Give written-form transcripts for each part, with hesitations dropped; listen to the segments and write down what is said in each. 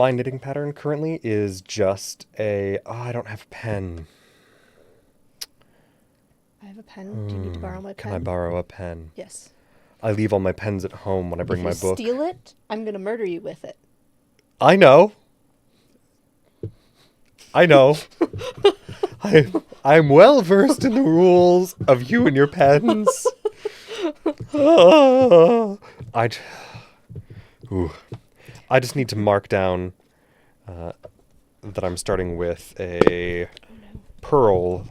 my knitting pattern currently is just I don't have a pen. I have a pen. Do you need to borrow my pen? Can I borrow a pen? Yes. I leave all my pens at home when I bring my book. If you steal it, I'm going to murder you with it. I know. I'm well versed in the rules of you and your pens. I just need to mark down that I'm starting with a pearl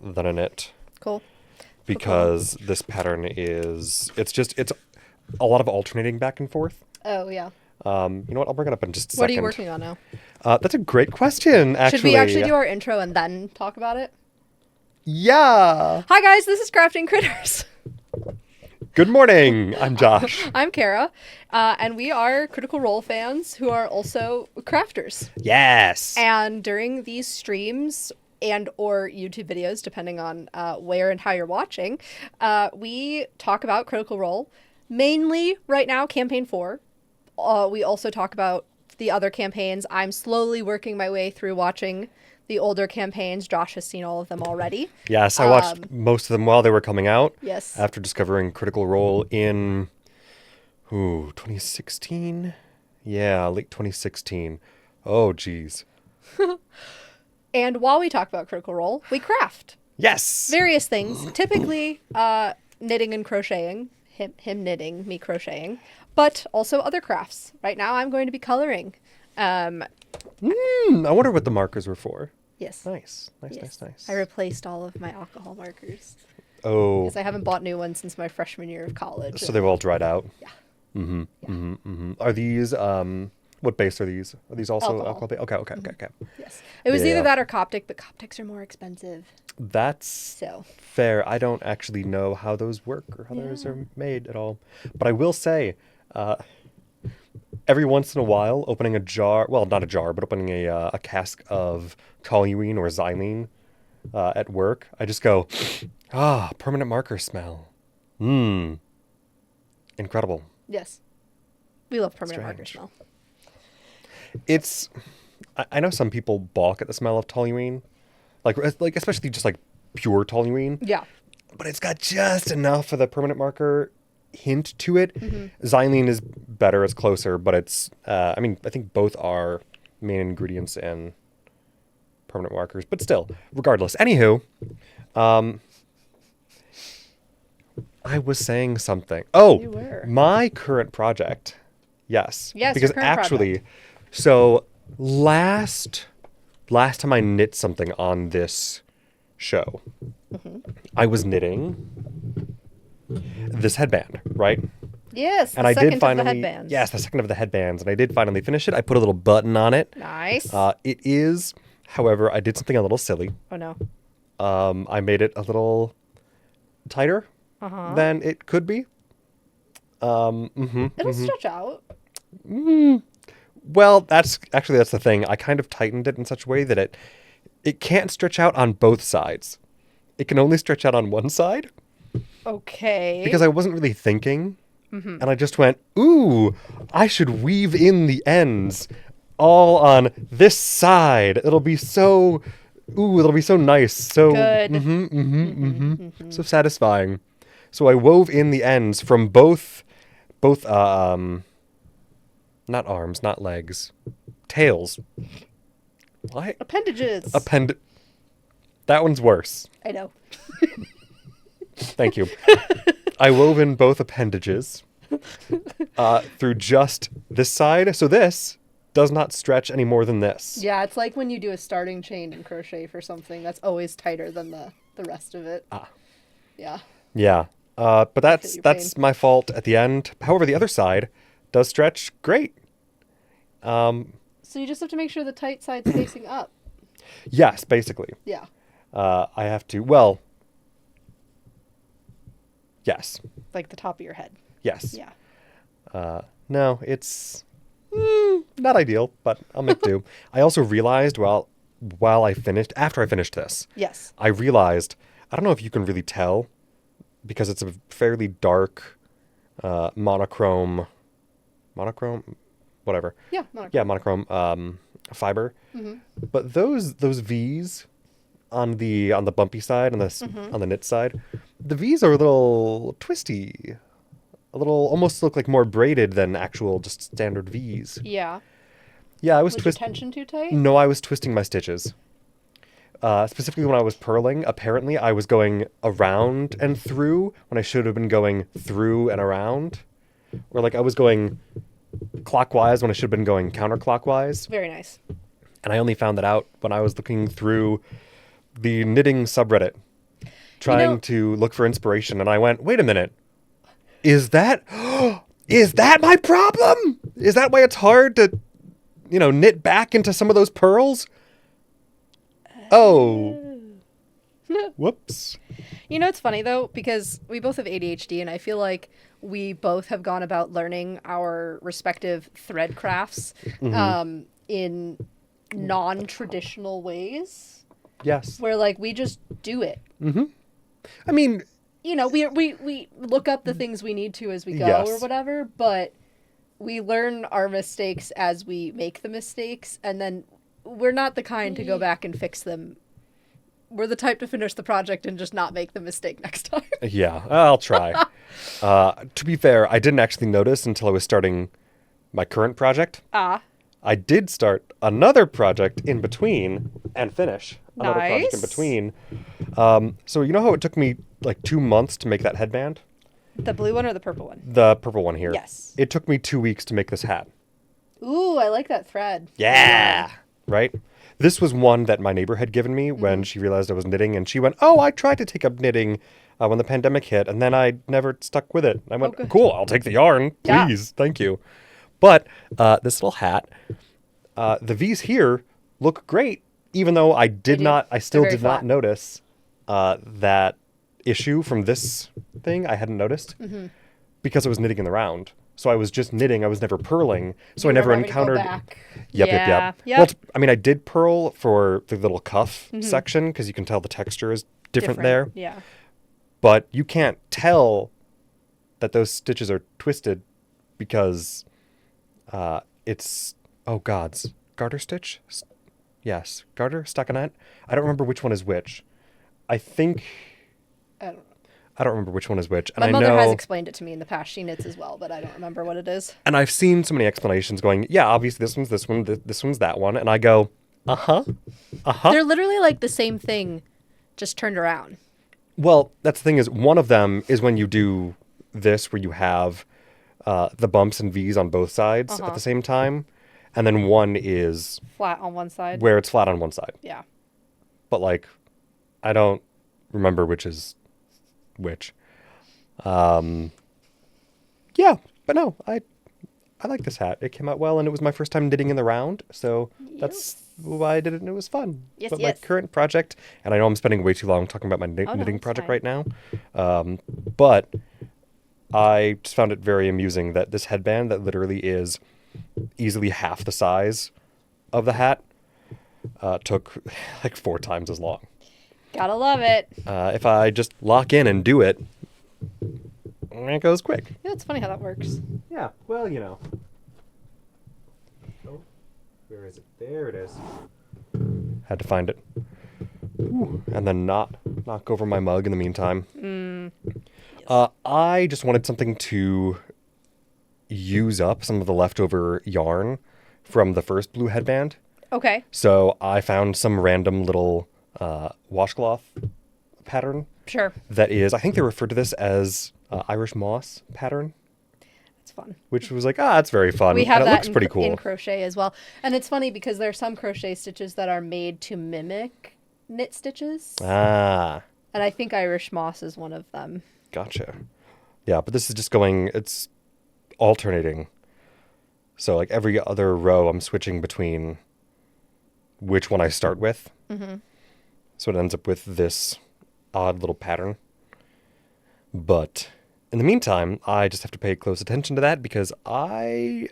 than a knit. Cool. Because this pattern it's a lot of alternating back and forth. Oh, yeah. You know what? I'll bring it up in just a second. What are you working on now? That's a great question, actually. Should we actually do our intro and then talk about it? Yeah. Hi, guys. This is Crafting Critters. Good morning. I'm Josh. I'm Kara. And we are Critical Role fans who are also crafters. Yes. And during these streams and or YouTube videos, depending on where and how you're watching, we talk about Critical Role. Mainly, right now, Campaign 4. We also talk about the other campaigns. I'm slowly working my way through watching the older campaigns. Josh has seen all of them already. Yes, I watched most of them while they were coming out. Yes. After discovering Critical Role in 2016? Yeah, late 2016. Oh, geez. And while we talk about Critical Role, we craft. Yes. Various things. Typically, knitting and crocheting. Him knitting, me crocheting. But also other crafts. Right now, I'm going to be coloring. I wonder what the markers were for. Yes. Nice. Yes. Nice. I replaced all of my alcohol markers. Oh. Because I haven't bought new ones since my freshman year of college. So they've all dried out? Yeah. Mm-hmm. Are these, what base are these? Are these also alcohol base? Okay. Yes. It was either that or Coptic, but Coptics are more expensive. That's fair. I don't actually know how those work or how those are made at all. But I will say, every once in a while, opening a jar, well, not a jar, but opening a cask of toluene or xylene at work, I just go, permanent marker smell. Incredible. Yes. We love permanent marker smell. I know some people balk at the smell of toluene, like especially just like pure toluene. Yeah. But it's got just enough of the permanent marker hint to it. Mm-hmm. Xylene is better, it's closer, but it's, I think both are main ingredients in permanent markers, but still, regardless. Anywho, I was saying something. Oh, you were. My current project. Yes. Yes, because your current actually, project. So last time I knit something on this show, I was knitting this headband, right? Yes, and the I second did finally, of the headbands. Yes, the second of the headbands, and I did finally finish it. I put a little button on it. Nice. It is, however, I did something a little silly. Oh no. I made it a little tighter than it could be. It'll stretch out. Well, that's the thing. I kind of tightened it in such a way that it can't stretch out on both sides. It can only stretch out on one side. Okay. Because I wasn't really thinking. And I just went, ooh, I should weave in the ends all on this side. It'll be so nice. So good. So satisfying. So I wove in the ends from both not arms, not legs, tails. What? Appendages. That one's worse. I know. Thank you. I wove in both appendages through just this side. So this does not stretch any more than this. Yeah, it's like when you do a starting chain in crochet for something that's always tighter than the rest of it. Yeah. Yeah. But that's my fault at the end. However, the other side does stretch great. So you just have to make sure the tight side's facing up. Yes, basically. Yeah. I have to, well, yes. Like the top of your head. Yes. Yeah. No, it's not ideal, but I'll make do. I also realized after I finished this. Yes. I realized, I don't know if you can really tell, because it's a fairly dark monochrome whatever. Yeah, monochrome. Yeah, monochrome fiber. But those V's on the bumpy side, on the knit side, the V's are a little twisty. A little, almost look like more braided than actual just standard V's. Yeah. Yeah, I was Was your tension too tight? No, I was twisting my stitches. Specifically when I was purling, apparently I was going around and through when I should have been going through and around. Or like I was going clockwise when I should have been going counterclockwise. Very nice. And I only found that out when I was looking through the knitting subreddit, trying to look for inspiration. And I went, wait a minute. Is that my problem? Is that why it's hard to, knit back into some of those pearls? Oh. Whoops. It's funny though, because we both have ADHD, and I feel like we both have gone about learning our respective thread crafts in non-traditional ways. Yes. Where like we just do it. I mean, we look up the things we need to as we go or whatever, but we learn our mistakes as we make the mistakes, and then we're not the kind to go back and fix them. We're the type to finish the project and just not make the mistake next time. Yeah, I'll try. To be fair, I didn't actually notice until I was starting my current project. I did start another project in between and finish another project in between. So you know how it took me like 2 months to make that headband? The blue one or the purple one? The purple one here. Yes. It took me 2 weeks to make this hat. Ooh, I like that thread. Yeah. Right? This was one that my neighbor had given me when she realized I was knitting, and she went, oh, I tried to take up knitting when the pandemic hit, and then I never stuck with it. I went, cool, I'll take the yarn, please, thank you. But this little hat, the V's here look great, even though I still did not notice that issue from this thing. I hadn't noticed because I was knitting in the round. So I was just knitting. I was never purling. So I never encountered. Yep. Well, I did purl for the little cuff section because you can tell the texture is different there. Yeah. But you can't tell that those stitches are twisted because it's garter stitch. Yes, garter stockinette. I don't remember which one is which. I think. I don't remember which one is which. And My mother has explained it to me in the past. She knits as well, but I don't remember what it is. And I've seen so many explanations going, yeah, obviously this one's this one, this one's that one. And I go, They're literally like the same thing, just turned around. Well, that's the thing is, one of them is when you do this, where you have the bumps and V's on both sides at the same time. And then one is... flat on one side. Where it's flat on one side. Yeah. But like, I don't remember which is... which. Yeah, but no, I like this hat. It came out well, and it was my first time knitting in the round, so that's why I did it, and it was fun. But my current project, and I know I'm spending way too long talking about my knitting project right now, but I just found it very amusing that this headband that literally is easily half the size of the hat took like 4 times as long. Gotta love it. If I just lock in and do it, it goes quick. Yeah, it's funny how that works. Yeah, well, Oh, where is it? There it is. Had to find it. Ooh, and then not knock over my mug in the meantime. Yes. I just wanted something to use up some of the leftover yarn from the first blue headband. Okay. So I found some random little... washcloth pattern. Sure. That is, I think they refer to this as Irish moss pattern. It's fun. Which was like, it's very fun. We have and it that looks pretty cool. in crochet as well. And it's funny because there are some crochet stitches that are made to mimic knit stitches. And I think Irish moss is one of them. Gotcha. Yeah, but this is just it's alternating. So like every other row I'm switching between which one I start with. Mm-hmm. So it ends up with this odd little pattern. But in the meantime, I just have to pay close attention to that because I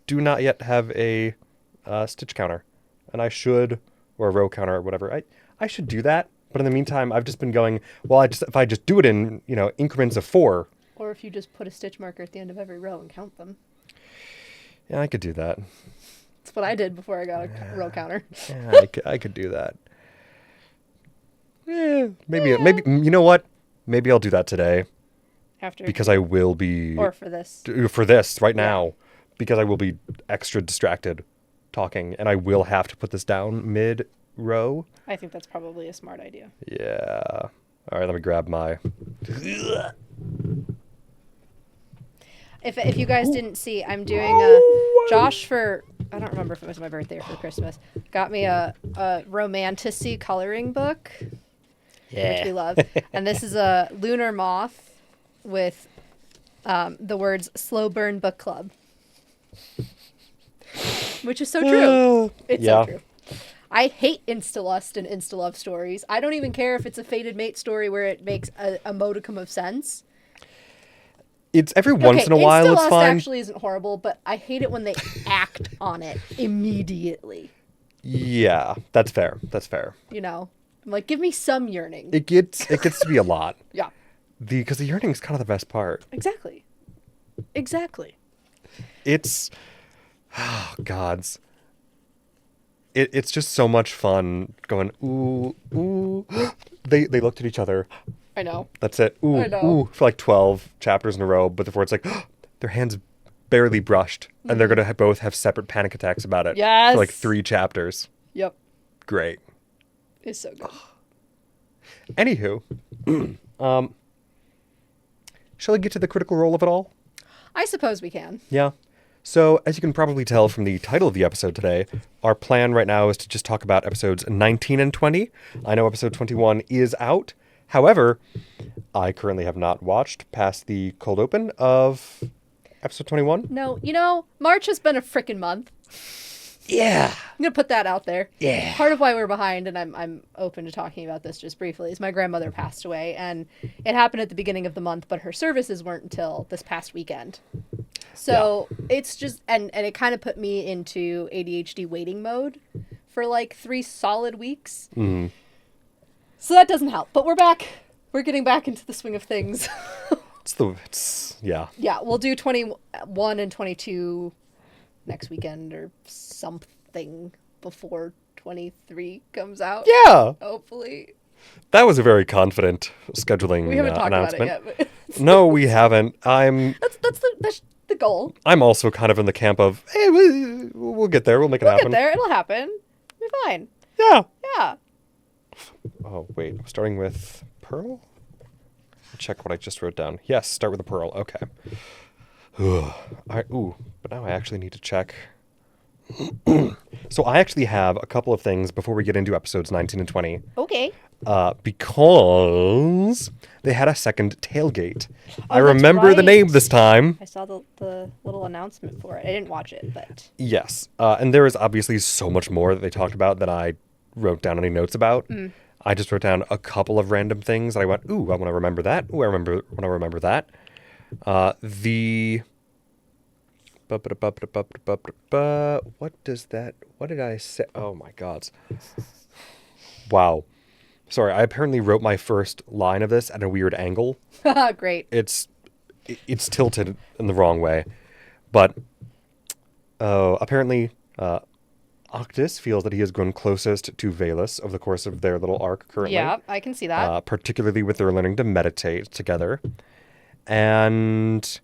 do not yet have a stitch counter. And I should, or a row counter or whatever. I should do that. But in the meantime, I've just been going, if I just do it in, increments of 4. Or if you just put a stitch marker at the end of every row and count them. Yeah, I could do that. That's what I did before I got a row counter. Yeah, I could do that. Yeah, maybe, you know what? Maybe I'll do that today After because I will be... Or for this. For this, right Yeah. now. Because I will be extra distracted talking, and I will have to put this down mid-row. I think that's probably a smart idea. Yeah. All right, let me grab my... If you guys didn't see, I'm doing Josh for, I don't remember if it was my birthday or for Christmas, got me a romanticy coloring book, which we love. And this is a lunar moth with the words "Slow Burn Book Club," which is so true. It's so true. I hate insta-lust and insta-love stories. I don't even care if it's a fated mate story where it makes a modicum of sense. It's every once in a while, it's fine. Actually isn't horrible, but I hate it when they act on it immediately. Yeah, that's fair. That's fair. You know, I'm like, give me some yearning. It gets to be a lot. Yeah. Because the yearning is kind of the best part. Exactly. It's, oh, gods. It's just so much fun going, ooh, ooh. They looked at each other. I know. That's it. Ooh, I know. ooh, for like 12 chapters in a row. But before it's like, their hands barely brushed. And they're going to both have separate panic attacks about it. Yes. For like 3 chapters. Yep. Great. It's so good. Anywho, shall I get to the critical role of it all? I suppose we can. Yeah. So, as you can probably tell from the title of the episode today, our plan right now is to just talk about episodes 19 and 20. I know episode 21 is out. However, I currently have not watched past the cold open of episode 21. No, you know, March has been a frickin' month. Yeah. I'm going to put that out there. Yeah. Part of why we're behind, and I'm open to talking about this just briefly, is my grandmother passed away, and it happened at the beginning of the month, but her services weren't until this past weekend. So it's just, and it kind of put me into ADHD waiting mode for like 3 solid weeks. Mm-hmm. So that doesn't help, but we're back. We're getting back into the swing of things. Yeah. Yeah, we'll do 21 and 22 next weekend or something before 23 comes out. Yeah. Hopefully. That was a very confident scheduling We haven't talked announcement. about it yet. But No, we haven't. that's the goal. I'm also kind of in the camp of, hey, we'll get there. We'll make it happen. We'll get there. It'll happen. It'll be fine. Yeah. Yeah. Oh, wait. I'm starting with Pearl? Check what I just wrote down. Yes, start with the Pearl. Okay. But now I actually need to check. So I actually have a couple of things before we get into episodes 19 and 20. Okay. Because they had a second tailgate. I that's remember the right. name this time. I saw the little announcement for it. I didn't watch it, but... Yes. And there is obviously so much more that they talked about that I wrote down any notes about. I just wrote down a couple of random things that I went, ooh, I want to remember that. Ooh, I want to remember that. What did I say? Oh my God. Wow. Sorry, I apparently wrote my first line of this at a weird angle. Great. It's tilted in the wrong way. But apparently Octus feels that he has grown closest to Valus over the course of their little arc currently. Yeah, I can see that. Particularly with their learning to meditate together. And...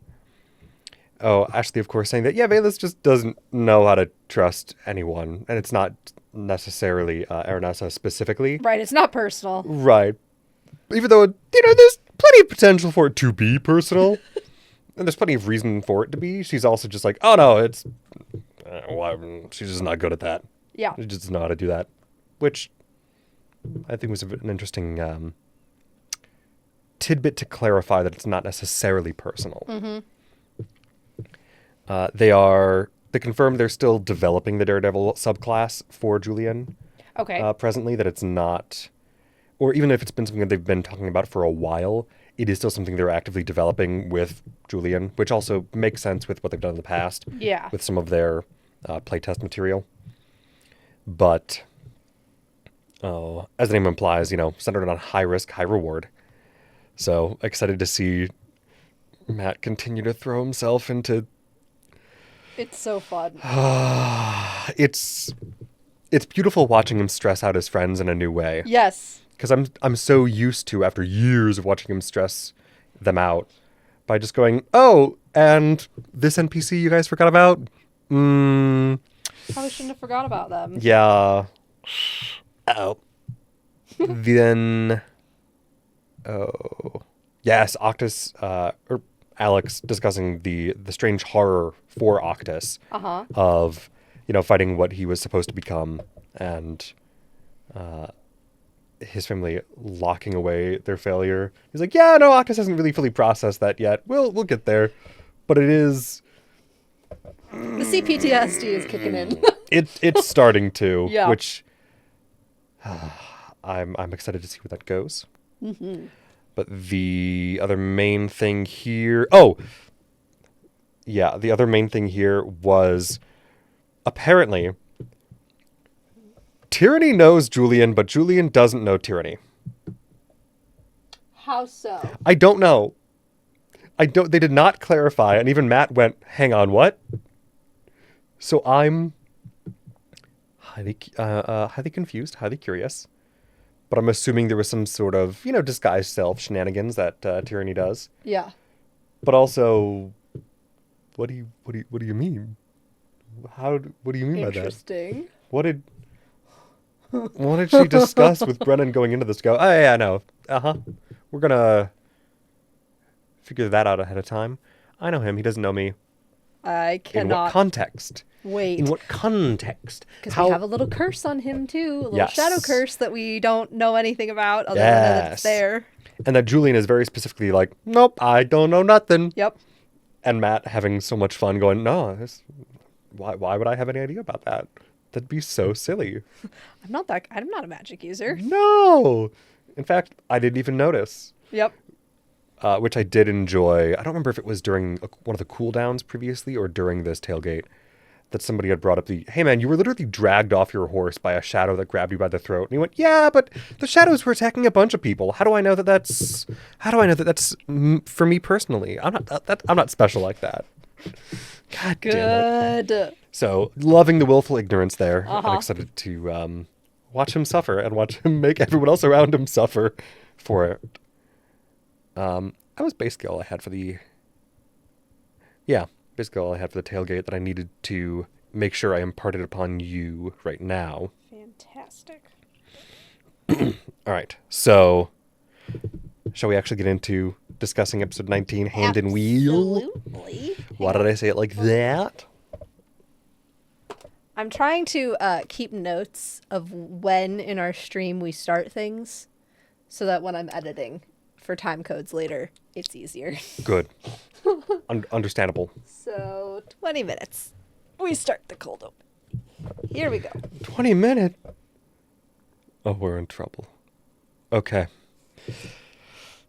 Ashley, of course, saying that, yeah, Valus just doesn't know how to trust anyone. And it's not necessarily Aranessa specifically. Right, it's not personal. Right. Even though, there's plenty of potential for it to be personal. And there's plenty of reason for it to be. She's also just like, oh, no, it's... she's just not good at that. Yeah. She just doesn't know how to do that. Which I think was an interesting tidbit to clarify that it's not necessarily personal. Mm-hmm. They confirmed they're still developing the Daredevil subclass for Julian. Okay. Presently, that it's not, or even if it's been something that they've been talking about for a while, it is still something they're actively developing with Julian, which also makes sense with what they've done in the past. Yeah. With some of their playtest material. But, as the name implies, centered on high risk, high reward. So excited to see Matt continue to throw himself into It's so fun. It's beautiful watching him stress out his friends in a new way. Yes. Because I'm so used to, after years of watching him stress them out, by just going, oh, and this NPC you guys forgot about? Probably shouldn't have forgot about them. Yeah. Oh. Then, oh. Yes, Octus, or Alex discussing the strange horror for Octus of, fighting what he was supposed to become, and his family locking away their failure. He's like, yeah, no, Octus hasn't really fully processed that yet. We'll get there. But it is... The CPTSD is kicking in. It's starting to, Yeah. which I'm excited to see where that goes. Mm-hmm. But the other main thing here... Oh! Yeah, the other main thing here was apparently Tyranny knows Julian, but Julian doesn't know Tyranny. How so? I don't know. They did not clarify, and even Matt went, hang on, what? So I'm highly confused, highly curious. But I'm assuming there was some sort of, disguised self shenanigans that Tyranny does. Yeah. But also, what do you mean? What do you mean by that? Interesting. What did she discuss with Brennan going into this? Oh, yeah, no. We're gonna figure that out ahead of time. I know him. He doesn't know me. I cannot. In what context? Wait. In what context? Because we have a little curse on him, too. A little Yes. shadow curse that we don't know anything about other than that it's there. And that Julian is very specifically like, nope, I don't know nothing. Yep. And Matt having so much fun going, no, why would I have any idea about that? That'd be so silly. I'm not a magic user. No. In fact, I didn't even notice. Yep. Which I did enjoy. I don't remember if it was during one of the cooldowns previously or during this tailgate that somebody had brought up hey man, you were literally dragged off your horse by a shadow that grabbed you by the throat. And he went, yeah, but the shadows were attacking a bunch of people. How do I know that that's for me personally? I'm not special like that. God damn it. Good. So, loving the willful ignorance there. I'm excited to watch him suffer and watch him make everyone else around him suffer for it. That was basically all I had for the tailgate that I needed to make sure I imparted upon you right now. Fantastic. All right, so shall we actually get into discussing episode 19, Hand and Wheel? Absolutely. Why did I say it like that? I'm trying to keep notes of when in our stream we start things so that when I'm editing for time codes later, it's easier. Good. Understandable. So, 20 minutes. We start the cold open. Here we go. 20 minutes? Oh, we're in trouble. Okay.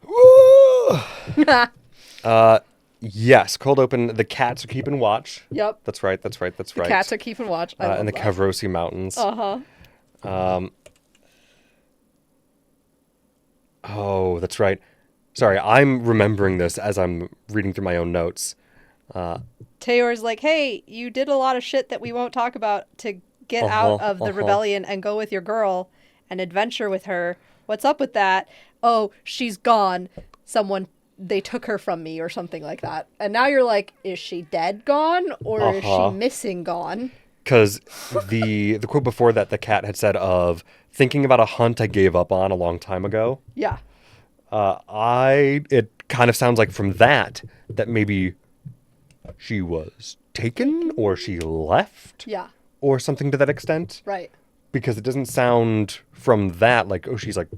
Woo! Yes, cold open. The cats are keeping watch. Yep. That's right. The cats are keeping watch. In the Kavrosi Mountains. Oh, that's right. Sorry, I'm remembering this as I'm reading through my own notes. Tayor's like, hey, you did a lot of shit that we won't talk about to get out of the rebellion and go with your girl and adventure with her. What's up with that? Oh, she's gone. They took her from me or something like that. And now you're like, is she dead gone or is she missing gone? Because the quote before that, the cat had said of thinking about a hunt I gave up on a long time ago. Yeah. It kind of sounds like from that maybe she was taken or she left. Yeah. Or something to that extent. Right. Because it doesn't sound from that like, oh, she's like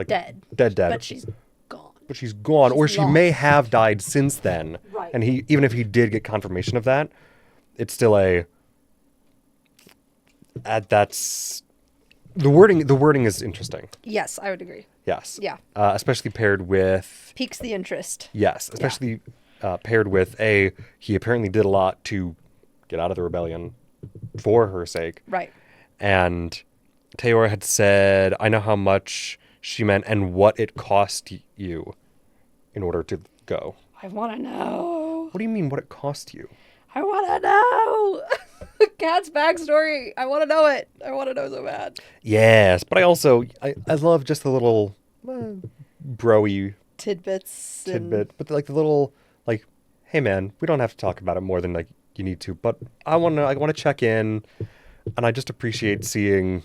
dead. Dead. But she's gone. Or she may have died since then. Right. And even if he did get confirmation of that, it's still that's the wording is interesting. Yes, I would agree. Yes. Yeah. Especially paired with... Piques the interest. Yes. Especially paired with he apparently did a lot to get out of the rebellion for her sake. Right. And Tayor had said, I know how much she meant and what it cost you in order to go. I want to know. What do you mean what it cost you? I want to know Cat's backstory. I want to know it. I want to know so bad. Yes, but I love just the little broy Tidbits. tidbit, but like the little like, hey man, we don't have to talk about it more than like you need to, but I want to check in, and I just appreciate seeing.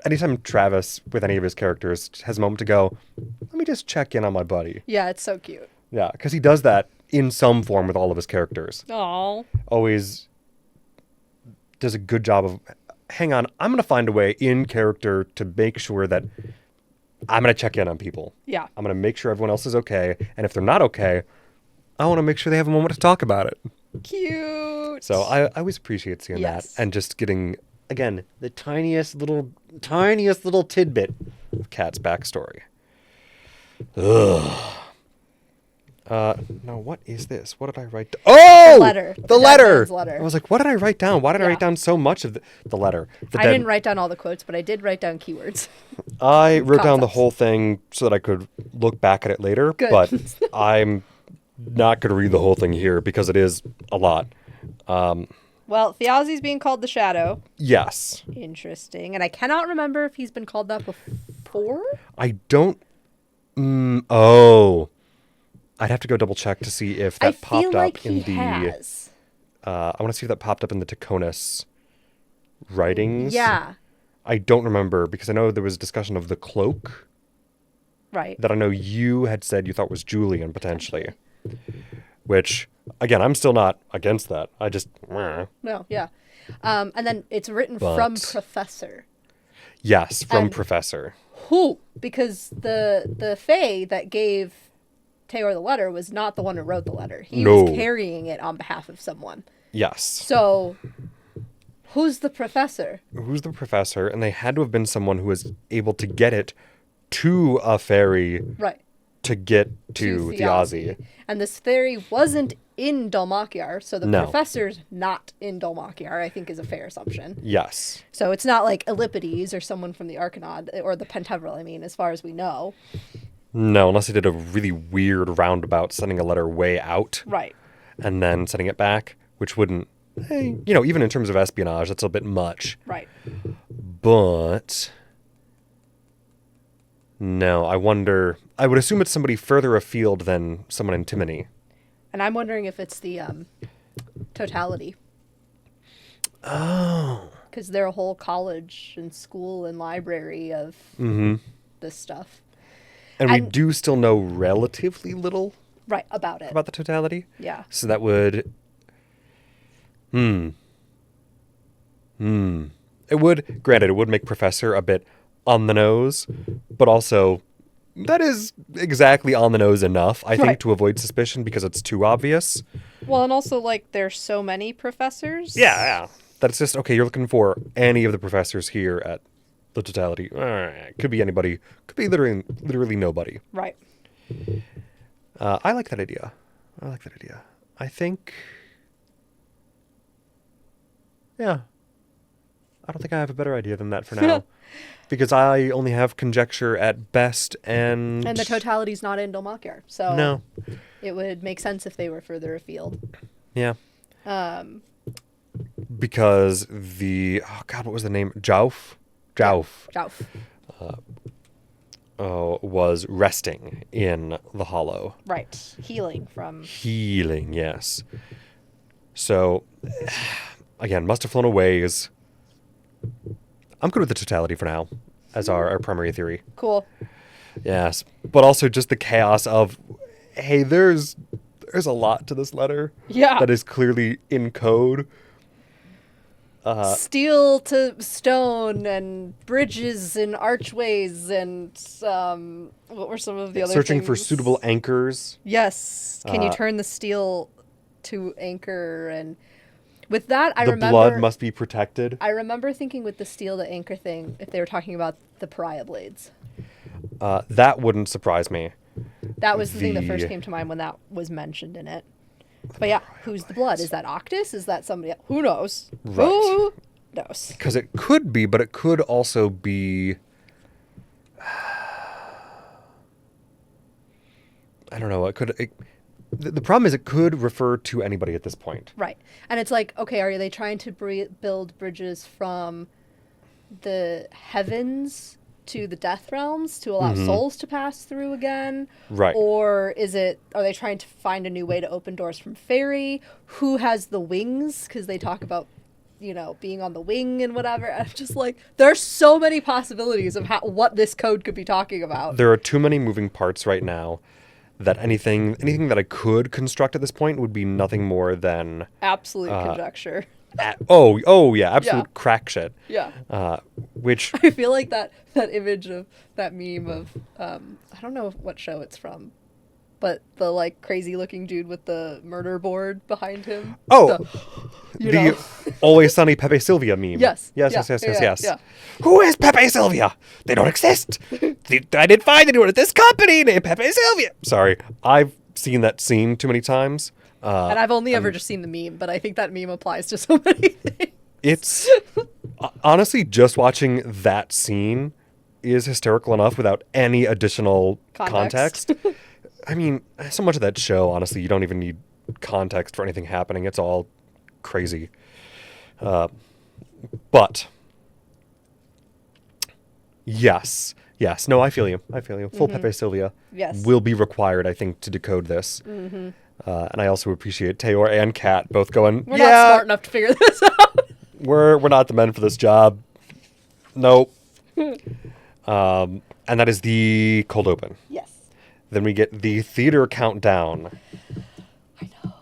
Anytime Travis with any of his characters has a moment to go, let me just check in on my buddy. Yeah, it's so cute. Yeah, because he does that in some form with all of his characters. Aww. Always does a good job of, hang on, I'm going to find a way in character to make sure that I'm going to check in on people. Yeah. I'm going to make sure everyone else is okay. And if they're not okay, I want to make sure they have a moment to talk about it. Cute. So I always appreciate seeing that and just getting, again, the tiniest little tidbit of Cat's backstory. Ugh. No, what is this? What did I write down? Oh! The letter. The letter! Letter. I was like, what did I write down? Why did I write down so much of the letter? I didn't write down all the quotes, but I did write down keywords. I wrote down the Concepts. whole thing so that I could look back at it later, Good. but I'm not going to read the whole thing here because it is a lot. Well, Thiazi's being called the Shadow. Yes. Interesting. And I cannot remember if he's been called that before. I don't... oh... I'd have to go double check to see if that popped feel like up in he the. has. I want to see if that popped up in the Taconis writings. Yeah. I don't remember because I know there was discussion of the cloak Right. that I know you had said you thought was Julian potentially. Which, again, I'm still not against that. I just. No, yeah. And then it's written from Professor. Yes, from And- Professor. Who? Because the Fae that gave Taylor the letter was not the one who wrote the letter. He No. was carrying it on behalf of someone. Yes. So, who's the professor? Who's the professor? And they had to have been someone who was able to get it to a fairy Right. to get to Thiazi. And this fairy wasn't in Dalmakiar, so the No. professor's not in Dalmakiar, I think is a fair assumption. Yes. So it's not like Euripides or someone from the Arcanod, or the Pentevril, I mean, as far as we know. No, unless they did a really weird roundabout sending a letter way out Right. and then sending it back, which wouldn't, even in terms of espionage, that's a bit much. Right. But, no, I would assume it's somebody further afield than someone in Timony. And I'm wondering if it's the totality. Oh. Because they're a whole college and school and library of this stuff. And we And- do still know relatively little Right, about it. about the totality. Yeah. So that would... It would make Professor a bit on the nose, but also that is exactly on the nose enough, I think, Right. to avoid suspicion because it's too obvious. Well, and also, like, there's so many professors. Yeah. That's just, okay, you're looking for any of the professors here at the totality. Could be anybody. Could be literally nobody. Right. I like that idea. I think... Yeah. I don't think I have a better idea than that for now. Because I only have conjecture at best and... And the totality's not in Dalmakiar, so No. it would make sense if they were further afield. Yeah. Because the... Oh, God, what was the name? Jauf? Jauf. Jauf. Was resting in the hollow. Right. Healing from... Healing, yes. So, again, must have flown away. I'm good with the totality for now, as our primary theory. Cool. Yes, but also just the chaos of, hey, there's a lot to this letter. Yeah. That is clearly in code. Steel to stone and bridges and archways and what were some of the other Searching for things? suitable anchors. Yes. Can you turn the steel to anchor? And with that, I The remember blood must be protected. I remember thinking with the steel to anchor thing, if they were talking about the pariah blades. That wouldn't surprise me. That was the thing that first The- came to mind when that was mentioned in it. But yeah, who's the blood? Is that Octus? Is that somebody else? Who knows? Right. Who knows? Because it could be, but it could also be... I don't know. The problem is it could refer to anybody at this point. Right. And it's like, okay, are they trying to build bridges from the heavens to the death realms to allow souls to pass through again? Right. Or are they trying to find a new way to open doors from fairy? Who has the wings? Because they talk about, being on the wing and whatever. And I'm just like, there's so many possibilities of what this code could be talking about. There are too many moving parts right now that anything that I could construct at this point would be nothing more than Absolute conjecture. Absolute crack shit. Yeah. Which I feel like that image of that meme of I don't know what show it's from, but the like crazy looking dude with the murder board behind him. The Always Sunny Pepe Sylvia meme. Yes. Yes. Yeah. Who is Pepe Sylvia? They don't exist. I didn't find anyone at this company named Pepe Sylvia. Sorry, I've seen that scene too many times. And I've only ever just seen the meme, but I think that meme applies to so many things. It's honestly just watching that scene is hysterical enough without any additional context. I mean, so much of that show, honestly, you don't even need context for anything happening. It's all crazy. But yes. No, I feel you. Full Pepe Sylvia will be required, I think, to decode this. And I also appreciate Teor and Kat both going, We're not smart enough to figure this out. We're not the men for this job. Nope. And that is the cold open. Yes. Then we get the theater countdown. I know.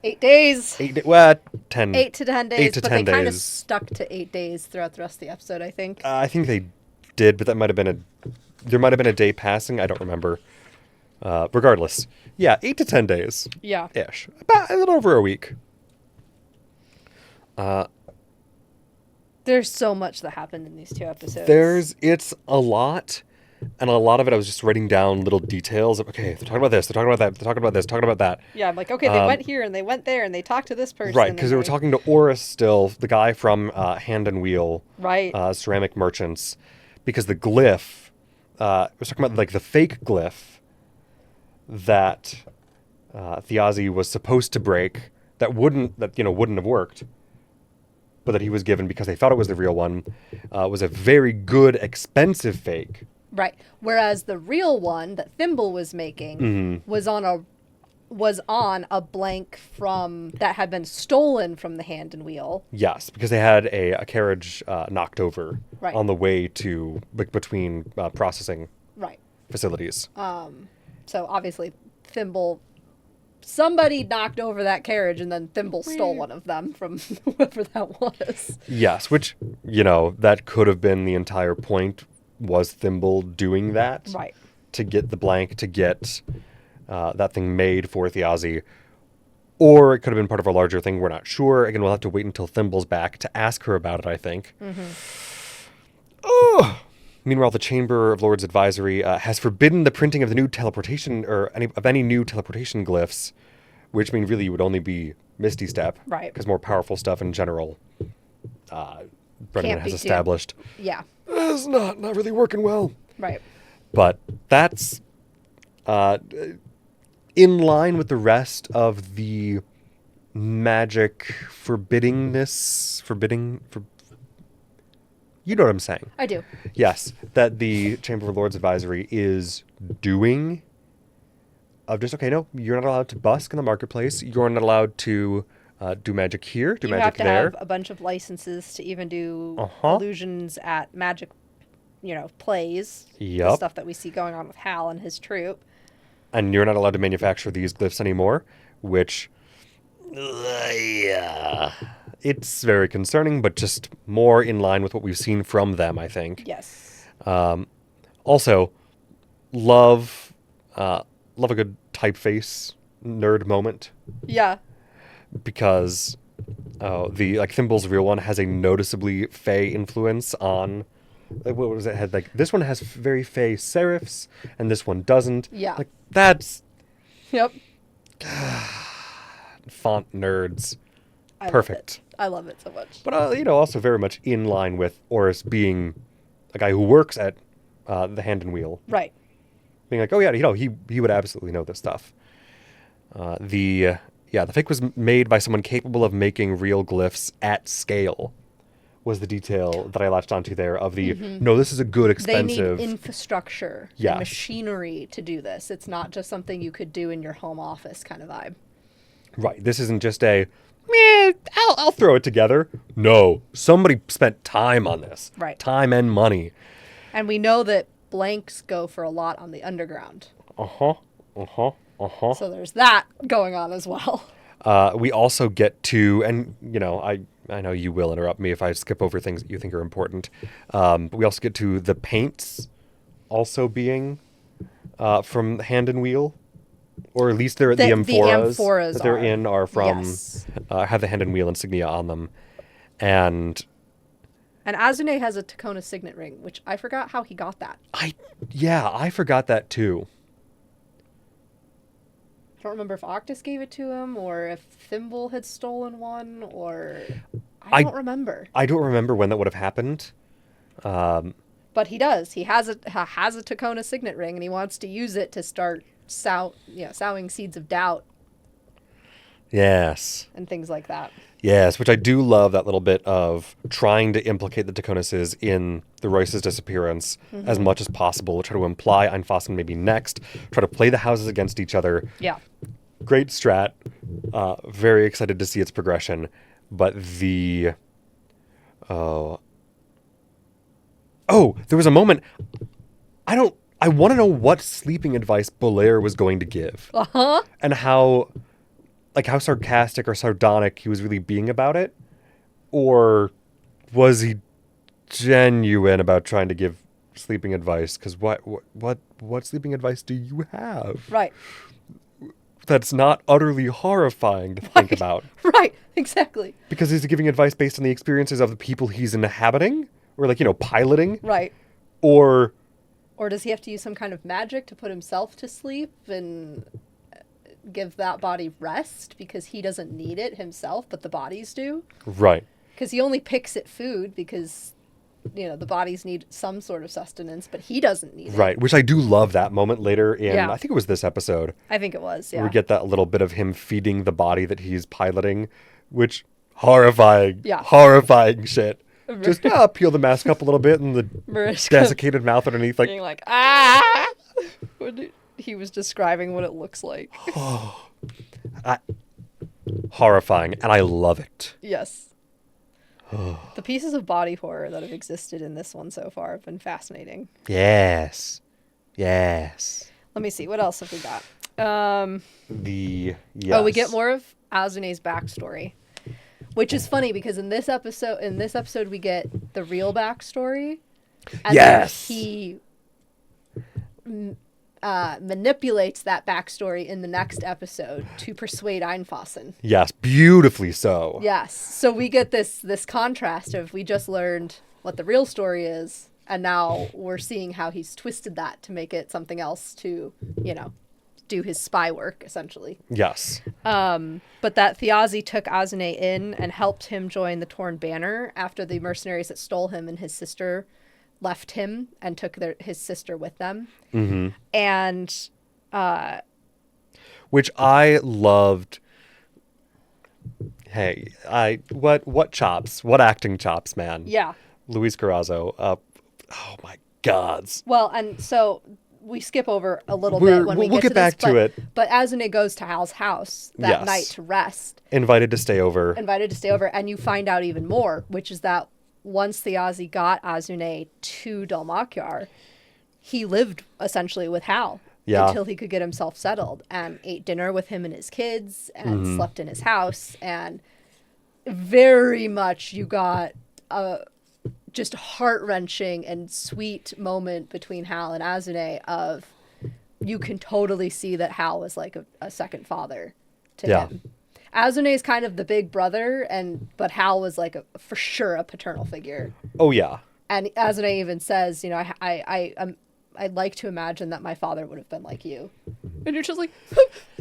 8 days. 10. 8 to 10 days. 8 to 10 days. But they kind of stuck to 8 days throughout the rest of the episode, I think. I think they did, but there might have been a day passing. I don't remember. Regardless. Yeah, 8 to 10 days. Yeah. Ish. About a little over a week. There's so much that happened in these 2 episodes. It's a lot. And a lot of it I was just writing down little details of, okay, they're talking about this, they're talking about that, they're talking about this, talking about that. Yeah, I'm like, okay, they went here and they went there and they talked to this person. Right, because they were talking to Oris still, the guy from Hand and Wheel. Right. Ceramic Merchants. Because the glyph, was talking about like the fake glyph that Thiazi was supposed to break that wouldn't have worked, but that he was given because they thought it was the real one, was a very good, expensive fake. Right. Whereas the real one that Thimble was making was on a blank from that had been stolen from the Hand and Wheel. Yes, because they had a carriage knocked over on the way to between processing facilities. So obviously somebody knocked over that carriage and then Thimble stole one of them from whoever that was. Yes, which, that could have been the entire point, was Thimble doing that. Right. To get the blank, to get that thing made for Thiazi. Or it could have been part of a larger thing, we're not sure. Again, we'll have to wait until Thimble's back to ask her about it, I think. Oh! Meanwhile, the Chamber of Lords Advisory has forbidden the printing of the new teleportation, or any new teleportation glyphs, which mean really would only be Misty Step. Right. Because more powerful stuff in general, Brennan has established. Yeah. It's not really working well. Right. But that's in line with the rest of the magic you know what I'm saying. I do. Yes, that the Chamber of Lords Advisory is doing, of just, okay, no, you're not allowed to busk in the marketplace. You're not allowed to do magic here, do magic there. You have to have a bunch of licenses to even do illusions at magic, plays. Yep. The stuff that we see going on with Hal and his troupe. And you're not allowed to manufacture these glyphs anymore, which, yeah, it's very concerning, but just more in line with what we've seen from them, I think. Yes. Also, love a good typeface nerd moment. Yeah. Because the Thimble's real one has a noticeably Fey influence on. What was it? Had this one has very Fey serifs, and this one doesn't. Yeah. That's. Yep. Font nerds. Perfect. I love it so much. But also very much in line with Oris being a guy who works at the Hand and Wheel. Right. Being like, oh yeah, he would absolutely know this stuff. The fake was made by someone capable of making real glyphs at scale. Was the detail that I latched onto there of the no, this is a good expensive. They need infrastructure Yes. and machinery to do this. It's not just something you could do in your home office kind of vibe. Right. This isn't just a I'll throw it together. No, somebody spent time on this. Right. Time and money. And we know that blanks go for a lot on the underground. So there's that going on as well. We also get to, and I know you will interrupt me if I skip over things that you think are important. But we also get to the paints also being from Hand and Wheel, or at least the amphoras that they're in are from have the Hand and Wheel insignia on them, and Azune has a Takona signet ring, which I forgot how he got that. I forgot that too. I don't remember if Octus gave it to him or if Thimble had stolen one, or I don't remember. I don't remember when that would have happened. But he does. He has a Takona signet ring, and he wants to use it to start sowing seeds of doubt. Yes. And things like that. Yes, which I do love, that little bit of trying to implicate the Taconuses in the Royce's disappearance as much as possible. Try to imply Einfassen may be next. Try to play the houses against each other. Yeah. Great strat. Very excited to see its progression. But there was a moment. I want to know what sleeping advice Belair was going to give. Uh-huh. And how sarcastic or sardonic he was really being about it, or was he genuine about trying to give sleeping advice? Because what sleeping advice do you have? Right. That's not utterly horrifying to think about. Right. Exactly. Because he's giving advice based on the experiences of the people he's inhabiting, or piloting. Right. Or does he have to use some kind of magic to put himself to sleep and give that body rest because he doesn't need it himself, but the bodies do? Right. Because he only picks at food because, the bodies need some sort of sustenance, but he doesn't need it. Right, which I do love that moment later in, I think it was this episode. I think it was, yeah. We get that little bit of him feeding the body that he's piloting, which, horrifying shit. Just peel the mask up a little bit and the desiccated mouth underneath, being like, ah! He was describing what it looks like. Horrifying, and I love it. Yes. The pieces of body horror that have existed in this one so far have been fascinating. Yes. Let me see, what else have we got? We get more of Azune's backstory, which is funny because in this episode we get the real backstory. And then he manipulates that backstory in the next episode to persuade Einfassen. Yes, beautifully so. Yes. So we get this contrast of, we just learned what the real story is, and now we're seeing how he's twisted that to make it something else to, do his spy work, essentially. Yes. But that Thiazi took Azune in and helped him join the Torn Banner after the mercenaries that stole him and his sister left him and took his sister with them. Mm-hmm. And which I loved. Hey, what chops, what acting chops, man. Yeah. Luis Carrazzo. Oh my gods. Well, and so we skip over a little bit when we'll get back to it. But Azune goes to Hal's house that night to rest. Invited to stay over. And you find out even more, which is that once Thiazi got Azune to Dalmakyar, he lived essentially with Hal until he could get himself settled, and ate dinner with him and his kids, and slept in his house. And very much you got a just heart-wrenching and sweet moment between Hal and Azune of, you can totally see that Hal was like a second father to him. Azune is kind of the big brother, but Hal was like for sure a paternal figure. Oh yeah. And Azune even says, I'd like to imagine that my father would have been like you. And you're just like,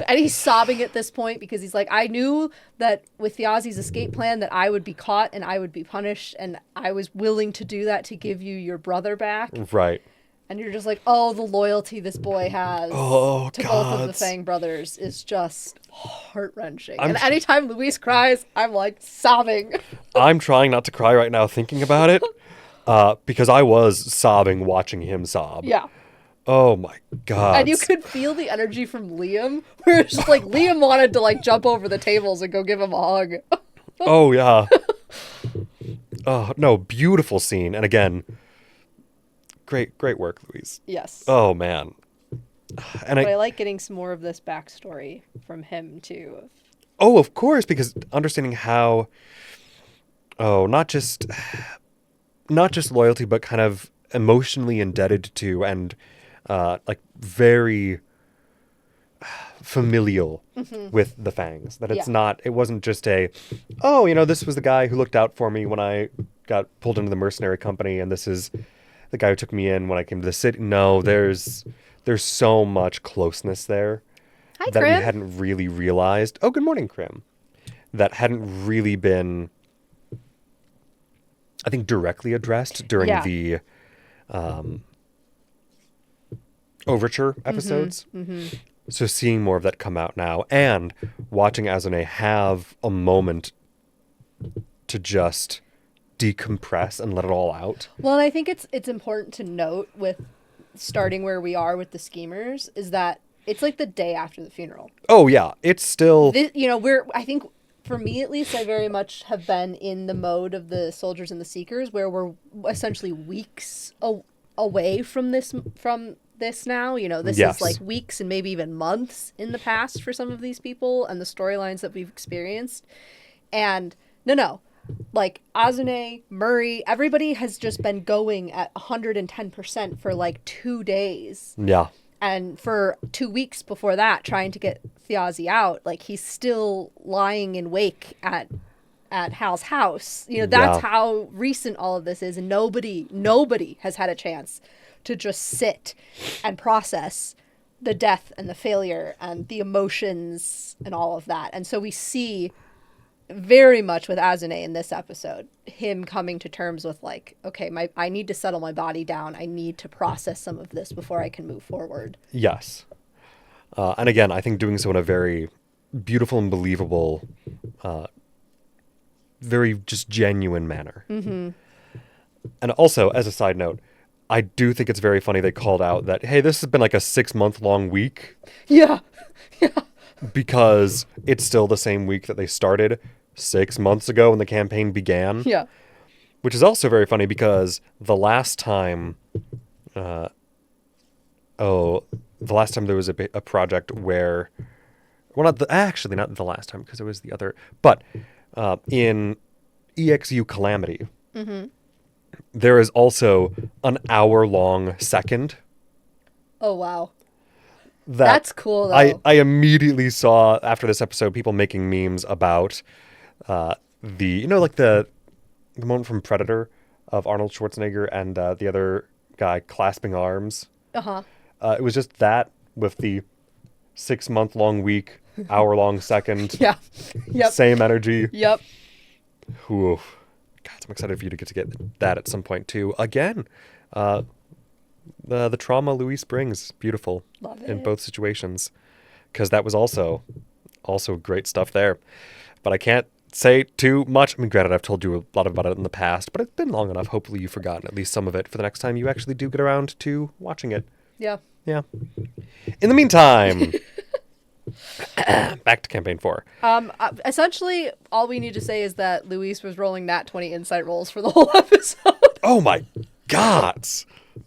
and he's sobbing at this point because he's like, I knew that with Thiazi's escape plan that I would be caught and I would be punished, and I was willing to do that to give you your brother back. Right. And you're just like, oh, the loyalty this boy has Oh, to both of the God. Fang brothers is just heart-wrenching. And anytime Luis cries, I'm like sobbing. I'm trying not to cry right now thinking about it, because I was sobbing watching him sob. Yeah. Oh my God. And you could feel the energy from Liam, where it's just like Liam wanted to like jump over the tables and go give him a hug. Oh yeah. Oh no, beautiful scene. And again, great work, Louise. Yes. Oh man. And But I like getting some more of this backstory from him too. oh, of course, because understanding how, not just loyalty, but kind of emotionally indebted to and like very familial with the Fangs. That it's Yeah. it wasn't just this was the guy who looked out for me when I got pulled into the mercenary company, and this is the guy who took me in when I came to the city. No, there's so much closeness there. Hi, that Crim. we hadn't really realized. Oh, good morning, Crim. That hadn't really been, I think, directly addressed during the overture episodes. So seeing more of that come out now, and watching Azune have a moment to just decompress and let it all out. Well, and I think it's important to note with starting where we are with the schemers is that it's like the day after the funeral. Oh yeah, it's still I think for me at least, I very much have been in the mode of the soldiers and the seekers where we're essentially weeks away from this now. This Yes. is like weeks and maybe even months in the past for some of these people and the storylines that we've experienced. And no. Like Azune, Murray, everybody has just been going at 110% for like 2 days. Yeah. And for 2 weeks before that, trying to get Thiazi out, like he's still lying in wake at Hal's house. That's how recent all of this is, and nobody has had a chance to just sit and process the death and the failure and the emotions and all of that. And so we see very much with Azune in this episode, him coming to terms with like, okay, I need to settle my body down. I need to process some of this before I can move forward. Yes. And again, I think doing so in a very beautiful and believable, very just genuine manner. Mm-hmm. And also, as a side note, I do think it's very funny they called out that, hey, this has been like a 6-month-long week. Yeah. Because it's still the same week that they started 6 months ago when the campaign began. Yeah. Which is also very funny because the last time there was a project where, well, not the last time because it was the other, but in EXU Calamity, there is also an hour-long second. Oh, wow. That's cool, though. I immediately saw after this episode people making memes about the moment from Predator of Arnold Schwarzenegger and the other guy clasping arms. Uh-huh. It was just that with the 6-month-long week, hour-long second. Yeah. Yep. Same energy. Yep. Ooh. God, I'm excited for you to get that at some point too. Again, the trauma Luis brings, beautiful. Love it. In both situations, because that was also great stuff there. But I can't say too much. I mean, granted, I've told you a lot about it in the past, but it's been long enough. Hopefully you've forgotten at least some of it for the next time you actually do get around to watching it. Yeah. Yeah. In the meantime, back to campaign 4. Essentially, all we need to say is that Luis was rolling nat 20 insight rolls for the whole episode. Oh my God.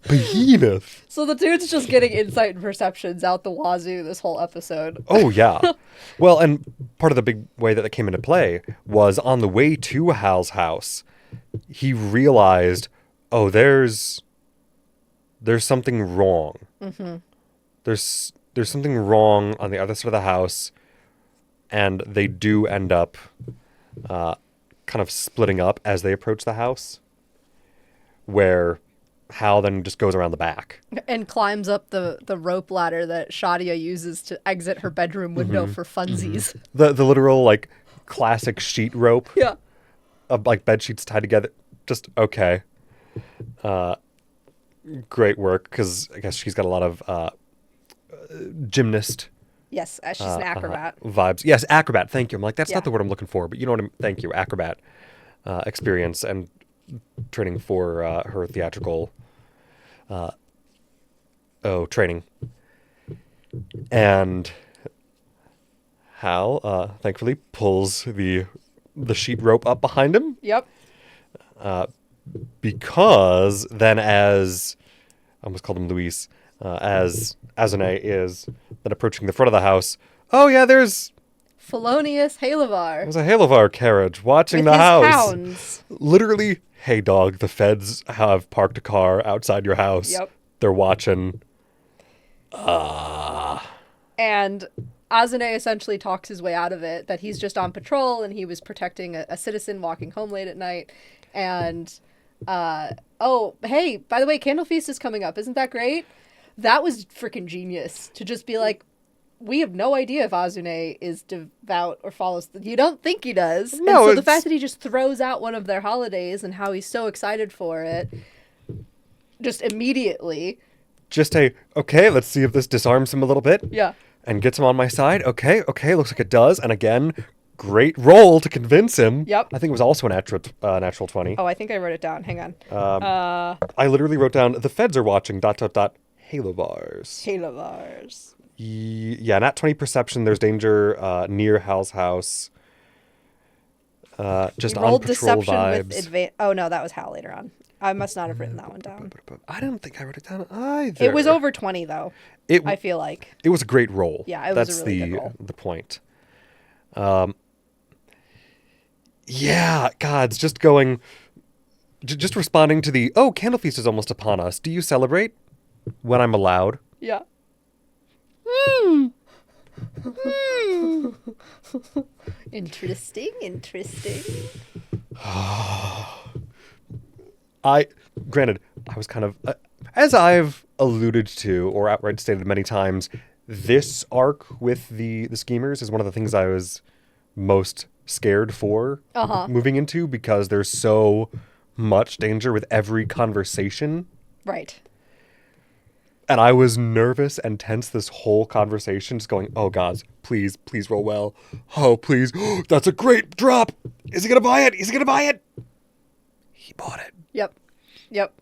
Behemoth. So the dude's just getting insight and perceptions out the wazoo this whole episode. Oh, yeah. Well, and part of the big way that came into play was on the way to Hal's house, he realized, oh, there's something wrong. Mm-hmm. There's something wrong on the other side of the house, and they do end up kind of splitting up as they approach the house, where Hal then just goes around the back. And climbs up the rope ladder that Shadia uses to exit her bedroom window for funsies. The literal, like, classic sheet rope. Yeah. Of, like, bed sheets tied together. Just, okay. great work because I guess she's got a lot of gymnast Yes, she's an acrobat. vibes. Yes, acrobat. Thank you. I'm like, that's Yeah. not the word I'm looking for, but you know what thank you, acrobat experience and training for her theatrical training. And Hal thankfully pulls the sheet rope up behind him Yep. because then as I almost called him Luis, as Azune is then approaching the front of the house. Oh yeah, there's Felonious Halavar. a Halovar carriage watching With the his house. hounds. Literally, hey dog, the feds have parked a car outside your house. Yep. They're watching. And Azune essentially talks his way out of it, that he's just on patrol and he was protecting a citizen walking home late at night. And, oh, hey, by the way, Candle Feast is coming up. Isn't that great? That was freaking genius to just be like, we have no idea if Azune is devout or follows. You don't think he does. No, and so the it's- fact that he just throws out one of their holidays and how he's so excited for it, just immediately. Just okay, let's see if this disarms him a little bit. Yeah. And gets him on my side. Okay, looks like it does. And again, great roll to convince him. Yep. I think it was also a natural 20. Oh, I think I wrote it down. Hang on. I literally wrote down, the feds are watching, ... Halovars. Halavars. Yeah, nat 20 perception. There's danger near Hal's house. Just He on rolled patrol deception vibes. with advantage. Oh no, that was Hal later on. I must not have written that one down. I don't think I wrote it down either. It was over 20 though. It, I feel like. it was a great roll. Yeah, it was That's a really good roll. the point. Yeah, God's just going, just responding to the, oh, Candle Feast is almost upon us. Do you celebrate? When I'm allowed. Yeah. Interesting. Granted, I was kind of, as I've alluded to or outright stated many times, this arc with the schemers is one of the things I was most scared for moving into because there's so much danger with every conversation. Right. And I was nervous and tense this whole conversation, just going, oh, God, please roll well. Oh, please. That's a great drop. Is he going to buy it? He bought it. Yep.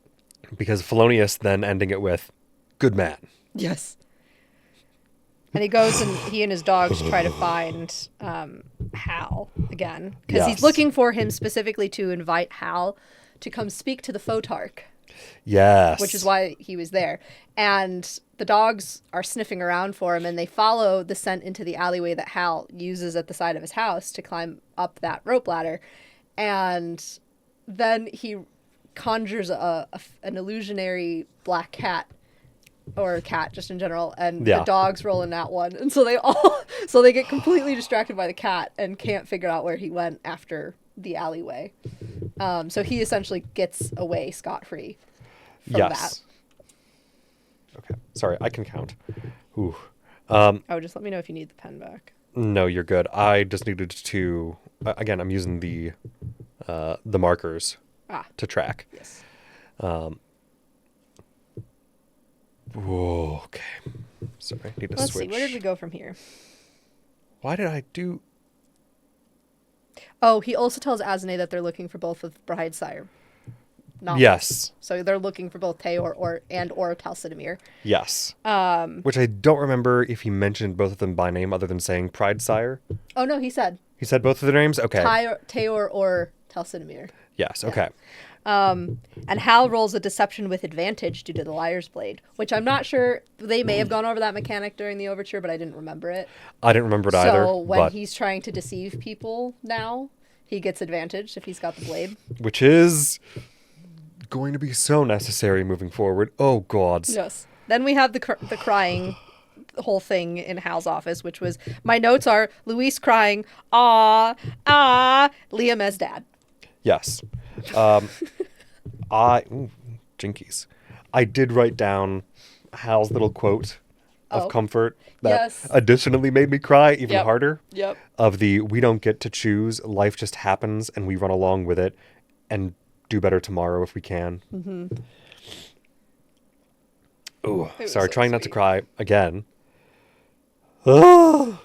Because Felonious then ending it with, good man. Yes. And he goes and he and his dogs try to find Hal again. Because he's Yes. looking for him specifically to invite Hal to come speak to the Photarch. Yes. Which is why he was there. And the dogs are sniffing around for him, and they follow the scent into the alleyway that Hal uses at the side of his house to climb up that rope ladder. And then he conjures an illusionary black cat, or a cat just in general, and the dogs roll in that one. And so they get completely distracted by the cat and can't figure out where he went after the alleyway. So he essentially gets away scot-free from that. Okay. Sorry, I can count. Ooh. Just let me know if you need the pen back. No, you're good. I just needed to, again, I'm using the markers to track. Yes. Whoa, okay. Sorry, I need to Let's switch. see, where did we go from here? Why did I do... Oh, he also tells Azune that they're looking for both of Bridesire. Yes. So they're looking for both Teor or Talsidamir. Yes. Which I don't remember if he mentioned both of them by name other than saying Pride Sire. Oh, no, he said. He said both of their names? Okay. Teor or Talsidamir. Yes, okay. And Hal rolls a deception with advantage due to the Liar's Blade, which I'm not sure. They may have gone over that mechanic during the overture, but I didn't remember it. I didn't remember it either. So when he's trying to deceive people now, he gets advantage if he's got the blade. Which is going to be so necessary moving forward. Oh, gods. Yes. Then we have the crying whole thing in Hal's office, which was, my notes are Luis crying, Liam as dad. Yes. Jinkies. I did write down Hal's little quote of comfort that additionally made me cry even harder. Yep. Of the, we don't get to choose, life just happens and we run along with it and do better tomorrow if we can. Mm-hmm. Oh, It was sorry, so trying not to sweet. cry again. Oh,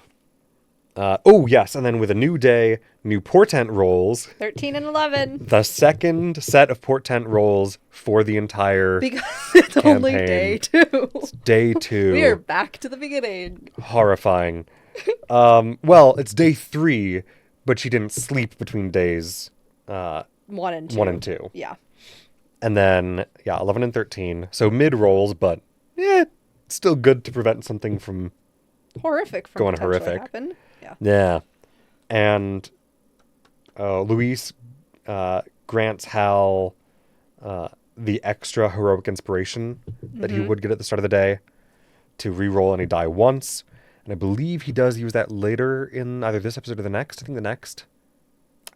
yes, and then with a new day, new portent rolls. 13 and 11. The second set of portent rolls for the entire Because it's only campaign. day 2. Day 2. We are back to the beginning. Horrifying. Well, it's day 3, but she didn't sleep between days 1 and 2. 1 and 2. Yeah. And then, 11 and 13. So mid rolls, but still good to prevent something from Horrific from going potentially horrific. happen. Yeah. Yeah. And Luis grants Hal the extra heroic inspiration that he would get at the start of the day to re-roll any die once. And I believe he does use that later in either this episode or the next. I think the next.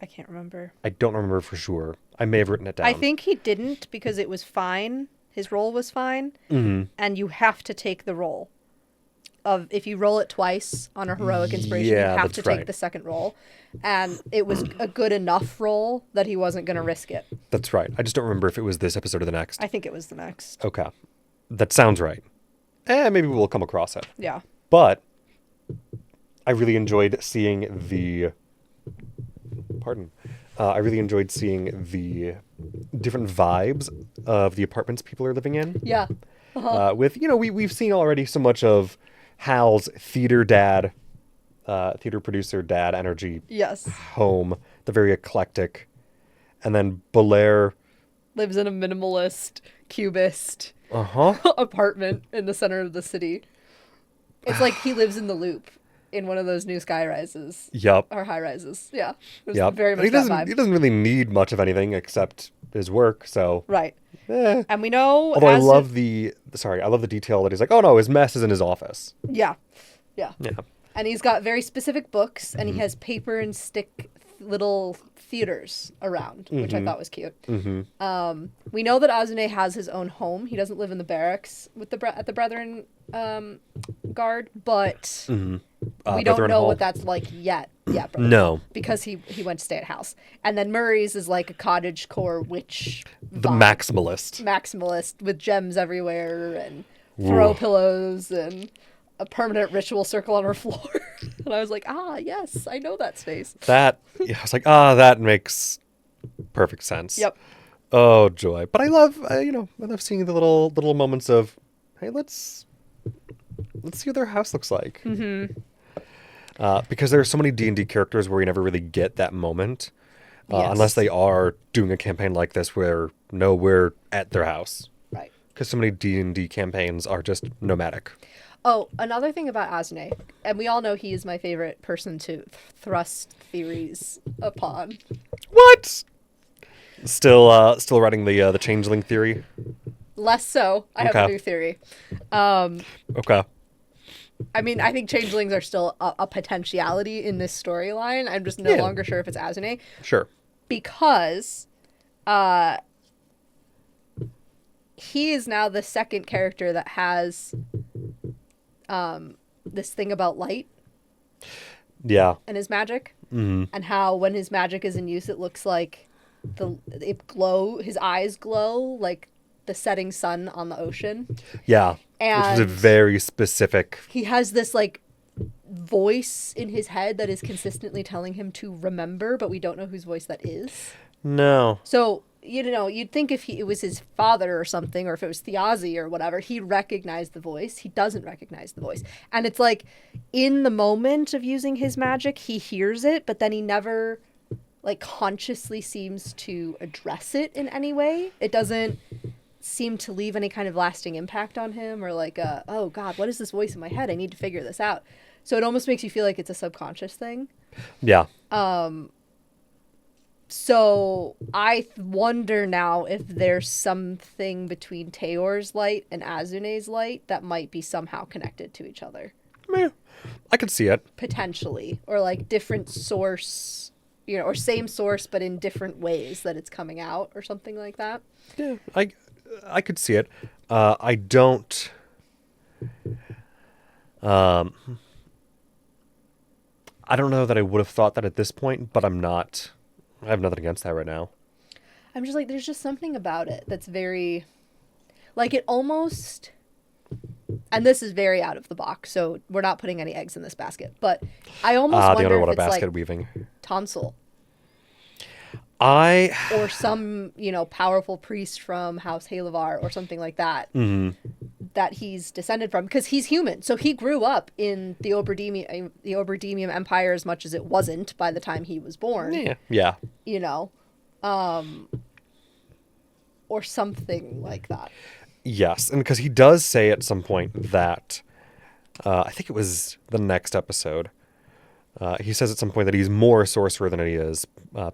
I can't remember. I don't remember for sure. I may have written it down. I think he didn't because it was fine. His roll was fine. Mm-hmm. And you have to take the roll. If you roll it twice on a heroic inspiration, Yeah, you have that's to take right. the second roll. And it was a good enough roll that he wasn't going to risk it. That's right. I just don't remember if it was this episode or the next. I think it was the next. Okay. That sounds right. Maybe we'll come across it. Yeah. But I really enjoyed seeing the... Pardon. I really enjoyed seeing the different vibes of the apartments people are living in. Yeah. With, we've seen already so much of Hal's theater dad, theater producer dad energy Yes. home, the very eclectic. And then Belair... Lives in a minimalist, cubist Uh-huh. apartment in the center of the city. It's like he lives in the Loop in one of those new sky rises. Yup. Or high rises. Yeah. It was Yep. very And much that vibe. he doesn't really need much of anything except his work, so... Right. Eh. And we know Although I as love the detail that he's like, oh no, his mess is in his office. Yeah. Yeah. Yeah. And he's got very specific books, and he has paper and stick little theaters around, which I thought was cute. Mm-hmm. We know that Azune has his own home. He doesn't live in the barracks with at the Brethren Guard, but Mm-hmm. we don't Brethren know Hall. what that's like yet. Yeah, Brethren No. Hall, because he went to stay at house. And then Murray's is like a cottage core witch The vibe. maximalist. Maximalist with gems everywhere and throw Ooh. pillows and a permanent ritual circle on her floor. And I was like, yes, I know that space. I was like, that makes perfect sense. Yep. Oh, joy. But I love, I love seeing the little moments of, hey, let's see what their house looks like. Mm-hmm. Because there are so many D&D characters where you never really get that moment. Yes. Unless they are doing a campaign like this where, no, we're at their house. Right. Because so many D&D campaigns are just nomadic. Oh, another thing about Azune, and we all know he is my favorite person to thrust theories upon. What? Still writing the changeling theory. Less so. I have a Okay. new theory. Okay. I mean, I think changelings are still a potentiality in this storyline. I'm just no Yeah. longer sure if it's Azune. Sure. Because he is now the second character that has this thing about light Yeah. and his magic, Mm-hmm. and how when his magic is in use, it looks like his eyes glow like the setting sun on the ocean. Yeah. Which was a And very specific. he has this like voice in his head that is consistently telling him to remember, but we don't know whose voice that is. No. So, you'd think if it was his father or something, or if it was Thiazi or whatever, he'd recognize the voice. He doesn't recognize the voice. And it's like, in the moment of using his magic, he hears it, but then he never, like, consciously seems to address it in any way. It doesn't seem to leave any kind of lasting impact on him, or like, oh God, what is this voice in my head? I need to figure this out. So it almost makes you feel like it's a subconscious thing. Yeah. So I wonder now if there's something between Tayor's light and Azune's light that might be somehow connected to each other. Yeah. I could see it. Potentially. Or like different source, or same source but in different ways that it's coming out or something like that. Yeah. I could see it. I don't. I don't know that I would have thought that at this point, but I'm not. I have nothing against that right now. I'm just like, there's just something about it that's very, like, it almost and this is very out of the box, so we're not putting any eggs in this basket. But I almost The wonder underwater if it's basket like weaving. tonsil I or some, powerful priest from House Halavar or something like that that he's descended from, because he's human. So he grew up in the Oberdemium Empire as much as it wasn't by the time he was born. Yeah. Or something like that. Yes, and because he does say at some point that, I think it was the next episode, he says at some point that he's more sorcerer than he is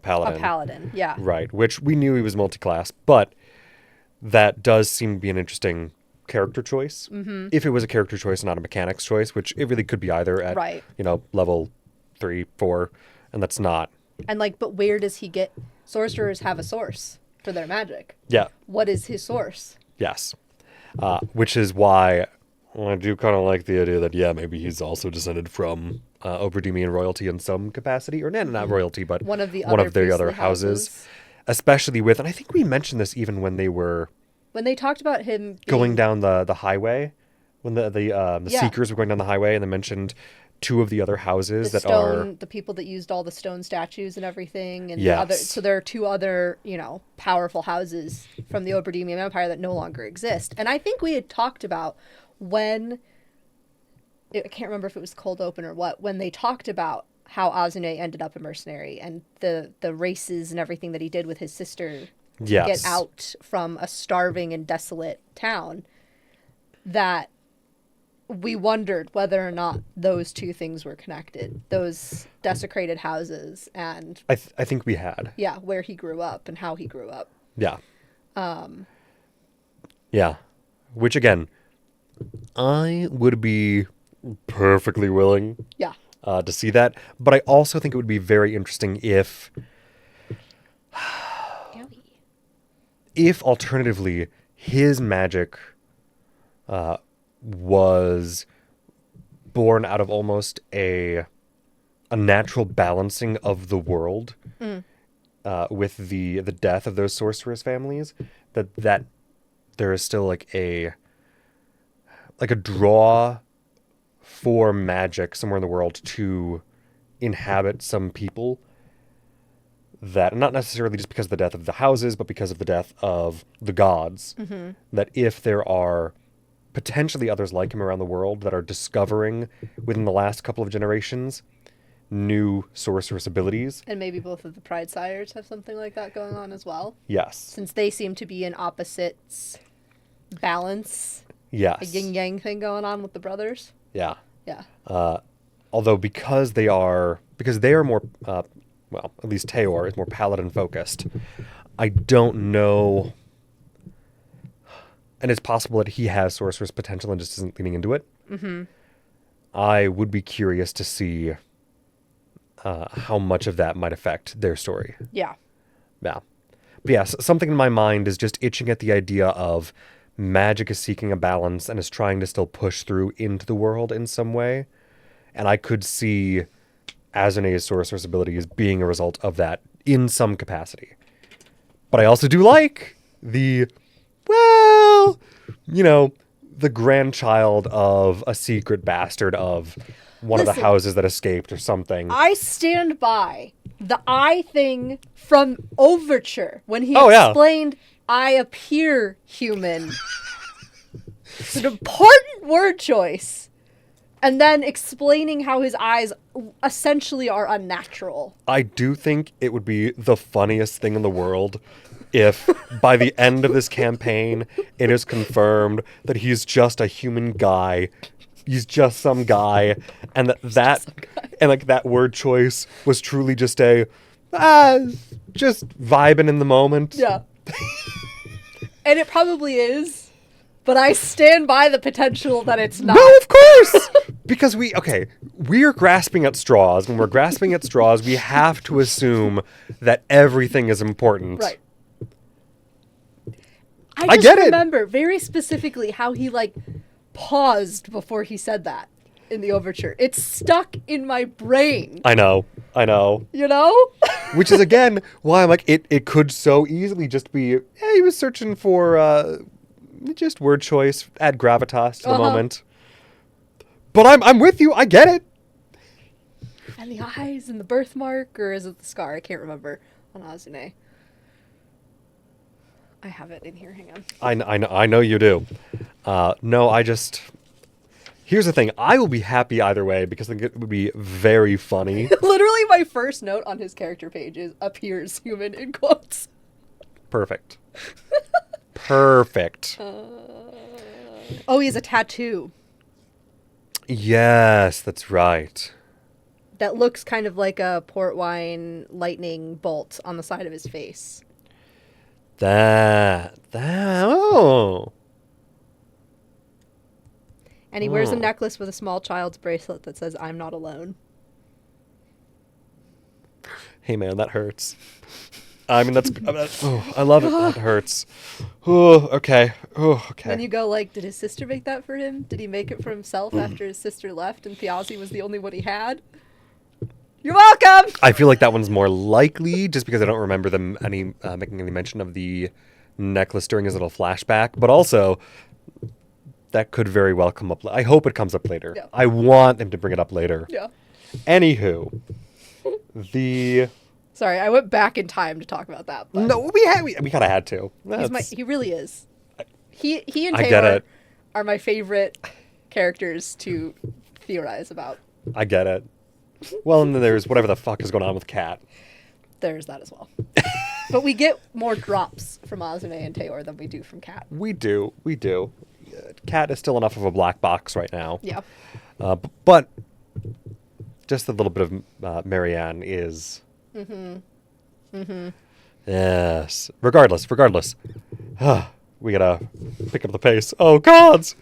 paladin. A paladin, yeah. Right, which we knew he was multi-class, but that does seem to be an interesting character choice. Mm-hmm. If it was a character choice, not a mechanics choice, which it really could be either at, level 3, 4, and that's not. And but where does he get... Sorcerers have a source for their magic. Yeah. What is his source? Yes. Which is why I do kind of like the idea that, maybe he's also descended from Oberdemian royalty in some capacity, or not royalty, but one of the other houses. Especially with, and I think we mentioned this even when they talked about him going down the highway, when the Seekers were going down the highway, and they mentioned two of the other houses the people that used all the stone statues and everything, and so there are two other powerful houses from the Oberdemian Empire that no longer exist. And I think we had talked about when, I can't remember if it was cold open or what, when they talked about how Azune ended up a mercenary and the races and everything that he did with his sister to get out from a starving and desolate town, that we wondered whether or not those two things were connected. Those desecrated houses and... I think we had. Yeah, where he grew up and how he grew up. Yeah. Yeah. Which, again, I would be perfectly willing to see that. But I also think it would be very interesting if alternatively his magic was born out of almost a natural balancing of the world with the death of those sorceress families, that there is still like a draw for magic somewhere in the world to inhabit some people, that not necessarily just because of the death of the houses, but because of the death of the gods, that if there are potentially others like him around the world that are discovering within the last couple of generations new sorceress abilities. And maybe both of the Pride Sires have something like that going on as well. Yes. Since they seem to be in opposites balance. Yes. A yin-yang thing going on with the brothers. Yeah. Yeah. Although because they are more, at least Teor is more paladin focused, I don't know... And it's possible that he has sorceress potential and just isn't leaning into it. Mm-hmm. I would be curious to see how much of that might affect their story. Yeah. Yeah. But yes, something in my mind is just itching at the idea of magic is seeking a balance and is trying to still push through into the world in some way. And I could see Azune's sorceress abilities being a result of that in some capacity. But I also do like the grandchild of a secret bastard of one of the houses that escaped or something. I stand by the eye thing from Overture when he explained I appear human. It's an important word choice. And then explaining how his eyes essentially are unnatural. I do think it would be the funniest thing in the world if by the end of this campaign it is confirmed that he's just a human guy. He's just some guy, and that word choice was truly just just vibing in the moment. Yeah. And it probably is, but I stand by the potential that it's not. No, of course! Because we're grasping at straws. When we're grasping at straws, we have to assume that everything is important. Right. I just remember very specifically how he paused before he said that in the Overture. It's stuck in my brain. I know. You know? Which is, again, why I'm like, it could so easily just be, he was searching for just word choice, add gravitas to the moment. But I'm with you. I get it. And the eyes and the birthmark, or is it the scar? I can't remember on Azune. I have it in here. Hang on. I know you do. No, I just... Here's the thing. I will be happy either way because I think it would be very funny. Literally, my first note on his character page is appears human in quotes. Perfect. Perfect. Oh, he has a tattoo Yes, that's right. that looks kind of like a port wine lightning bolt on the side of his face. Oh. And he wears a necklace with a small child's bracelet that says, "I'm not alone." Hey, man, that hurts. I mean, I love it. That hurts. Oh, okay. Oh, okay. Then you go like, did his sister make that for him? Did he make it for himself after his sister left and Piazzi was the only one he had? You're welcome! I feel like that one's more likely just because I don't remember them making any mention of the necklace during his little flashback. But also, that could very well come up. I hope it comes up later. Yeah. I want them to bring it up later. Yeah. Anywho, the... Sorry, I went back in time to talk about that. But No, we kind of had to. he really is. He and I get Taylor it. are my favorite characters to theorize about. I get it. Well, and then there's whatever the fuck is going on with Kat. There's that as well. But we get more drops from Azune and Taylor than we do from Kat. We do. Kat is still enough of a black box right now. Yeah. But just a little bit of Marianne is... Yes. Regardless. We gotta pick up the pace. Oh, gods!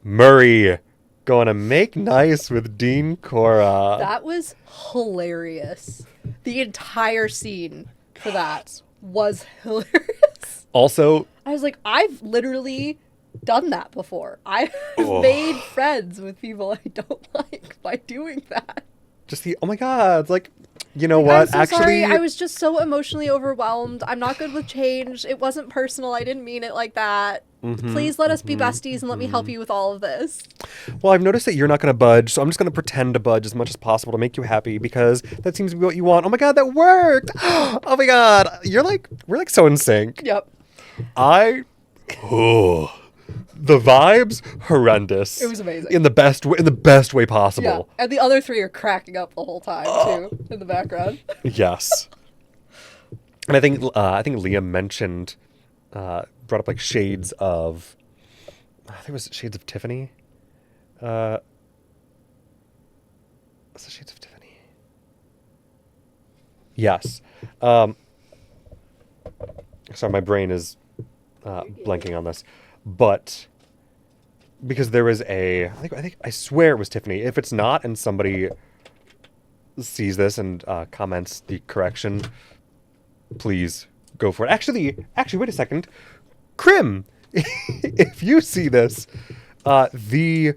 Murray going to make nice with Dean Cora. That was hilarious. The entire scene for that was hilarious. Also... I was like, I've literally done that before. I've made friends with people I don't like by doing that. Just oh my god, like, you know what? I'm so sorry. I was just so emotionally overwhelmed. I'm not good with change. It wasn't personal. I didn't mean it like that. Please let us be besties and let me help you with all of this. Well, I've noticed that you're not going to budge, so I'm just going to pretend to budge as much as possible to make you happy because that seems to be what you want. Oh my god, that worked! Oh my god, we're like so in sync. Yep. The vibes horrendous. It was amazing. In the best way possible. Yeah. And the other three are cracking up the whole time too in the background. Yes. And I think Liam mentioned brought up like shades of I think it was Shades of Tiffany. What's the Shades of Tiffany? Yes. Sorry, my brain is blanking on this. But because there was I swear it was Tiffany. If it's not and somebody sees this and comments the correction, please go for it. Actually, wait a second. Krim, if you see this, the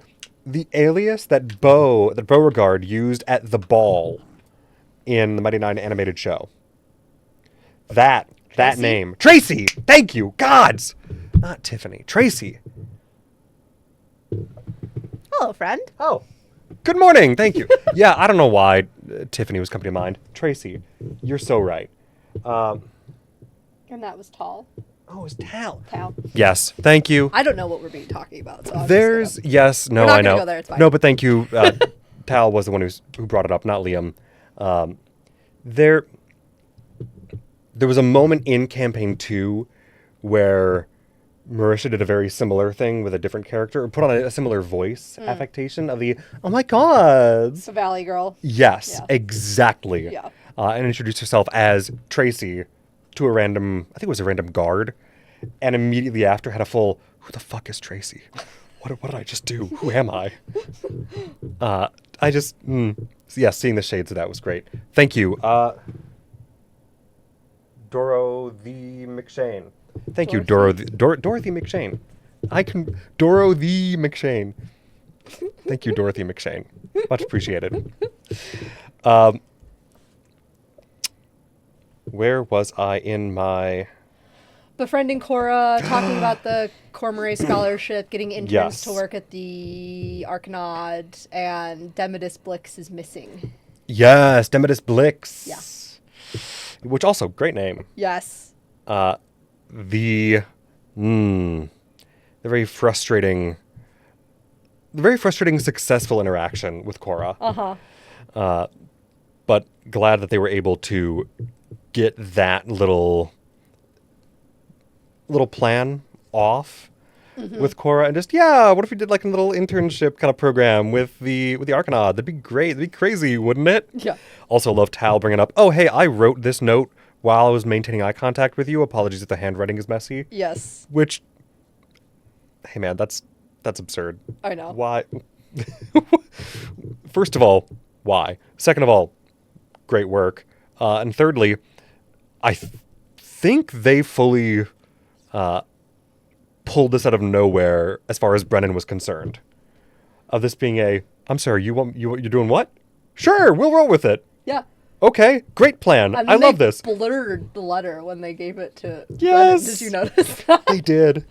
alias that Beauregard used at the ball in the Mighty Nine animated show. That name. Tracy! Thank you! Gods! Not Tiffany. Tracy. Hello, friend. Oh. Good morning. Thank you. Yeah, I don't know why Tiffany was coming to mind. Tracy, you're so right. And that was Tall. Oh, it was Tal. Tal. Yes. Thank you. I don't know what we're being talking about. So Yes. No, we're not I know. gonna go there, it's fine. No, but thank you. Tal was the one who brought it up, not Liam. There was a moment in Campaign 2 where Marisha did a very similar thing with a different character, or put on a similar voice affectation of the, oh my god. The Valley Girl. Yes, Yeah. exactly. Yeah. And introduced herself as Tracy to I think it was a random guard, and immediately after had a full, who the fuck is Tracy? What did I just do? Who am I? Seeing the shades of that was great. Thank you. Doro the McShane. Thank you, Dorothy McShane. Doro the McShane. Thank you, Dorothy McShane. Much appreciated. Where was I in my... befriending Cora, talking about the Cormorant scholarship, getting interns Yes. to work at the Arcanaud, and Demodus Blix is missing. Yes, Demodus Blix. Yeah. Which also, great name. Yes. The very frustrating successful interaction with Cora. Uh-huh. But glad that they were able to get that little plan off with Cora, and just, what if we did like a little internship kind of program with the Arcanaud? That'd be great. That'd be crazy, wouldn't it? Yeah. Also love Tal bringing up, oh, hey, I wrote this note while I was maintaining eye contact with you. Apologies if the handwriting is messy. Yes. Which, hey man, that's absurd. I know. Why? First of all, why? Second of all, great work. And thirdly, I think they fully pulled this out of nowhere as far as Brennan was concerned. Of this being I'm sorry, you're doing what? Sure, we'll roll with it. Yeah. Okay, great plan. And I love they this. blurred the letter when they gave it to Yes. Brennan. Did you notice that? They did.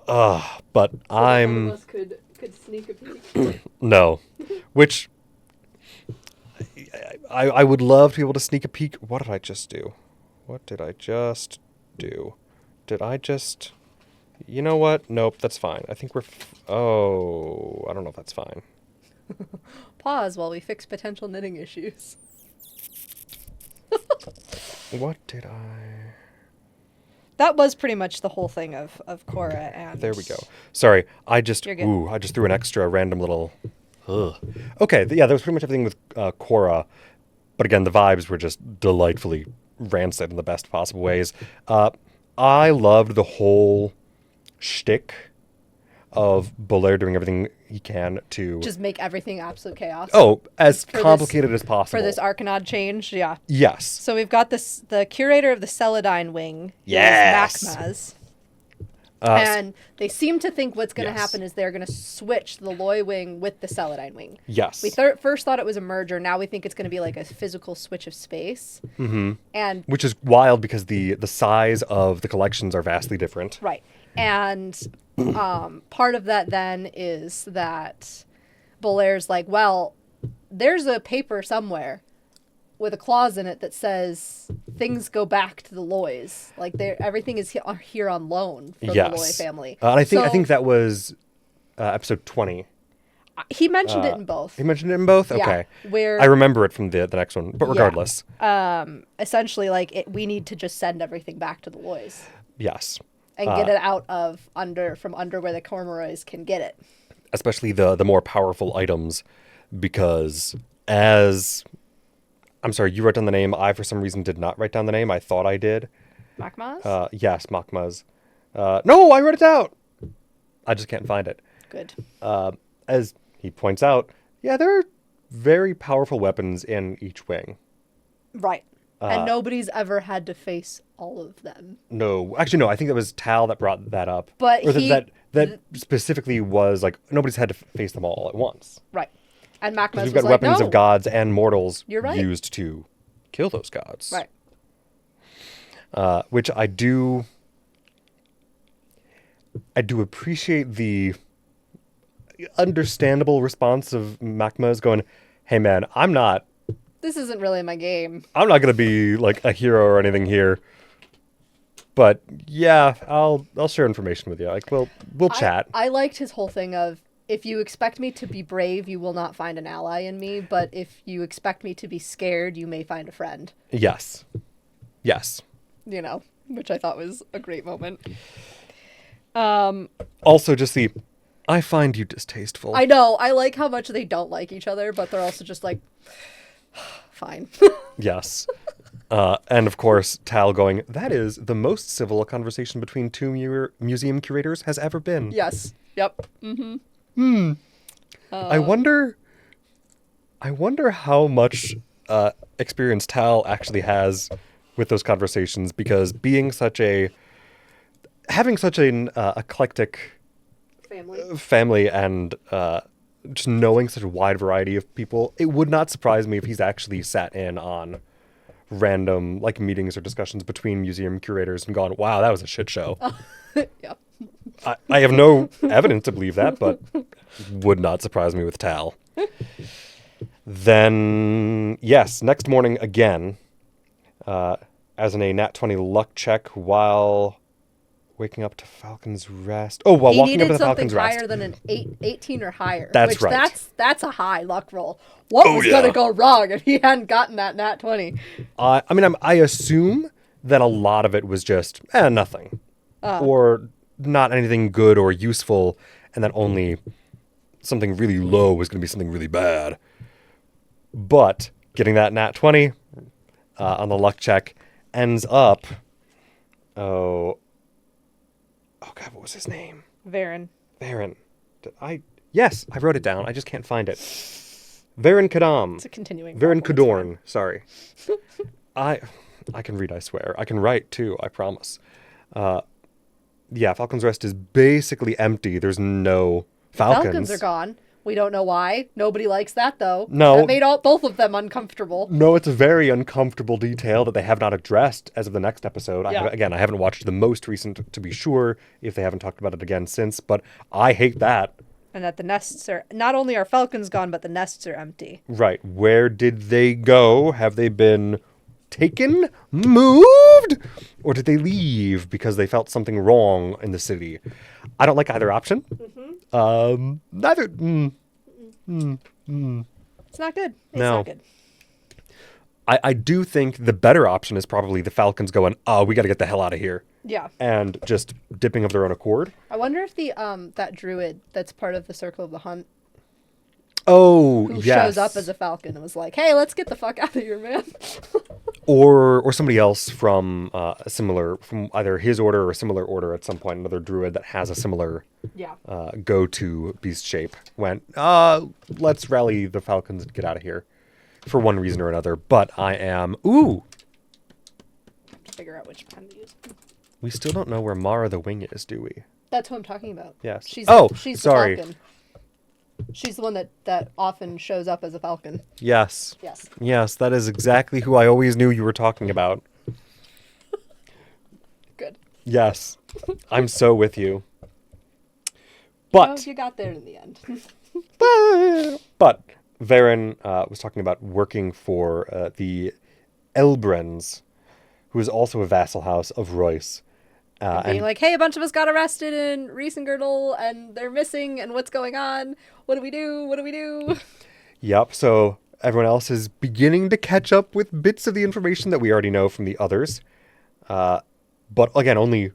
But Some of us could sneak a peek. No. Which I would love to be able to sneak a peek. What did I just do? Did I just... You know what? Nope, that's fine. I think we're... I don't know if that's fine. Pause while we fix potential knitting issues. What did I... That was pretty much the whole thing of Cora and... There we go. Sorry, I just You're good. I just threw an extra random little... Okay, that was pretty much everything with Cora. But again, the vibes were just delightfully rancid in the best possible ways. I loved the whole shtick of Belair doing everything he can to... Just make everything absolute chaos. Oh, as For complicated as possible. For this Arcanaud change, yeah. Yes. So we've got the curator of the Celadine wing. Yes. Is Macmaz. Uh, And they seem to think what's going to Yes. happen is they're going to switch the Loy wing with the Celadine wing. Yes. We first thought it was a merger. Now we think it's going to be like a physical switch of space. Mm-hmm. And Which is wild because the size of the collections are vastly different. right. And part of that then is that Belair's like, well, there's a paper somewhere with a clause in it that says things go back to the Loys. Like everything is here on loan for the Loy family. And I think So that was episode 20. he mentioned it in both. He mentioned it in both? Yeah, Okay. where I remember it from the next one, but regardless. essentially, like we need to just send everything back to the Loys Yes. and get it out of from under where the Cormoroys can get it. Especially the more powerful items, because as... I'm sorry, you wrote down the name. I, for some reason, did not write down the name. I thought I did. Macmaz? Yes, Makmaz. No, I wrote it down! I just can't find it. Good. As he points out, there are very powerful weapons in each wing. Right. And nobody's ever had to face all of them. No, actually, no. I think that was Tal that brought that up. But or that specifically was like nobody's had to face them all at once. Right. And Macmaz was We've got like, weapons no. of gods and mortals You're right. used to kill those gods. Right. Which I do appreciate the understandable response of Macmaz going, "Hey man, This isn't really my game. I'm not gonna be like a hero or anything here. But yeah, I'll share information with you. Like we'll chat." I liked his whole thing of, if you expect me to be brave, you will not find an ally in me. But if you expect me to be scared, you may find a friend. Yes. Yes. You know, which I thought was a great moment. Also, just I find you distasteful. I know. I like how much they don't like each other, but they're also just like, fine. Yes. And of course, Tal going, that is the most civil a conversation between two museum curators has ever been. Yes. Yep. Mm-hmm. I wonder how much experience Tal actually has with those conversations, because having such an eclectic family and just knowing such a wide variety of people, it would not surprise me if he's actually sat in on random like meetings or discussions between museum curators and gone, wow, that was a shit show. Yeah. I have no evidence to believe that, but would not surprise me with Tal. Then, yes, next morning again, as in a nat 20 luck check while waking up to Falcon's Rest. Oh, while He walking up needed to the something Falcon's Rest. higher than an 18 or higher. That's which right. That's a high luck roll. What was going to go wrong if he hadn't gotten that nat 20? I mean, I assume that a lot of it was just, nothing. Or not anything good or useful, and that only something really low was going to be something really bad. But getting that nat 20 on the luck check ends up... Oh God, what was his name? Varen. Yes, I wrote it down. I just can't find it. Varen Kadam. It's a continuing Varen problem, Kadorn. Sorry. I can read, I swear. I can write, too, I promise. Yeah, Falcon's Rest is basically empty. There's no falcons. Falcons are gone. We don't know why. Nobody likes that, though. No. That made both of them uncomfortable. No, it's a very uncomfortable detail that they have not addressed as of the next episode. Yeah. I haven't watched the most recent to be sure if they haven't talked about it again since, but I hate that. And that the nests are... Not only are falcons gone, but the nests are empty. Right. Where did they go? Have they been taken? Moved? Or did they leave because they felt something wrong in the city? I don't like either option. Neither... It's not good. It's No. not good. I do think the better option is probably the Falcons going, oh, we got to get the hell out of here. Yeah. And just dipping of their own accord. I wonder if the that druid that's part of the Circle of the Hunt Oh, who yes. shows up as a falcon and was like, hey, let's get the fuck out of here, man. Or somebody else from a similar, from either his order or a similar order at some point, another druid that has a similar Yeah. go-to beast shape went, let's rally the Falcons and get out of here for one reason or another. But I am, Figure out which pen to use. we still don't know where Mara the Wing is, do we? That's who I'm talking about. Yes. She's Sorry. the falcon. She's the one that often shows up as a falcon. Yes. Yes. Yes, that is exactly who I always knew you were talking about. Good. Yes. I'm so with you. But... Well, you got there in the end. But Varen was talking about working for the Elbrens, who is also a vassal house of Royce. Being like, hey, a bunch of us got arrested in Riesengirdle, and they're missing, and what's going on? What do we do? What do we do? Yep, so everyone else is beginning to catch up with bits of the information that we already know from the others. But again, only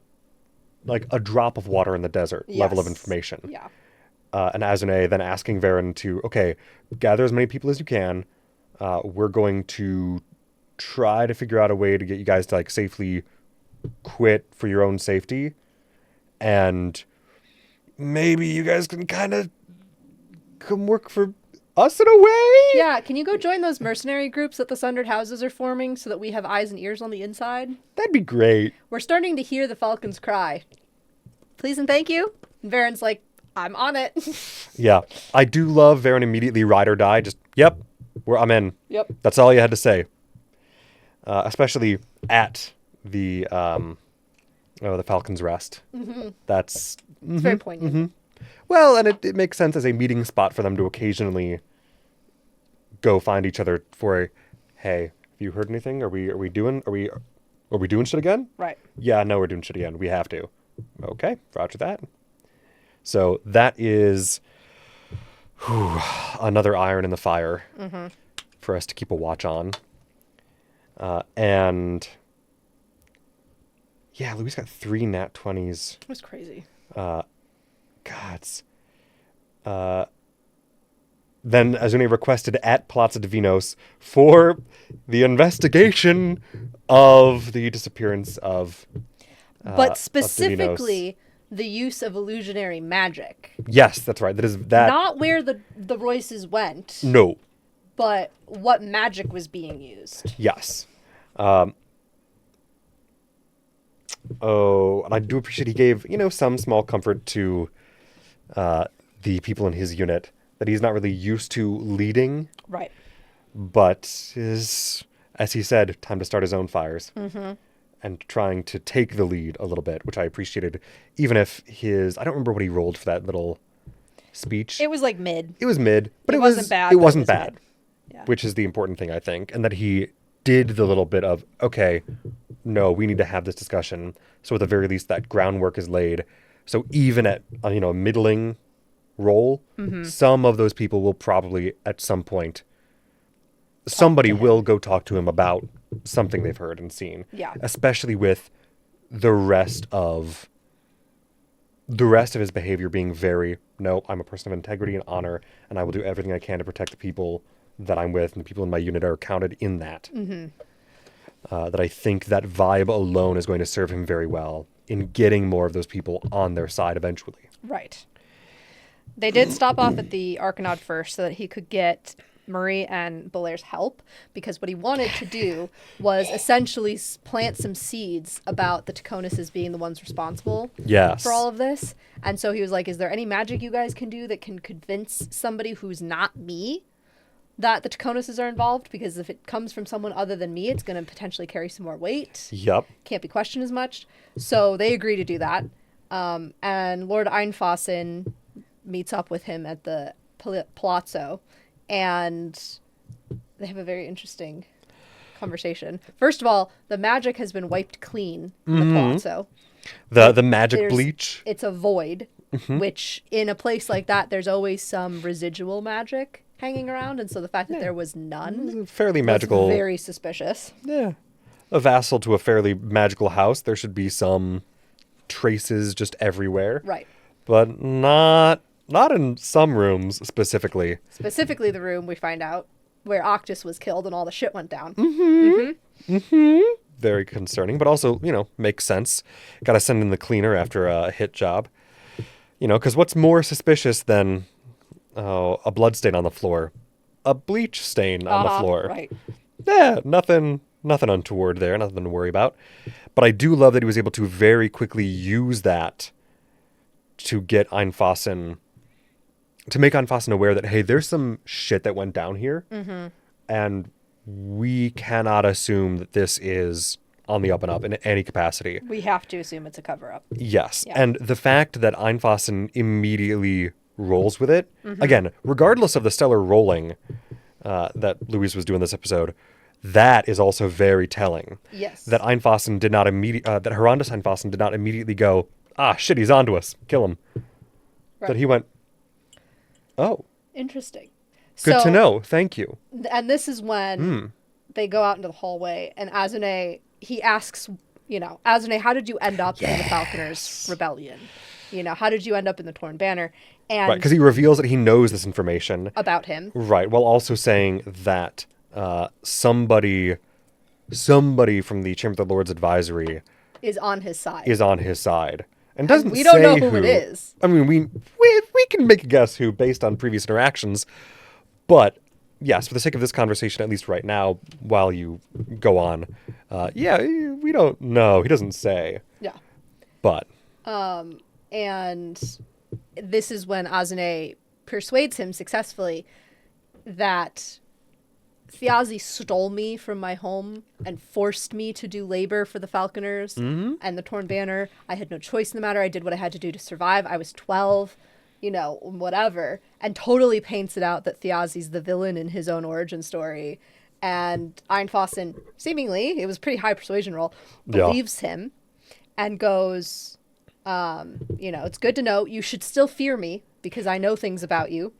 like a drop of water in the desert level of Yes. information. Yeah. And Azune then asking Varen to, okay, gather as many people as you can. We're going to try to figure out a way to get you guys to like safely quit for your own safety. And maybe you guys can kind of come work for us in a way? Yeah, can you go join those mercenary groups that the Sundered Houses are forming so that we have eyes and ears on the inside? That'd be great. We're starting to hear the falcons cry. Please and thank you. And Varen's like, I'm on it. Yeah. I do love Varen immediately ride or die. Just, yep, I'm in. Yep. That's all you had to say. Especially at the Falcon's Rest. Mm-hmm. That's... It's very poignant. Mm-hmm. Well, and it makes sense as a meeting spot for them to occasionally go find each other for a, hey, have you heard anything? Are we doing shit again? Right. Yeah, no, we're doing shit again. We have to. Okay, roger that. So that is another iron in the fire for us to keep a watch on. And yeah, Louis got 3 nat 20s. It was crazy. Gods. Then Azune requested at Palazzo Divinos for the investigation of the disappearance of But of specifically, the use of illusionary magic. Yes, that's right. That is that. Not where the Royces went, No. but what magic was being used. Yes. And I do appreciate he gave, some small comfort to the people in his unit that he's not really used to leading, Right. but is as he said, time to start his own fires. And trying to take the lead a little bit, which I appreciated, even if I don't remember what he rolled for that little speech. It was like mid. It was mid, but it wasn't bad. It but wasn't was bad, mid. Yeah. which is the important thing, I think. And that he did the little bit of, okay, no, we need to have this discussion. So at the very least, that groundwork is laid. So even at, a middling roll, some of those people will probably, at some point, somebody will go talk to him about something they've heard and seen. Yeah. Especially with the rest of his behavior being very, no, I'm a person of integrity and honor, and I will do everything I can to protect the people that I'm with, and the people in my unit are counted in that. That I think that vibe alone is going to serve him very well in getting more of those people on their side eventually. Right. They did stop off at the Arcanaut first so that he could get Murray and Belair's help, because what he wanted to do was essentially plant some seeds about the Taconuses being the ones responsible Yes. for all of this. And so he was like, is there any magic you guys can do that can convince somebody who's not me that the Taconuses are involved? Because if it comes from someone other than me, it's going to potentially carry some more weight. Yep. Can't be questioned as much. So they agree to do that. And Lord Einfossen meets up with him at the Palazzo, and they have a very interesting conversation. First of all, the magic has been wiped clean in the Palazzo. The magic bleach. It's a void, which in a place like that, there's always some residual magic hanging around, and so the fact that there was none Fairly magical. was very suspicious. Yeah. A vassal to a fairly magical house, there should be some traces just everywhere. Right. But not in some rooms specifically. Specifically the room, we find out, where Octus was killed and all the shit went down. Very concerning, but also, makes sense. Got to send in the cleaner after a hit job. Because what's more suspicious than a blood stain on the floor? A bleach stain on the floor. Right. Yeah, nothing untoward there, nothing to worry about. But I do love that he was able to very quickly use that to get Einfossen, to make Einfossen aware that, hey, there's some shit that went down here, and we cannot assume that this is on the up and up in any capacity. We have to assume it's a cover-up. Yes, Yeah. and the fact that Einfossen immediately rolls with it, again, regardless of the stellar rolling that Louise was doing this episode, that is also very telling. Yes. That Einfossen did not that Herondus Einfossen did not immediately go, shit, he's onto us, kill him. Right. That he went, oh, Interesting. good to know, thank you. And this is when they go out into the hallway, and Azune, he asks, Azune, how did you end up in the Falconers' rebellion? How did you end up in the Torn Banner? And Right, because he reveals that he knows this information. about him. Right, while also saying that somebody from the Chamber of the Lords Advisory Is on his side. And doesn't we don't say know who it is. I mean, we can make a guess who based on previous interactions, but yes, for the sake of this conversation, at least right now, while you go on, we don't know. He doesn't say. Yeah. But. And this is when Azune persuades him successfully that Thiazi stole me from my home and forced me to do labor for the Falconers and the Torn Banner. I had no choice in the matter. I did what I had to do to survive. I was 12, whatever. And totally paints it out that Thiazi's the villain in his own origin story. And Einfossen, seemingly, it was a pretty high persuasion roll, believes him and goes, it's good to know. You should still fear me because I know things about you.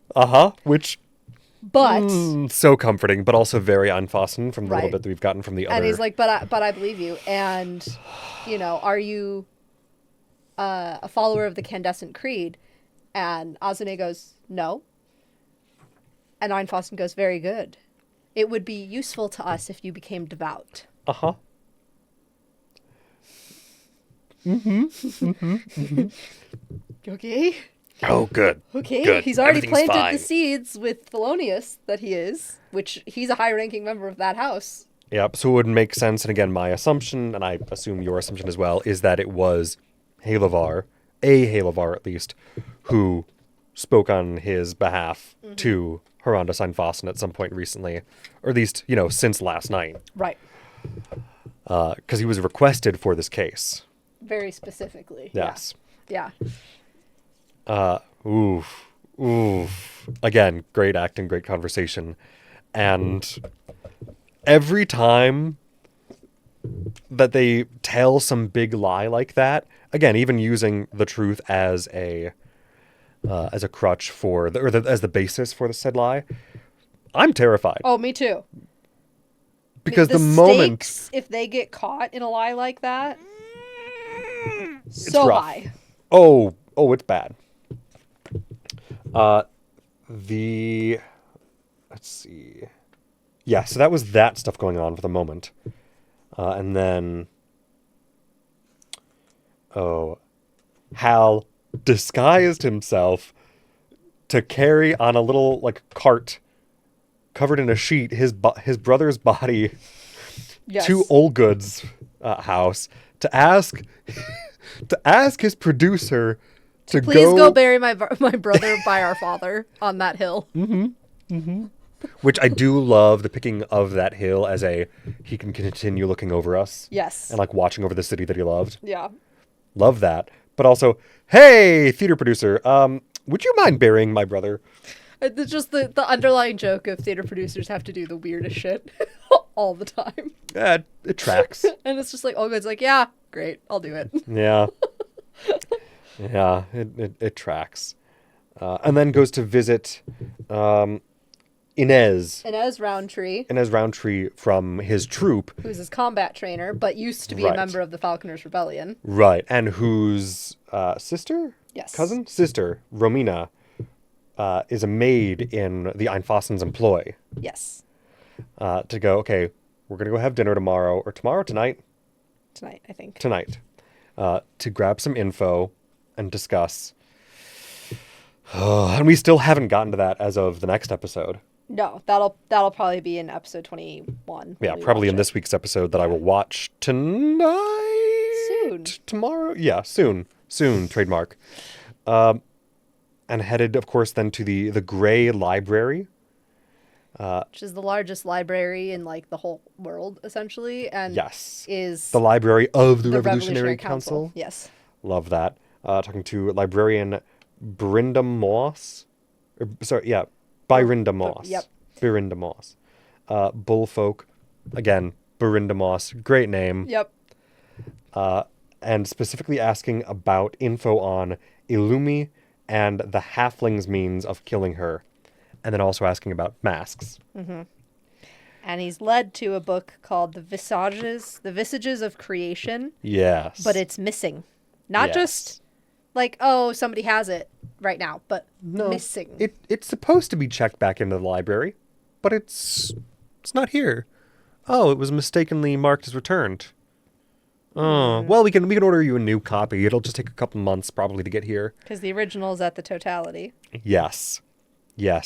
Which... But so comforting, but also very Einfossen from the little Right. bit that we've gotten from the other. and he's like, but I believe you. And are you a follower of the Candescent Creed? And Azune goes, no. And Einfossen goes, very good. It would be useful to us if you became devout. Okay. Oh, good. Okay, Good. he's already Everything's planted fine. the seeds with Thelonious that he is, which he's a high-ranking member of that house. Yep, so it would make sense, and again, my assumption, and I assume your assumption as well, is that it was Halavar, a Halavar at least, who spoke on his behalf to Haranda Seinfassen at some point recently, or at least, since last night, Right. because he was requested for this case. Very specifically. Yes. Yeah. Oof. Again, great acting, great conversation. And every time that they tell some big lie like that, again, even using the truth as a crutch for as the basis for the said lie, I'm terrified. Oh, me too. Because the stakes, moment, if they get caught in a lie like that, it's so rough. high. Oh, it's bad. Let's see. Yeah, so that was that stuff going on for the moment. And then, Hal disguised himself to carry on a little, cart covered in a sheet his brother's body Yes. to Olgood's house to ask his producer to Please go bury my brother by our father on that hill. Which I do love the picking of that hill as he can continue looking over us. Yes. And watching over the city that he loved. Yeah. Love that. But also, hey, theater producer, would you mind burying my brother? It's just the underlying joke of theater producers have to do the weirdest shit all the time. It tracks. And it's just oh, it's yeah, great, I'll do it. Yeah. Yeah, it tracks. And then goes to visit Inez Roundtree from his troop. Who's his combat trainer, but used to be Right. a member of the Falconers Rebellion. Right, and whose sister? Yes. Cousin? Sister, Romina, is a maid in the Einfassen's employ. Yes. To go, okay, we're going to go have dinner tomorrow, tonight, I think. to grab some info and discuss. And we still haven't gotten to that as of the next episode. No, that'll probably be in episode 21. Yeah, probably in this week's episode that I will watch tonight. Soon. Tomorrow? Yeah, soon. Soon, trademark. And headed, of course, then to the Gray Library. Which is the largest library in the whole world, essentially, and Yes. is The library of the the Revolutionary Council. Yes. Love that. Talking to librarian Brinda Moss. Byrinda Moss. Yep. Byrinda Moss. Bullfolk. Again, Byrinda Moss. Great name. Yep. And specifically asking about info on Illumi and the halfling's means of killing her. And then also asking about masks. Mm-hmm. And he's led to a book called The Visages of Creation. Yes. But it's missing. Not Yes. just somebody has it right now, but missing. It's supposed to be checked back into the library, but it's not here. Oh, it was mistakenly marked as returned. Oh, well, we can order you a new copy. It'll just take a couple months probably to get here. Because the original is at the Totality. Yes,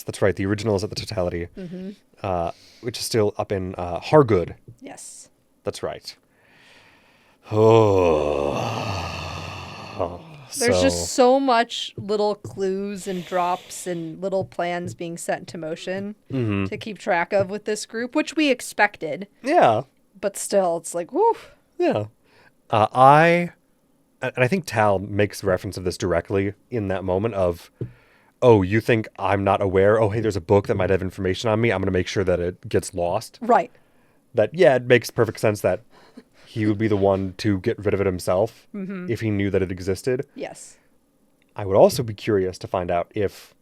that's right. The original is at the Totality, which is still up in Hargood. Yes. That's right. Oh. There's just so much little clues and drops and little plans being set into motion to keep track of with this group, which we expected. Yeah. But still, it's whew. Yeah. I think Tal makes reference of this directly in that moment of, oh, you think I'm not aware? Oh, hey, there's a book that might have information on me. I'm going to make sure that it gets lost. Right. That, it makes perfect sense that he would be the one to get rid of it himself if he knew that it existed. Yes. I would also be curious to find out if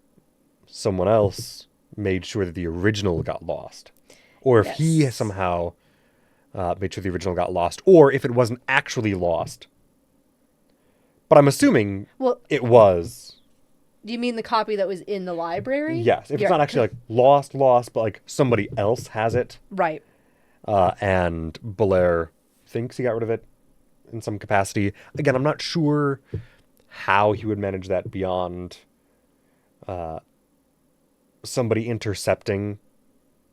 someone else made sure that the original got lost. Or if he somehow made sure the original got lost. Or if it wasn't actually lost. But I'm assuming it was. Do you mean the copy that was in the library? Yes. If it's not actually lost, but somebody else has it. Right. And Belair thinks he got rid of it in some capacity. Again, I'm not sure how he would manage that beyond somebody intercepting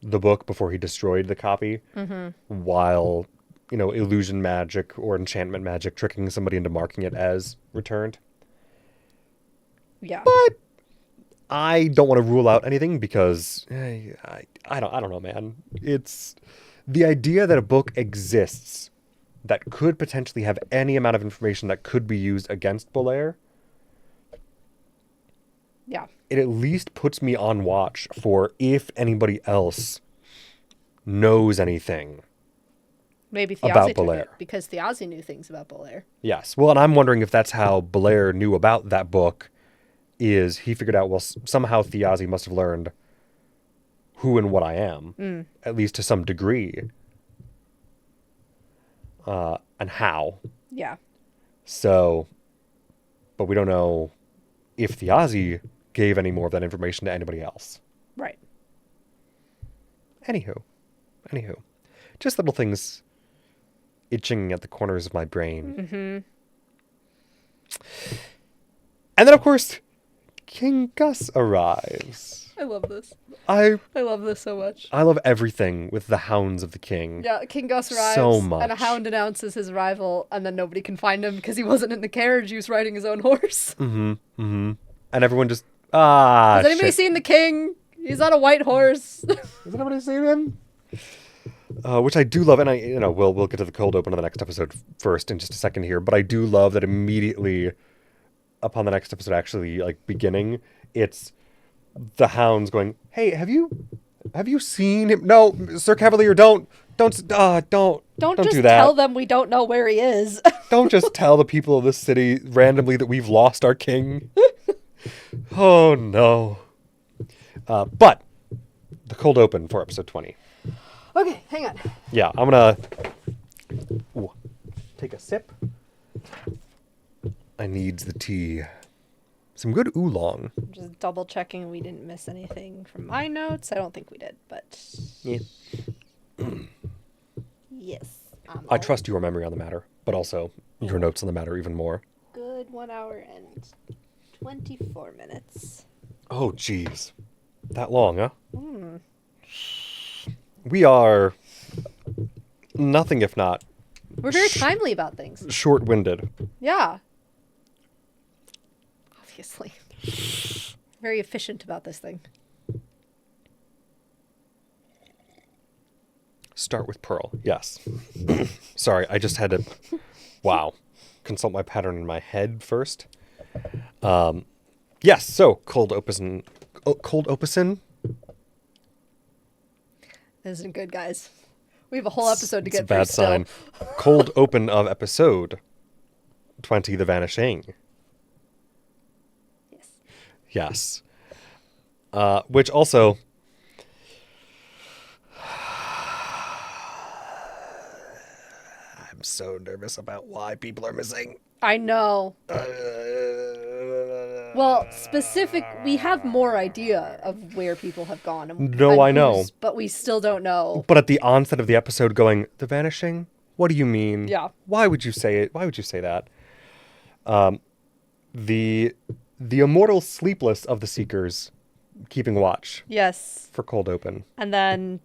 the book before he destroyed the copy, while, illusion magic or enchantment magic tricking somebody into marking it as returned. Yeah. But I don't want to rule out anything because I don't know, man. It's the idea that a book exists that could potentially have any amount of information that could be used against Belair. Yeah. It at least puts me on watch for if anybody else knows anything. Maybe About Thiazi took Belair. it because Thiazi knew things about Belair. Yes. Well, and I'm wondering if that's how Belair knew about that book, is he figured out, well, somehow Thiazi must have learned who and what I am, at least to some degree, and how. Yeah. So, but we don't know if Thiazi gave any more of that information to anybody else. Right. Anywho. Just little things itching at the corners of my brain. Mm-hmm. And then, of course, King Gus arrives. I love this. I love this so much. I love everything with the Hounds of the King. Yeah, King Gus arrives, So much. and a hound announces his arrival, and then nobody can find him because he wasn't in the carriage. He was riding his own horse. And everyone just, Has anybody shit. seen the king? He's on a white horse. Has anybody seen him? Which I do love, and we'll get to the cold open of the next episode first in just a second here, but I do love that immediately upon the next episode actually like beginning, it's the Hounds going, "Hey, have you seen him? No, Sir Cavalier, don't Don't just do that. tell them we don't know where he is. Don't just tell the people of this city randomly that we've lost our king." Oh no. But the cold open for episode 20. Okay, hang on. Yeah, I'm gonna take a sip. I needs the tea. Some good oolong. I'm just double checking we didn't miss anything from my notes. I don't think we did, but Yeah. yes. I trust your memory on the matter, but also your notes on the matter even more. Good 1 hour and 24 minutes. Oh, jeez. That long, huh? We are nothing if not We're very timely about things. short-winded. Yeah. Obviously. Very efficient about this thing. Start with Pearl. Yes. Sorry, I just had to, consult my pattern in my head first. Yes, so cold opison. This isn't good, guys. We have a whole episode to It's a get through bad still. sign. Cold open of episode 20, The Vanishing. Yes. Yes. Which also, I'm so nervous about why people are missing. I know. Well, we have more idea of where people have gone. No, I know. who's, but we still don't know. But at the onset of the episode going, The Vanishing? What do you mean? Yeah. Why would you say it? Why would you say that? The immortal sleepless of the Seekers keeping watch Yes. for cold open. And then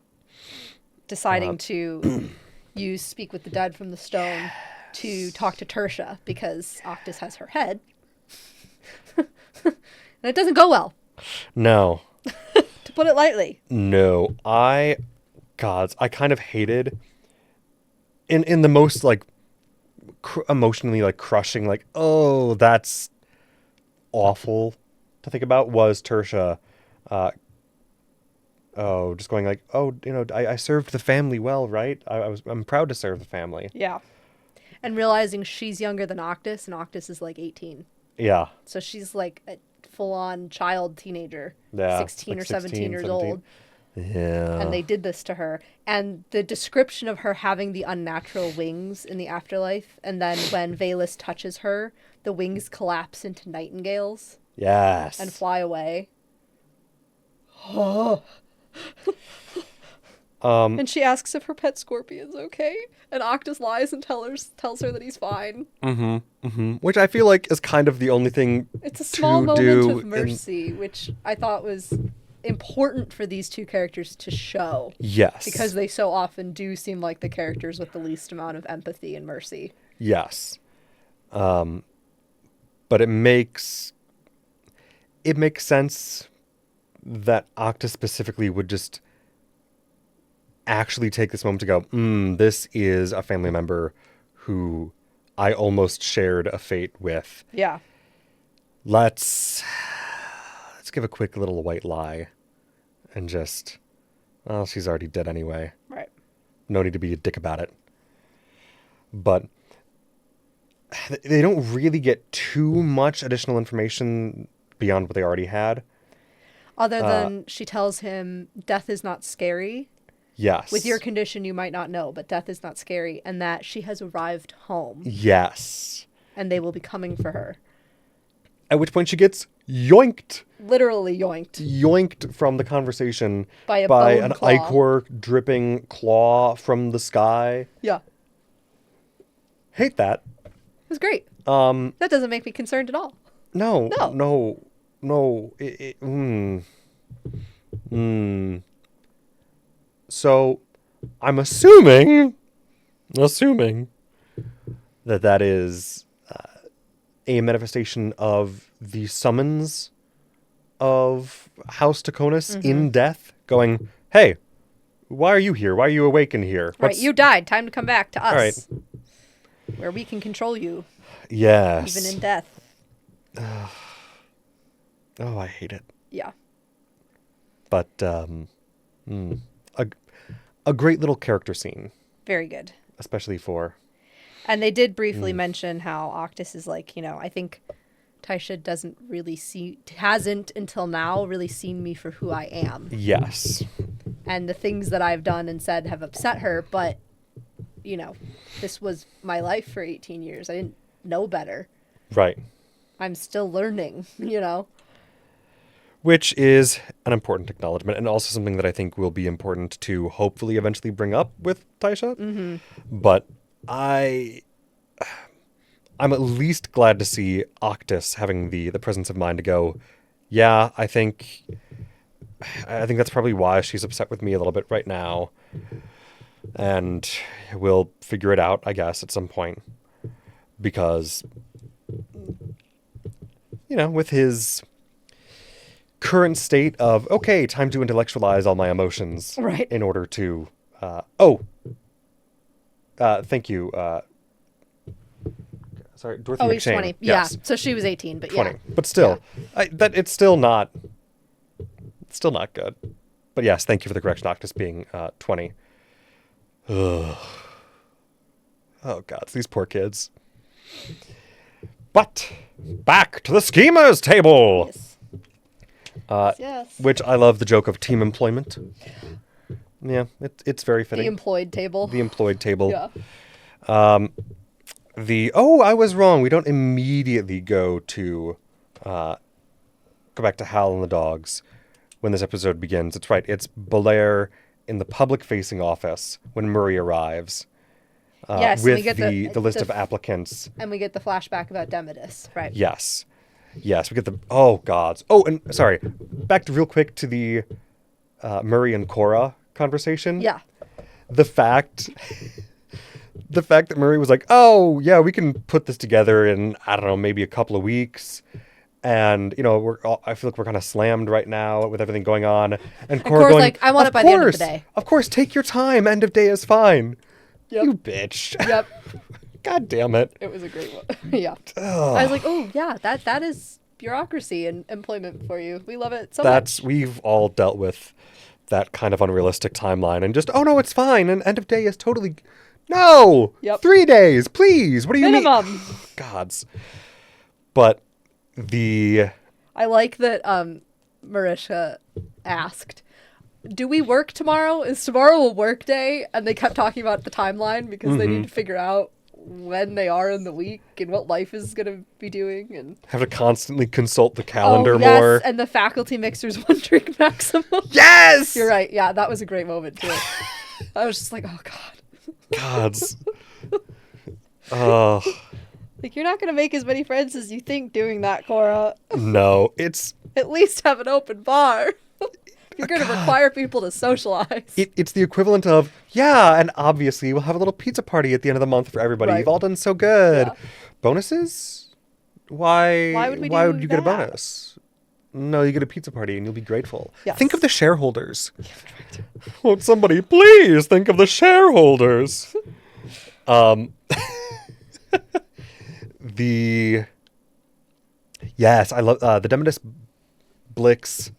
deciding to use Speak with the Dead from the Stone to talk to Tertia because Octus has her head. And it doesn't go well, No. to put it lightly. No. I kind of hated in the most like emotionally like crushing, like, oh, that's awful to think about, was Tertia just going like, oh, I served the family well, right? I'm proud to serve the family. Yeah. And realizing she's younger than Octus, and Octus is like 18. Yeah. So she's like a full-on child teenager, Yeah. 16 like or 17 years 17. old. Yeah. And they did this to her. And the description of her having the unnatural wings in the afterlife, and then when Valus touches her, the wings collapse into nightingales Yes. and fly away. And she asks if her pet scorpion's okay, and Octus lies and tells her that he's fine. Which I feel like is kind of the only thing It's a small to moment do of mercy, which I thought was important for these two characters to show. Yes. Because they so often do seem like the characters with the least amount of empathy and mercy. Yes. But it makes sense that Octa specifically would just actually take this moment to go, this is a family member who I almost shared a fate with. Yeah. Let's give a quick little white lie and just, well, she's already dead anyway. Right. No need to be a dick about it. But they don't really get too much additional information beyond what they already had. Other than she tells him death is not scary. Yes. With your condition, you might not know, but death is not scary. And that she has arrived home. Yes. And they will be coming for her. At which point she gets yoinked. Literally yoinked. Yoinked from the conversation By an claw. ichor dripping claw from the sky. Yeah. Hate that. It was great. That doesn't make me concerned at all. No. No. No. So, I'm assuming that is a manifestation of the summons of House Taconis in death, going, hey, why are you here? Why are you awake in here? Right, you died. Time to come back to us. All right. Where we can control you. Yes. Even in death. Oh, I hate it. Yeah. But a great little character scene, Very good. especially for And they did briefly mention how Octus is like, I think Taisha hasn't until now really seen me for who I am. yes. And the things that I've done and said have upset her, but, this was my life for 18 years. I didn't know better. Right. I'm still learning, Which is an important acknowledgement, and also something that I think will be important to hopefully eventually bring up with Taisha. Mm-hmm. But I'm at least glad to see Octus having the presence of mind to go, yeah, I think that's probably why she's upset with me a little bit right now. And we'll figure it out, I guess, at some point. Because, with his current state of, okay, time to intellectualize all my emotions. Right. In order to, thank you, sorry, Dorothy Oh, he's McShane. 20. Yes. Yeah. So she was 18, but 20. yeah. But still, it's still not good. But yes, thank you for the correction, Octus being 20. Ugh. Oh, God, these poor kids. But back to the schemers table. Yes. Yes. Which I love the joke of team employment. Yeah, it's very fitting. The employed table. The employed table. Yeah. I was wrong. We don't immediately go back to Hal and the dogs when this episode begins. It's right. It's Belair in the public-facing office when Murray arrives. Yes, with we get the list of applicants. And we get the flashback about Demodus, right? Yes, we get the... Oh, gods. Oh, and sorry. Back to real quick to the Murray and Cora conversation. Yeah. The fact that Murray was like, oh, yeah, we can put this together in, I don't know, maybe a couple of weeks. And, I feel like we're kind of slammed right now with everything going on. And Cora's going, like, I want it by the end of the day. Of course, take your time. End of day is fine. Yep. You bitch. Yep. God damn it. It was a great one. Yeah. I was like, oh, yeah, that is bureaucracy and employment for you. We love it so much. We've all dealt with that kind of unrealistic timeline and just, oh, no, it's fine. And end of day is totally... No! Yep. 3 days, please. What do you Minimum. mean? Gods. But I like that Marisha asked, do we work tomorrow? Is tomorrow a work day? And they kept talking about the timeline because they need to figure out when they are in the week and what life is going to be doing. And have to constantly consult the calendar yes, more. And the faculty mixer's one drink maximum. Yes! You're right. Yeah, that was a great moment too. I was just like, oh, God. Gods. Oh. Like, you're not going to make as many friends as you think doing that, Cora. No, it's... At least have an open bar. You're going to require people to socialize. It's the equivalent of, yeah, and obviously we'll have a little pizza party at the end of the month for everybody. Right. You've all done so good. Yeah. Bonuses? Why would you get a that? bonus? No, you get a pizza party and you'll be grateful. Yes. Think of the shareholders. Won't somebody please think of the shareholders? Yes, I love the Demetis Blix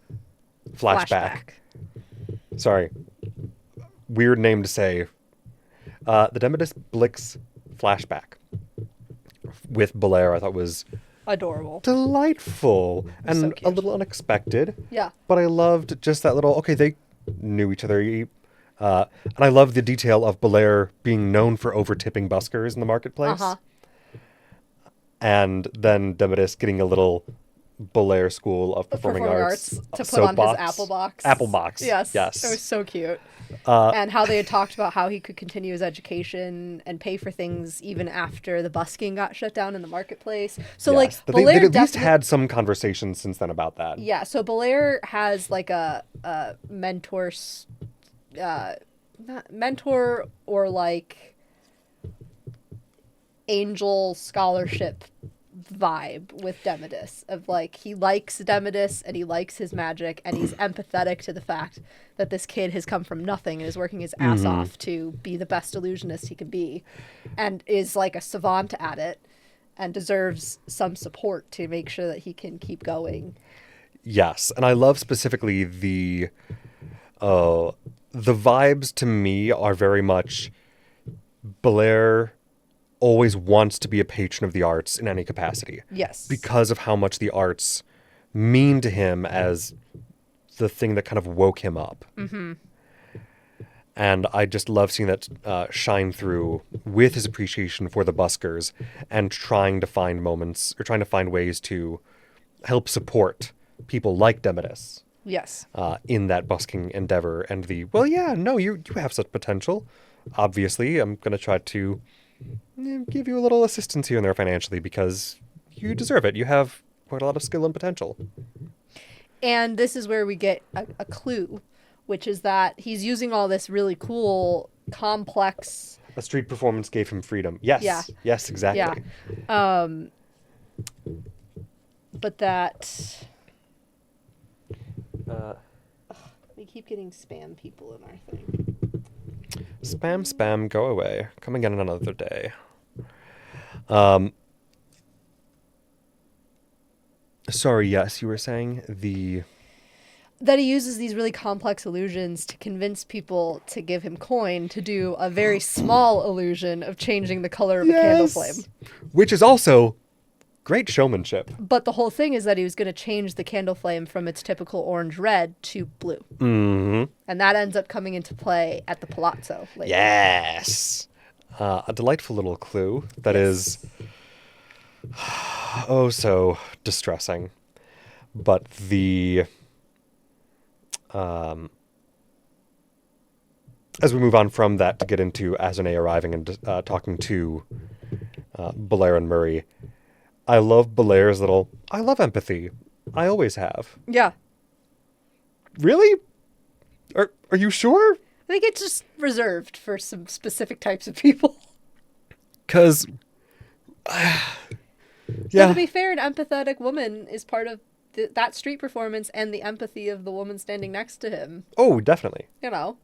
flashback. Sorry. Weird name to say. The Demetis Blix flashback with Belair I thought was Adorable. delightful and So a cute. little unexpected. Yeah. But I loved just that little, okay, they knew each other. And I love the detail of Belair being known for over-tipping buskers in the marketplace. Uh-huh. And then Demetis getting a little Belair School of Performing Arts to put soapbox. on his apple box. Apple box. Yes. Yes. It was so cute. And how they had talked about how he could continue his education and pay for things even after the busking got shut down in the marketplace. So, like, But Belair they'd at least definitely... had some conversations since then about that. Yeah, so Belair has, like, a mentor... not mentor or, like, angel scholarship vibe with Demetis of, like, he likes Demetis and he likes his magic and he's empathetic to the fact that this kid has come from nothing and is working his ass off to be the best illusionist he can be and is like a savant at it and deserves some support to make sure that he can keep going. Yes, and I love specifically the vibes to me are very much Belair always wants to be a patron of the arts in any capacity. Yes. Because of how much the arts mean to him as the thing that kind of woke him up. Mm-hmm. And I just love seeing that shine through with his appreciation for the buskers and trying to find moments or trying to find ways to help support people like Demetis. Yes. In that busking endeavor and the, well, yeah, no, you have such potential. Obviously, I'm going to try to give you a little assistance here and there financially because you deserve it. You have quite a lot of skill and potential. And this is where we get a clue, which is that he's using all this really cool, complex... A street performance gave him freedom. Yes. Yeah. Yes, exactly. Yeah. But that... we keep getting spam people in our thing. Spam, go away. Come again on another day. Sorry, yes, you were saying that he uses these really complex illusions to convince people to give him coin to do a very small illusion of changing the color of a candle flame. Which is also great showmanship. But the whole thing is that he was going to change the candle flame from its typical orange-red to blue. Mm-hmm. And that ends up coming into play at the Palazzo later. Yes. A delightful little clue that is oh so distressing. But the as we move on from that to get into Azune arriving and talking to Belair and Murray, I love Belair's little, I love empathy. I always have. Yeah. Really? Are you sure? I think it's just reserved for some specific types of people. Because, So to be fair, an empathetic woman is part of that street performance and the empathy of the woman standing next to him. Oh, definitely. You know.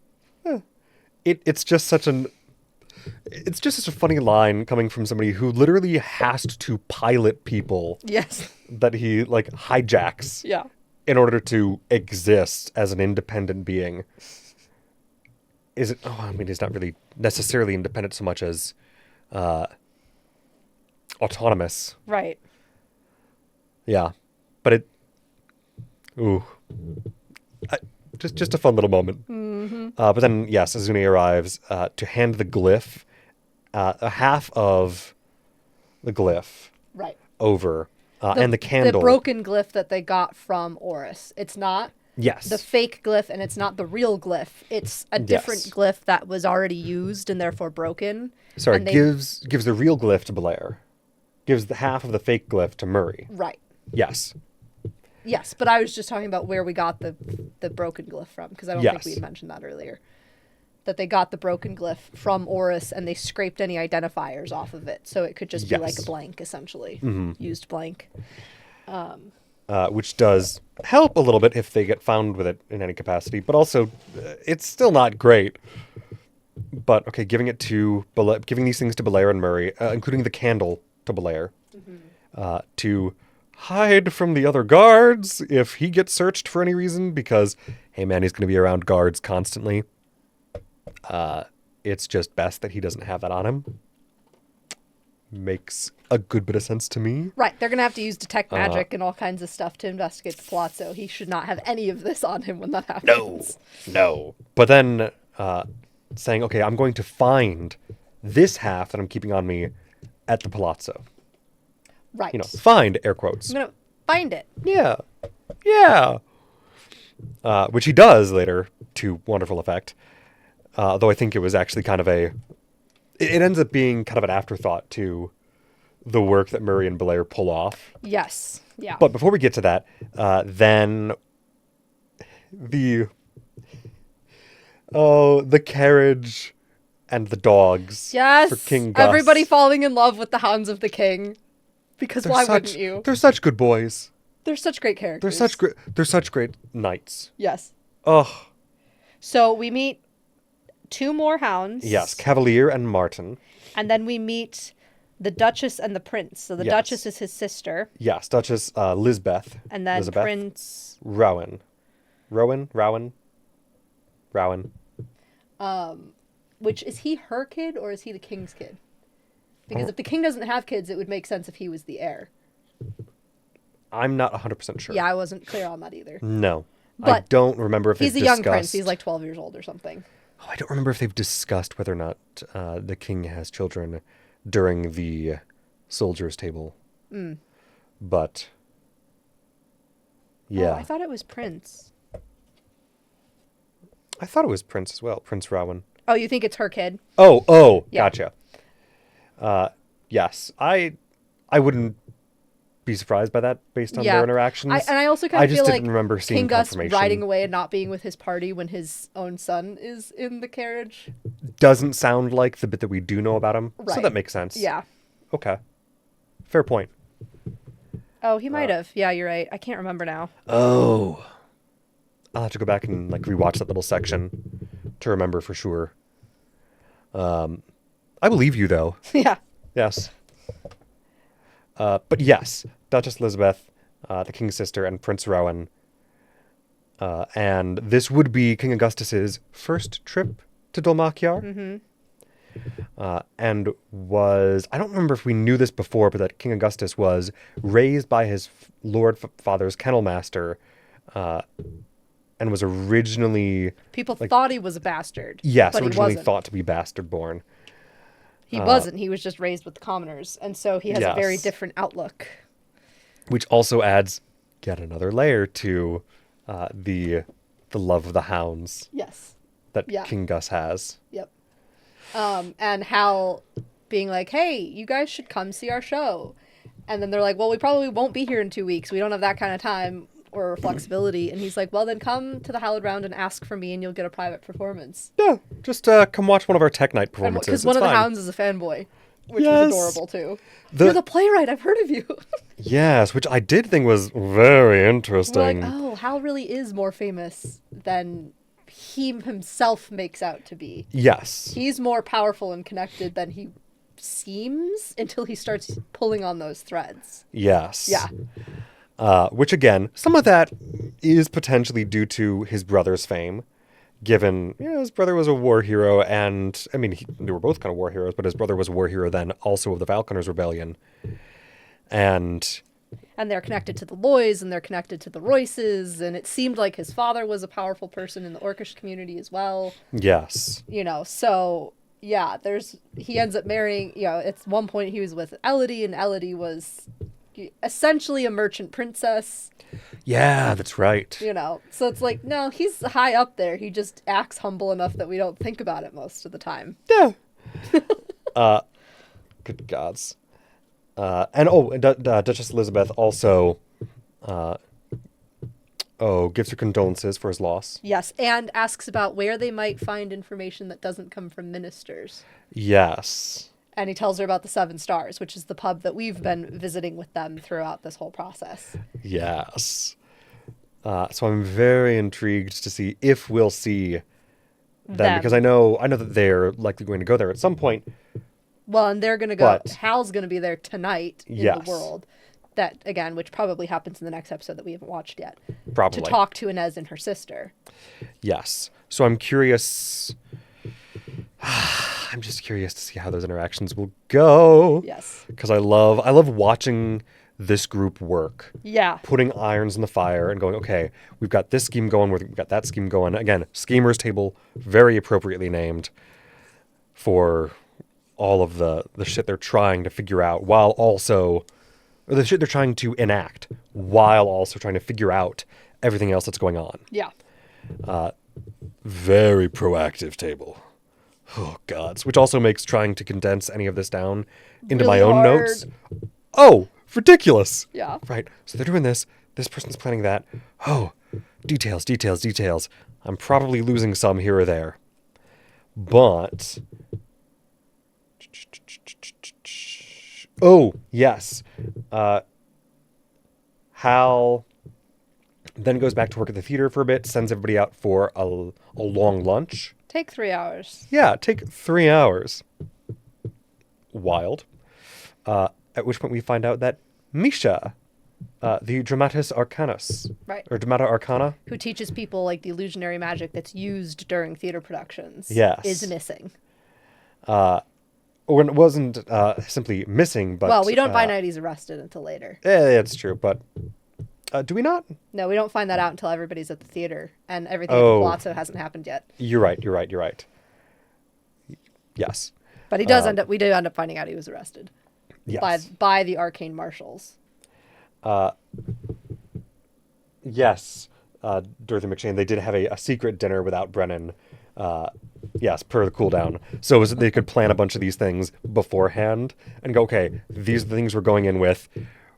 It's just such a funny line coming from somebody who literally has to pilot people. Yes. That he like hijacks. Yeah. In order to exist as an independent being. Is it? Oh, I mean, he's not really necessarily independent so much as autonomous. Right. Yeah, but it. Ooh. Just a fun little moment. Mm-hmm. But then, yes, Azune arrives to hand the glyph, a half of the glyph, right, over, and the candle. The broken glyph that they got from Oris. It's not the fake glyph, and it's not the real glyph. It's a different glyph that was already used and therefore broken. Sorry, gives the real glyph to Belair. Gives the half of the fake glyph to Murray. Right. Yes. Yes, but I was just talking about where we got the broken glyph from, because I don't think we had mentioned that earlier. That they got the broken glyph from Oris, and they scraped any identifiers off of it, so it could just be like a blank, essentially. Mm-hmm. Used blank. which does help a little bit if they get found with it in any capacity, but also it's still not great. But okay, giving these things to Belair and Murray, including the candle to Belair, to hide from the other guards if he gets searched for any reason, because, hey man, he's going to be around guards constantly. It's just best that he doesn't have that on him. Makes a good bit of sense to me. Right, they're going to have to use detect magic and all kinds of stuff to investigate the plot, so he should not have any of this on him when that happens. No. But then saying, okay, I'm going to find this half that I'm keeping on me at the palazzo. Right. You know, find, air quotes. I'm going to find it. Yeah. Which he does later to wonderful effect. Though I think it was actually kind of it ends up being kind of an afterthought to the work that Murray and Belair pull off. Yes. Yeah. But before we get to that, then the carriage and the dogs yes. for King Gus. Everybody falling in love with the Hounds of the King. Because why wouldn't you? They're such good boys. They're such great characters. They're such great knights. Yes. Ugh. So we meet 2 more hounds. Yes, Cavalier and Martin. And then we meet the Duchess and the Prince. So the Duchess is his sister. Yes, Duchess Lisbeth. And then Elizabeth. Prince... Rowan. Which, is he her kid or is he the king's kid? Because if the king doesn't have kids, it would make sense if he was the heir. I'm not 100% sure. Yeah, I wasn't clear on that either. No. But I don't remember if he's a young prince. He's like 12 years old or something. Oh, I don't remember if they've discussed whether or not the king has children during the soldiers' table. But, yeah. Oh, I thought it was Prince. I thought it was Prince as well, Prince Rowan. Oh, you think it's her kid? Oh, Yeah. Gotcha. Yes, I wouldn't be surprised by that based on their interactions. I also kind of feel just like didn't remember seeing King Gus confirmation. riding away and not being with his party when his own son is in the carriage. Doesn't sound like the bit that we do know about him, so Right. that makes sense. Yeah. Okay. Fair point. Oh, he might have. Yeah, you're right. I can't remember now. Oh. I'll have to go back and rewatch that little section to remember for sure. I believe you, though. Yeah. Yes. But yes, Duchess Elizabeth, the king's sister, and Prince Rowan. And this would be King Augustus's first trip to Dolmachiar. And I don't remember if we knew this before, but that King Augustus was raised by his father's kennel master, and was originally... People thought he was a bastard. Yes, but originally he wasn't. thought to be bastard born. He wasn't. He was just raised with the commoners. And so he has a very different outlook. Which also adds yet another layer to the love of the hounds. Yes. That King Gus has. Yep. And Hal being like, hey, you guys should come see our show. And then they're like, well, we probably won't be here in 2 weeks. We don't have that kind of time or flexibility. And he's like, well, then come to the Hallowed Round and ask for me and you'll get a private performance. Yeah, just come watch one of our Tech Night performances. Because one of the hounds is a fanboy, which Yes. was adorable too. You're the playwright, I've heard of you. Yes, which I did think was very interesting. We're like, oh, Hal really is more famous than he himself makes out to be. Yes. He's more powerful and connected than he seems until he starts pulling on those threads. Yes. Yeah. Which, again, some of that is potentially due to his brother's fame, given his brother was a war hero, and, I mean, they were both kind of war heroes, but his brother was a war hero then also of the Falconers Rebellion. And they're connected to the Loys, and they're connected to the Royces, and it seemed like his father was a powerful person in the Orcish community as well. yes. So, yeah, he ends up marrying, at one point he was with Elodie, and Elodie was essentially a merchant princess. Yeah, that's right. So it's like, no, he's high up there. He just acts humble enough that we don't think about it most of the time. Yeah. Good gods. And Duchess Elizabeth also gives her condolences for his loss. Yes, and asks about where they might find information that doesn't come from ministers. Yes. And he tells her about the Seven Stars, which is the pub that we've been visiting with them throughout this whole process. Yes. So I'm very intrigued to see if we'll see them, because I know that they're likely going to go there at some point. Well, and they're going to go. Hal's going to be there tonight in the world. That, again, which probably happens in the next episode that we haven't watched yet. Probably. To talk to Inez and her sister. Yes. So I'm curious. I'm just curious to see how those interactions will go. Yes. Because I love watching this group work. Yeah. Putting irons in the fire and going, okay, we've got this scheme going, we've got that scheme going. Again, Schemer's Table, very appropriately named for all of the shit they're trying to figure out while also, or the shit they're trying to enact while also trying to figure out everything else that's going on. Yeah. Very proactive table. Oh, gods. Which also makes trying to condense any of this down into really my own hard. notes. Oh, ridiculous. Yeah. Right. So they're doing this. This person's planning that. Oh, details. I'm probably losing some here or there. But... Oh, yes. Hal then goes back to work at the theater for a bit, sends everybody out for a long lunch. Take 3 hours. Yeah, take 3 hours. Wild. At which point we find out that Misha, the Dramatis Arcanus, right, or Dramata Arcana, who teaches people like the illusionary magic that's used during theater productions, yes, is missing. Or it wasn't simply missing, but... Well, we don't find out he's arrested until later. Yeah, that's true, but... do we not? No, we don't find that out until everybody's at the theater, and everything at the Palazzo hasn't happened yet. You're right. Yes. But he does we do end up finding out he was arrested. Yes. By the arcane marshals. Yes. Dorothy McShane, they did have a secret dinner without Brennan. Yes, per the cooldown. So is that they could plan a bunch of these things beforehand and go, okay, these are the things we're going in with.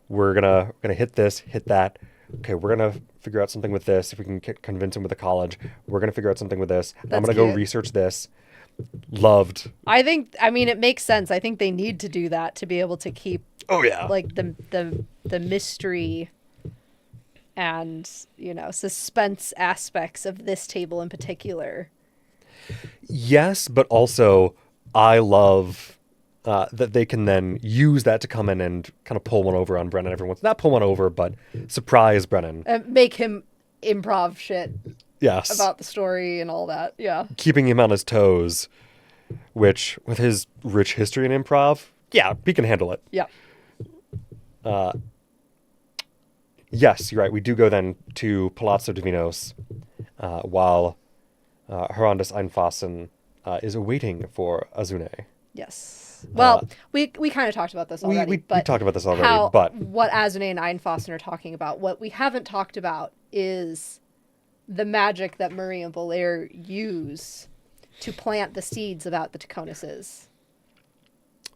We're gonna hit this, hit that. Okay, we're gonna figure out something with this. If we can convince him with the college, we're gonna figure out something with this. I'm gonna go research this. Loved. I mean, it makes sense. I think they need to do that to be able to keep. Oh yeah. Like the mystery and suspense aspects of this table in particular. Yes, but also I love that they can then use that to come in and kind of pull one over on Brennan every once. Not pull one over, but surprise Brennan. And make him improv shit. Yes. About the story and all that. Yeah. Keeping him on his toes, which with his rich history in improv, yeah, he can handle it. Yeah. Yes, you're right. We do go then to Palazzo Divinos while Herondis Einfassen is awaiting for Azune. Yes. Well, we kind of talked about this already. We talked about this already, but... What Azune and Einfassen are talking about. What we haven't talked about is the magic that Murray and Belair use to plant the seeds about the Taconuses.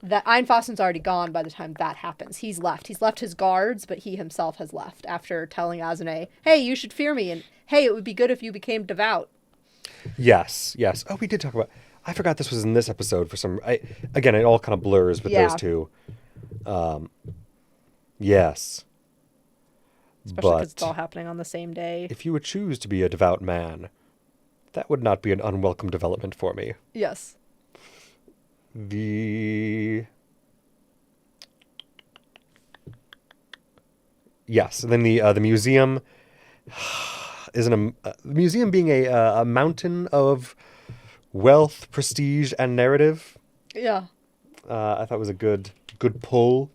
That Einfassen's already gone by the time that happens. He's left. He's left his guards, but he himself has left after telling Azune, hey, you should fear me, and hey, it would be good if you became devout. Yes. Oh, we did talk about... I forgot this was in this episode for some... Again, it all kind of blurs with those two. Yes. Especially because it's all happening on the same day. If you would choose to be a devout man, that would not be an unwelcome development for me. Yes. Yes, and then the museum isn't the museum being a mountain of wealth, prestige, and narrative. Yeah. I thought it was a good pull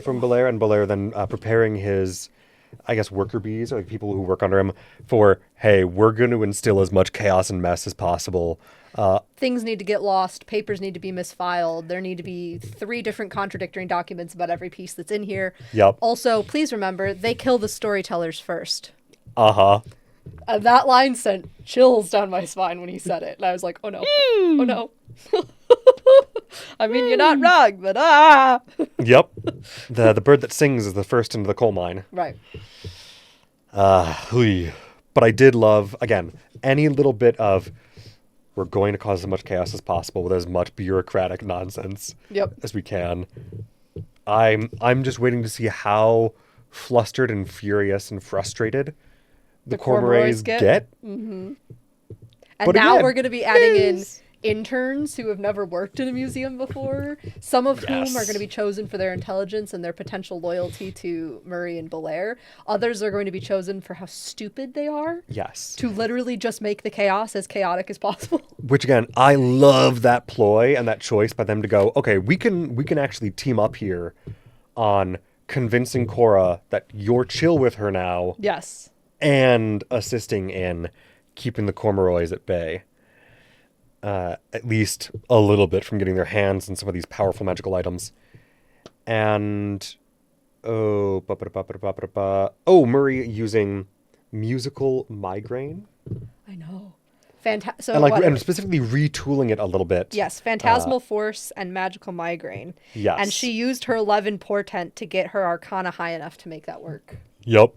from Belair, and Belair then preparing his, I guess, worker bees, or like people who work under him, for, hey, we're going to instill as much chaos and mess as possible. Things need to get lost. Papers need to be misfiled. There need to be 3 different contradictory documents about every piece that's in here. Yep. Also, please remember, they kill the storytellers first. Uh-huh. And that line sent chills down my spine when he said it. And I was like, oh no. Oh no. I mean, you're not wrong, but Yep. The bird that sings is the first into the coal mine. Right. But I did love, again, any little bit of We're going to cause as much chaos as possible with as much bureaucratic nonsense Yep. as we can. I'm just waiting to see how flustered and furious and frustrated the Cormorants get. And But now again, we're going to be adding in interns who have never worked in a museum before, some of whom are going to be chosen for their intelligence and their potential loyalty to Murray and Belair. Others are going to be chosen for how stupid they are. Yes. To literally just make the chaos as chaotic as possible. Which again, I love that ploy and that choice by them to go, okay, we can actually team up here on convincing Cora that you're chill with her now. Yes. And assisting in keeping the Cormoroys at bay. At least a little bit from getting their hands on some of these powerful magical items. And Murray using musical migraine. I know. And specifically retooling it a little bit. Yes, phantasmal force and magical migraine. Yes. And she used her 11 portent to get her arcana high enough to make that work. Yep.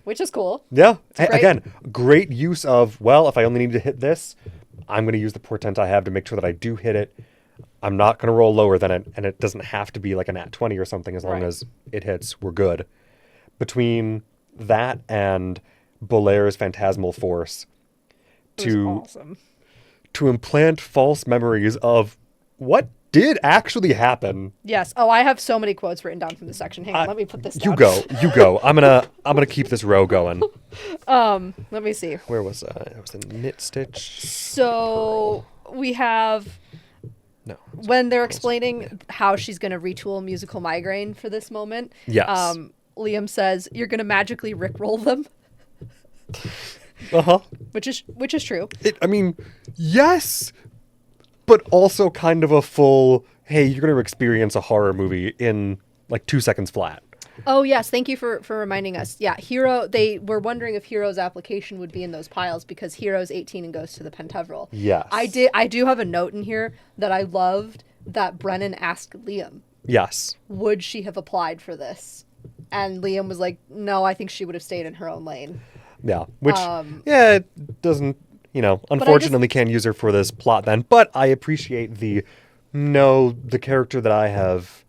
Which is cool. Yeah. Again, great use of, well, if I only need to hit this, I'm going to use the portent I have to make sure that I do hit it. I'm not going to roll lower than it, and it doesn't have to be like a nat 20 or something. As long as it hits, we're good. Between that and Belair's phantasmal force to implant false memories of what did actually happen. Yes. Oh, I have so many quotes written down from this section. Hang on, let me put this down. You go. I'm gonna keep this row going. Let me see. Where was I? I was in knit stitch. So we have when they're explaining how she's gonna retool musical migraine for this moment. Yes. Liam says you're gonna magically rickroll them. Which is true. I mean, yes. But also kind of a full, hey, you're going to experience a horror movie in like 2 seconds flat. Oh, yes. Thank you for reminding us. Yeah, Hero, they were wondering if Hero's application would be in those piles because Hero's 18 and goes to the Pentevral. Yes. I do have a note in here that I loved that Brennan asked Liam. Yes. Would she have applied for this? And Liam was like, no, I think she would have stayed in her own lane. Yeah. Which, it doesn't... unfortunately can't use her for this plot then, but I appreciate the character that I have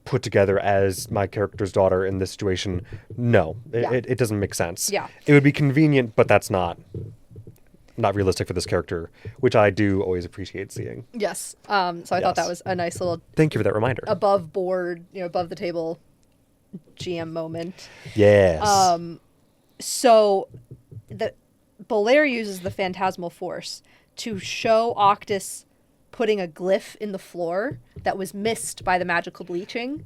put together as my character's daughter in this situation. No, it doesn't make sense. Yeah. It would be convenient, but that's not realistic for this character, which I do always appreciate seeing. Yes. So I thought that was a nice little... Thank you for that reminder. Above board, above the table GM moment. Yes. So the... Belair uses the phantasmal force to show Octus putting a glyph in the floor that was missed by the magical bleaching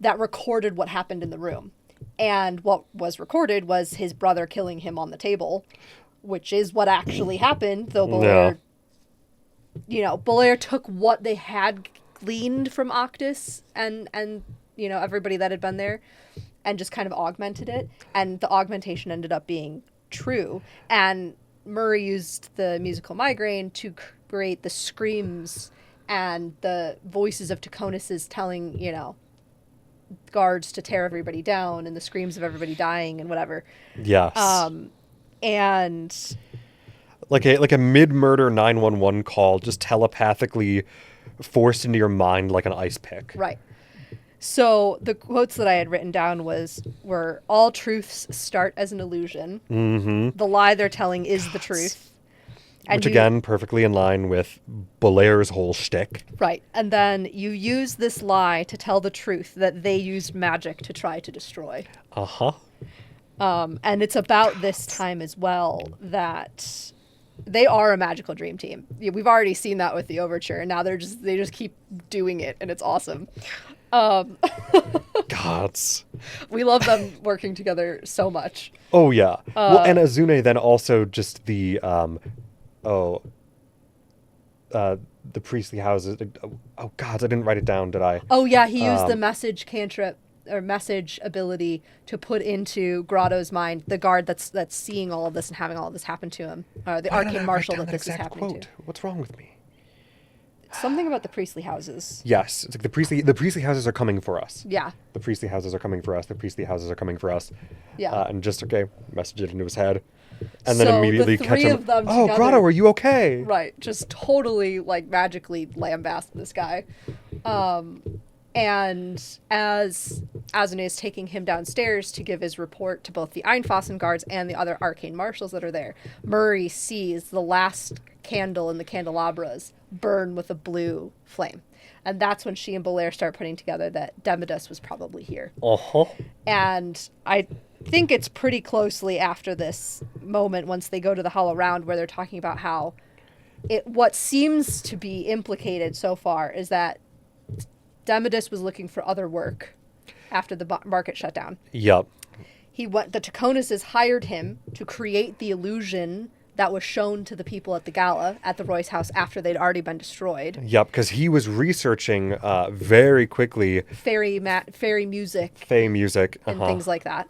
that recorded what happened in the room. And what was recorded was his brother killing him on the table, which is what actually happened, though Belair, Belair took what they had gleaned from Octus and everybody that had been there and just kind of augmented it. And the augmentation ended up being true, and Murray used the musical migraine to create the screams and the voices of Taconis telling guards to tear everybody down and the screams of everybody dying and whatever. Yes. And like a mid-murder 911 call just telepathically forced into your mind like an ice pick. Right. So the quotes that I had written down were all truths start as an illusion. Mm-hmm. The lie they're telling is the truth. And which again, perfectly in line with Belair's whole shtick. Right. And then you use this lie to tell the truth that they used magic to try to destroy. And it's about this time as well that they are a magical dream team. We've already seen that with the Overture, and now they just keep doing it, and it's awesome. Gods. We love them working together so much. Oh, yeah. Well, and Azune then also just the priestly houses. Oh, gods, I didn't write it down, did I? Oh, yeah, he used the message cantrip or message ability to put into Grotto's mind the guard that's seeing all of this and having all of this happen to him. The arcane marshal that this is happening to. What's wrong with me? Something about the priestly houses. Yes, it's like the priestly houses are coming for us. Yeah. The priestly houses are coming for us. The priestly houses are coming for us. Yeah. And just, okay, message it into his head. And So then immediately the catch three him. of them Oh, together- Grotto, are you okay? Right. Just totally, like, magically lambast this guy. And as Azune is taking him downstairs to give his report to both the Einfossen guards and the other arcane marshals that are there, Murray sees the last candle in the candelabras burn with a blue flame. And that's when she and Belair start putting together that Demodus was probably here. Uh-huh. And I think it's pretty closely after this moment, once they go to the Hollow Round, where they're talking about how what seems to be implicated so far is that Demodus was looking for other work after the market shut down. Yup. The Taconuses hired him to create the illusion that was shown to the people at the gala at the Royce house after they'd already been destroyed. Yup, because he was researching very quickly Fairy music Fey music and things like that.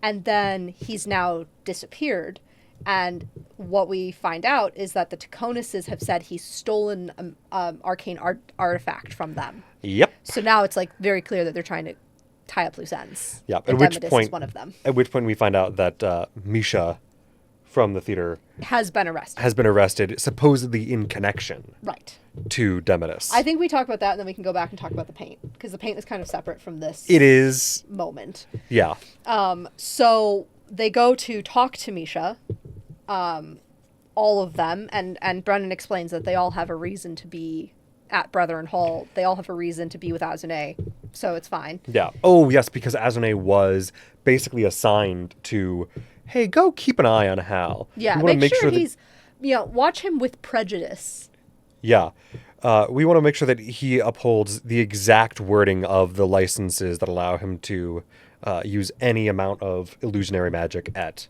And then he's now disappeared. And what we find out is that the Taconuses have said he's stolen an arcane artifact from them. Yep. So now it's like very clear that they're trying to tie up loose ends. Yep. And At which Demodus point, is one of them. At which point we find out that Misha from the theater Has been arrested. supposedly in connection Right. to Demodus. I think we talk about that and then we can go back and talk about the paint. Because the paint is kind of separate from this It is. moment. Yeah. So they go to talk to Misha, all of them, and Brennan explains that they all have a reason to be at Brethren Hall. They all have a reason to be with Azune, so it's fine. Yeah. Oh, yes, because Azune was basically assigned to, hey, go keep an eye on Hal. Yeah, We wanna make sure that- he's, watch him with prejudice. Yeah. We want to make sure that he upholds the exact wording of the licenses that allow him to use any amount of illusionary magic at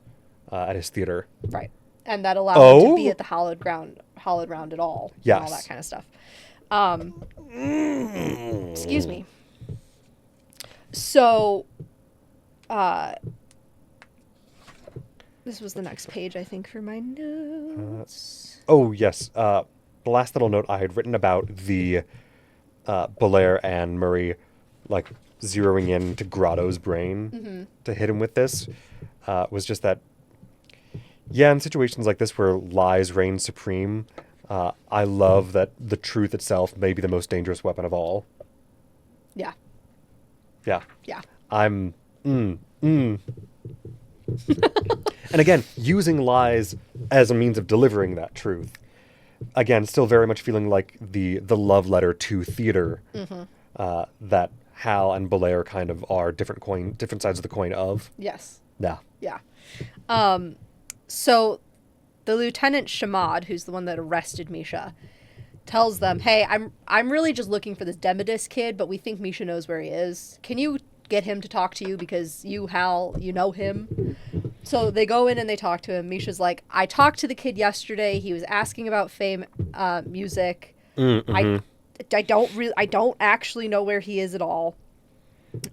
his theater. Right. And that allows him to be at the hallowed round at all. Yes. And all that kind of stuff. Excuse me. So, this was the next page, I think, for my notes. Oh, yes. The last little note I had written about the Belair and Murray, like, zeroing in to Grotto's brain to hit him with this was just that, yeah, in situations like this where lies reign supreme, I love that the truth itself may be the most dangerous weapon of all. Yeah. Yeah. Yeah. And again, using lies as a means of delivering that truth. Again, still very much feeling like the love letter to theater that Hal and Belair kind of are different sides of the coin of. Yes. Yeah. Yeah. So the Lieutenant Shamad, who's the one that arrested Misha, tells them, hey, I'm really just looking for this Demodus kid, but we think Misha knows where he is. Can you get him to talk to you because you, Hal, you know him? So they go in and they talk to him. Misha's like, I talked to the kid yesterday. He was asking about fame music. I don't actually know where he is at all.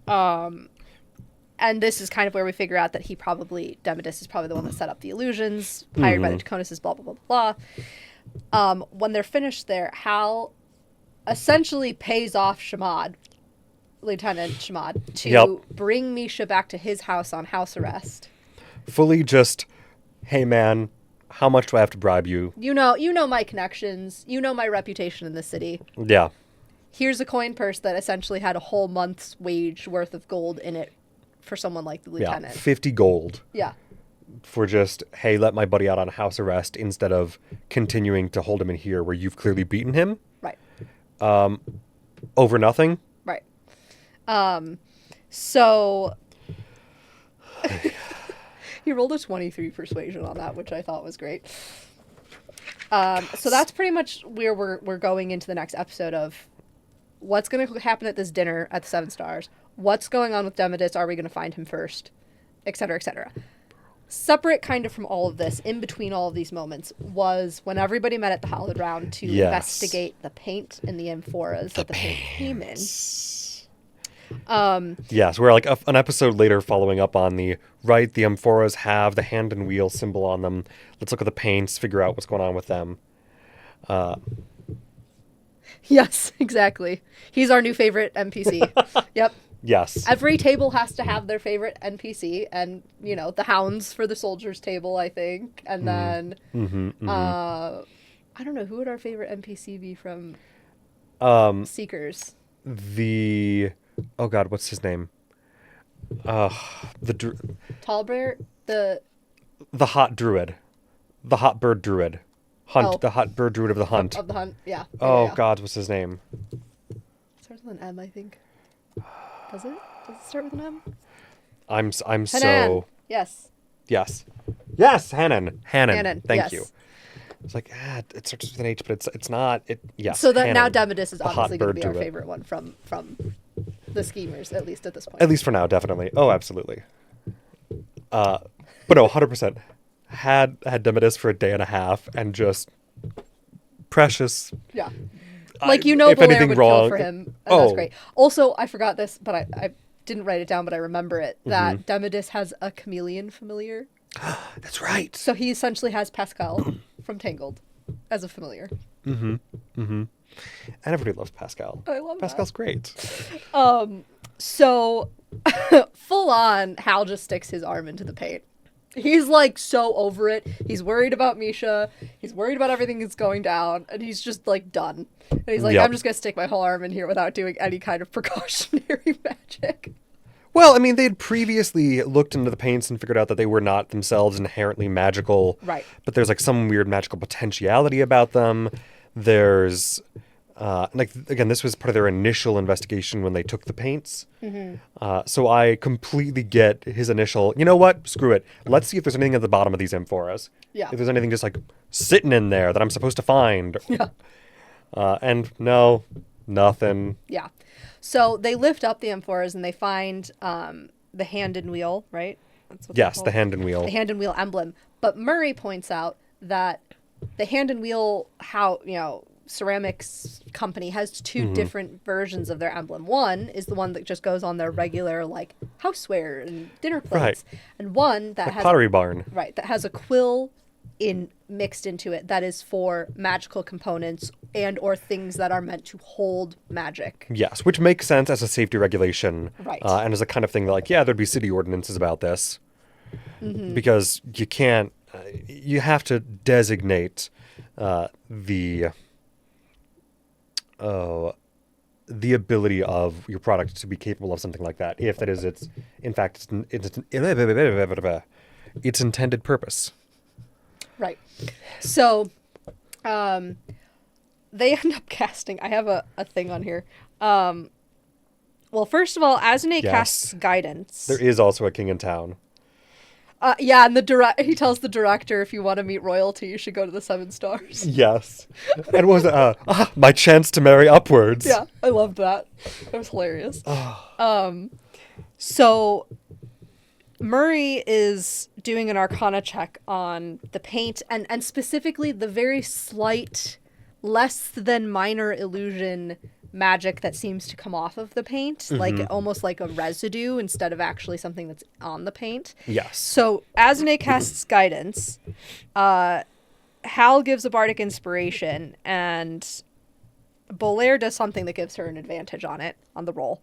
And this is kind of where we figure out that Demodus is probably the one that set up the illusions, hired by the Taconuses, blah, blah, blah, blah. When they're finished there, Hal essentially pays off Lieutenant Shamad, to bring Misha back to his house on house arrest. Fully just, hey man, how much do I have to bribe you? You know my connections. You know my reputation in the city. Yeah. Here's a coin purse that essentially had a whole month's wage worth of gold in it for someone like the lieutenant. Yeah, 50 gold. Yeah. For just, hey, let my buddy out on house arrest instead of continuing to hold him in here where you've clearly beaten him. Right. Over nothing. Right. So he rolled a 23 persuasion on that, which I thought was great. So that's pretty much where we're going into the next episode of what's going to happen at this dinner at the Seven Stars. What's going on with Demodus? Are we going to find him first? Et cetera, et cetera. Separate kind of from all of this, in between all of these moments, was when everybody met at the Hallowed Round to investigate the paint and the amphoras that the paint came in. Yes, we're like an episode later following up on the amphoras have the hand and wheel symbol on them. Let's look at the paints, figure out what's going on with them. Yes, exactly. He's our new favorite NPC. Yep. Yes. Every table has to have their favorite NPC, and the hounds for the soldiers table, I think, and then I don't know, who would our favorite NPC be from Seekers? Oh God, what's his name? Tallbear, the hot druid, the hot bird druid, Oh. the hot bird druid of the hunt. of the hunt. Yeah. Oh Yeah. God, what's his name? Starts with an M, I think. Does it? Does it start with an M? I'm Hanan. so Yes. yes, Hanan. Hanan, Thank yes. you. It's like it starts with an H, but it's not. Yes. So that Hanan, now Demodus is the hot obviously going to bird be our druid. favorite one from the schemers, at least at this point. At least for now, definitely. Oh, absolutely. But no, 100%. Had Demodus for a day and a half and just precious. Yeah. If Belair anything would wrong, kill for him, and that's great. Also, I forgot this, but I didn't write it down, but I remember it, that Demodus has a chameleon familiar. That's right. So he essentially has Pascal from Tangled as a familiar. And everybody loves Pascal. I love Pascal's great. So, full on, Hal just sticks his arm into the paint. He's like so over it. He's worried about Misha. He's worried about everything that's going down, and he's just like done. And he's like, Yep. I'm just gonna stick my whole arm in here without doing any kind of precautionary magic. Well, I mean, they had previously looked into the paints and figured out that they were not themselves inherently magical. Right. But there's like some weird magical potentiality about them. There's again, this was part of their initial investigation when they took the paints. So I completely get his initial, you know what? Screw it. Let's see if there's anything at the bottom of these amphoras. Yeah. If there's anything just like sitting in there that I'm supposed to find. Yeah. And no, nothing. Yeah. So they lift up the amphoras and they find the hand and wheel, right? That's what they're Yes, the called. hand and wheel. The hand and wheel emblem. But Murray points out that the hand and wheel, ceramics company has two different versions of their emblem. One is the one that just goes on their regular like houseware and dinner plates, and one that has Pottery barn. right that has a quill mixed into it that is for magical components and or things that are meant to hold magic. Yes, which makes sense as a safety regulation. Right. And as a kind of thing that, like, yeah, there'd be city ordinances about this. Because you can't, you have to designate the ability of your product to be capable of something like that, if that is its intended purpose. Right. So, they end up casting. I have a thing on here. Well, first of all, Azune casts guidance. There is also a king in town. Yeah, and he tells the director, if you want to meet royalty, you should go to the 7 Stars. Yes. And what was it? My chance to marry upwards. Yeah, I loved that. It was hilarious. So Murray is doing an Arcana check on the paint, and specifically the very slight, less than minor illusion magic that seems to come off of the paint, like almost like a residue instead of actually something that's on the paint. Yes. So Azune casts guidance. Hal gives a bardic inspiration, and Bolaire does something that gives her an advantage on the roll.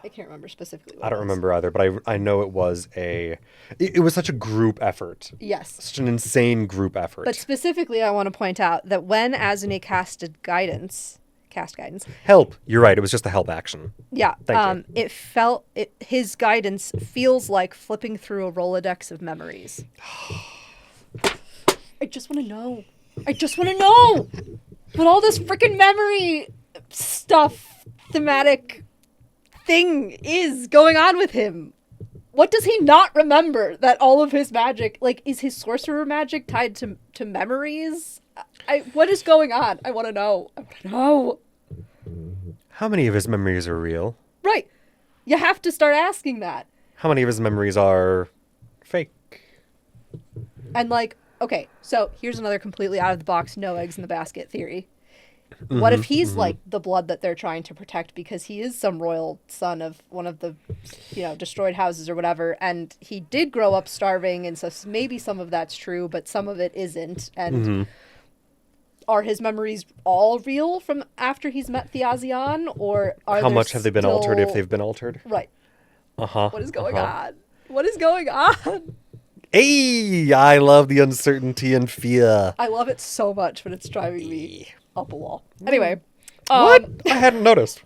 I can't remember specifically what I don't it was. remember either, but I know it was it was such a group effort. Yes. Such an insane group effort. But specifically, I want to point out that when Azune cast guidance, help. You're right. It was just a help action. yeah, Thank you. his guidance feels like flipping through a Rolodex of memories. I just want to know. What all this freaking memory stuff, thematic thing is going on with him. What does he not remember that all of his magic, like, is his sorcerer magic tied to memories? What is going on? I want to know. How many of his memories are real? Right. You have to start asking that. How many of his memories are fake? And like, okay, so here's another completely out of the box, no eggs in the basket theory. What if he's like the blood that they're trying to protect because he is some royal son of one of the, destroyed houses or whatever, and he did grow up starving, and so maybe some of that's true, but some of it isn't. And are his memories all real from after he's met Thiazian, or are How there much have they been altered if still- they've been altered? Right. Uh-huh. What is going on? What is going on? Hey, I love the uncertainty and fear. I love it so much, but it's driving me up a wall. Anyway. What? I hadn't noticed.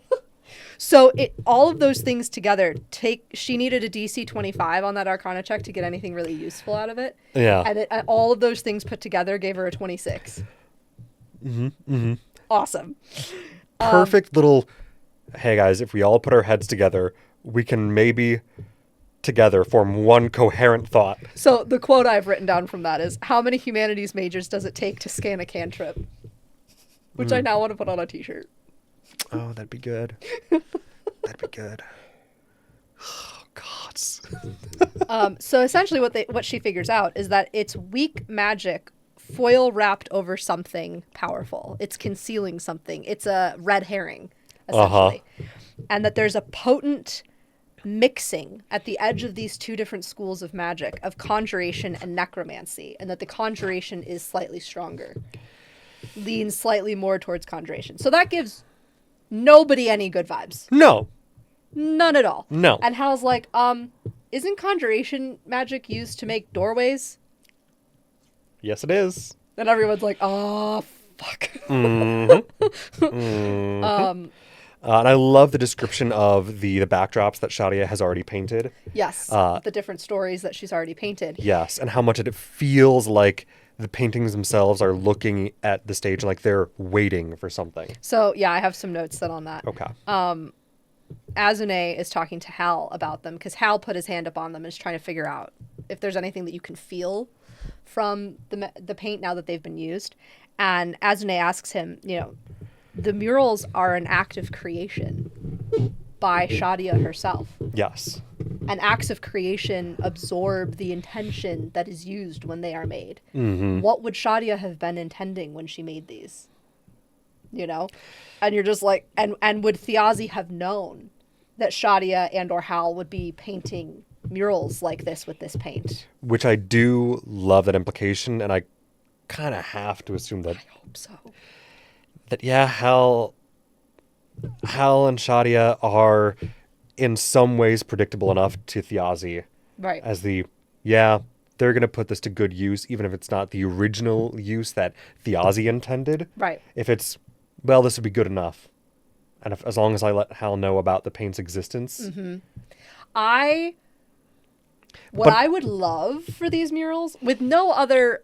So all of those things together she needed a DC 25 on that Arcana check to get anything really useful out of it. Yeah. And all of those things put together gave her a 26. Awesome. Perfect little, hey guys, if we all put our heads together, we can maybe together form one coherent thought. So the quote I've written down from that is, how many humanities majors does it take to scan a cantrip? Which I now want to put on a t-shirt. Oh, that'd be good. That'd be good. Oh, gods. So essentially what she figures out is that it's weak magic foil wrapped over something powerful. It's concealing something. It's a red herring, essentially. And that there's a potent mixing at the edge of these two different schools of magic, of conjuration and necromancy, and that the conjuration is slightly stronger. Leans slightly more towards conjuration. So that gives nobody any good vibes. No. None at all. No. And Hal's like, isn't conjuration magic used to make doorways? Yes, it is. And everyone's like, oh, fuck. And I love the description of the backdrops that Shadia has already painted. Yes, the different stories that she's already painted. Yes, and how much it feels like the paintings themselves are looking at the stage like they're waiting for something. So, yeah, I have some notes then on that. Okay. Azune is talking to Hal about them because Hal put his hand up on them and is trying to figure out if there's anything that you can feel from the paint now that they've been used. And Azune asks him, the murals are an act of creation by Shadia herself. Yes. And acts of creation absorb the intention that is used when they are made. Mm-hmm. What would Shadia have been intending when she made these? And you're just like, and would Thiazi have known that Shadia and or Hal would be painting murals like this with this paint? Which I do love that implication, and I kind of have to assume that. I hope so. That, yeah, Hal and Shadia are in some ways predictable enough to Thiazi. Right. As they're going to put this to good use, even if it's not the original use that Thiazi intended. Right. If it's, well, this would be good enough. And as long as I let Hal know about the paint's existence. Mm-hmm. I would love for these murals, with no other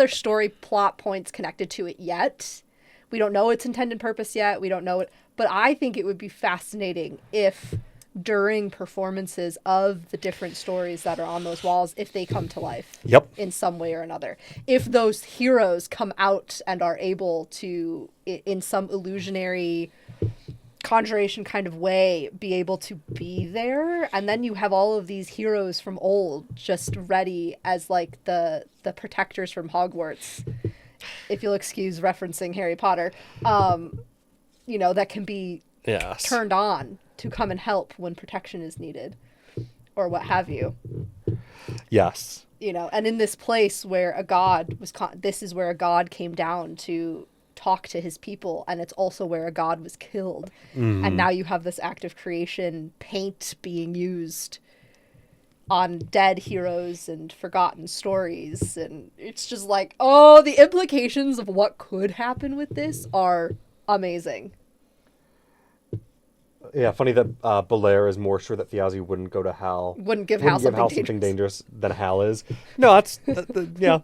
story plot points connected to it yet. We don't know its intended purpose yet. We don't know it. But I think it would be fascinating if during performances of the different stories that are on those walls, if they come to life. Yep. In some way or another. If those heroes come out and are able to, in some illusionary conjuration kind of way, be able to be there, and then you have all of these heroes from old just ready as like the protectors from Hogwarts, if you'll excuse referencing Harry Potter, that can be turned on to come and help when protection is needed or what have you. Yes. And in this place where a god this is where a god came down to talk to his people, and it's also where a god was killed. Mm-hmm. And now you have this act of creation paint being used on dead heroes and forgotten stories, and it's just like, oh, the implications of what could happen with this are amazing. Yeah, funny that Belair is more sure that Thiazi wouldn't go to Hal. Wouldn't give Hal something dangerous than Hal is. No, that's yeah.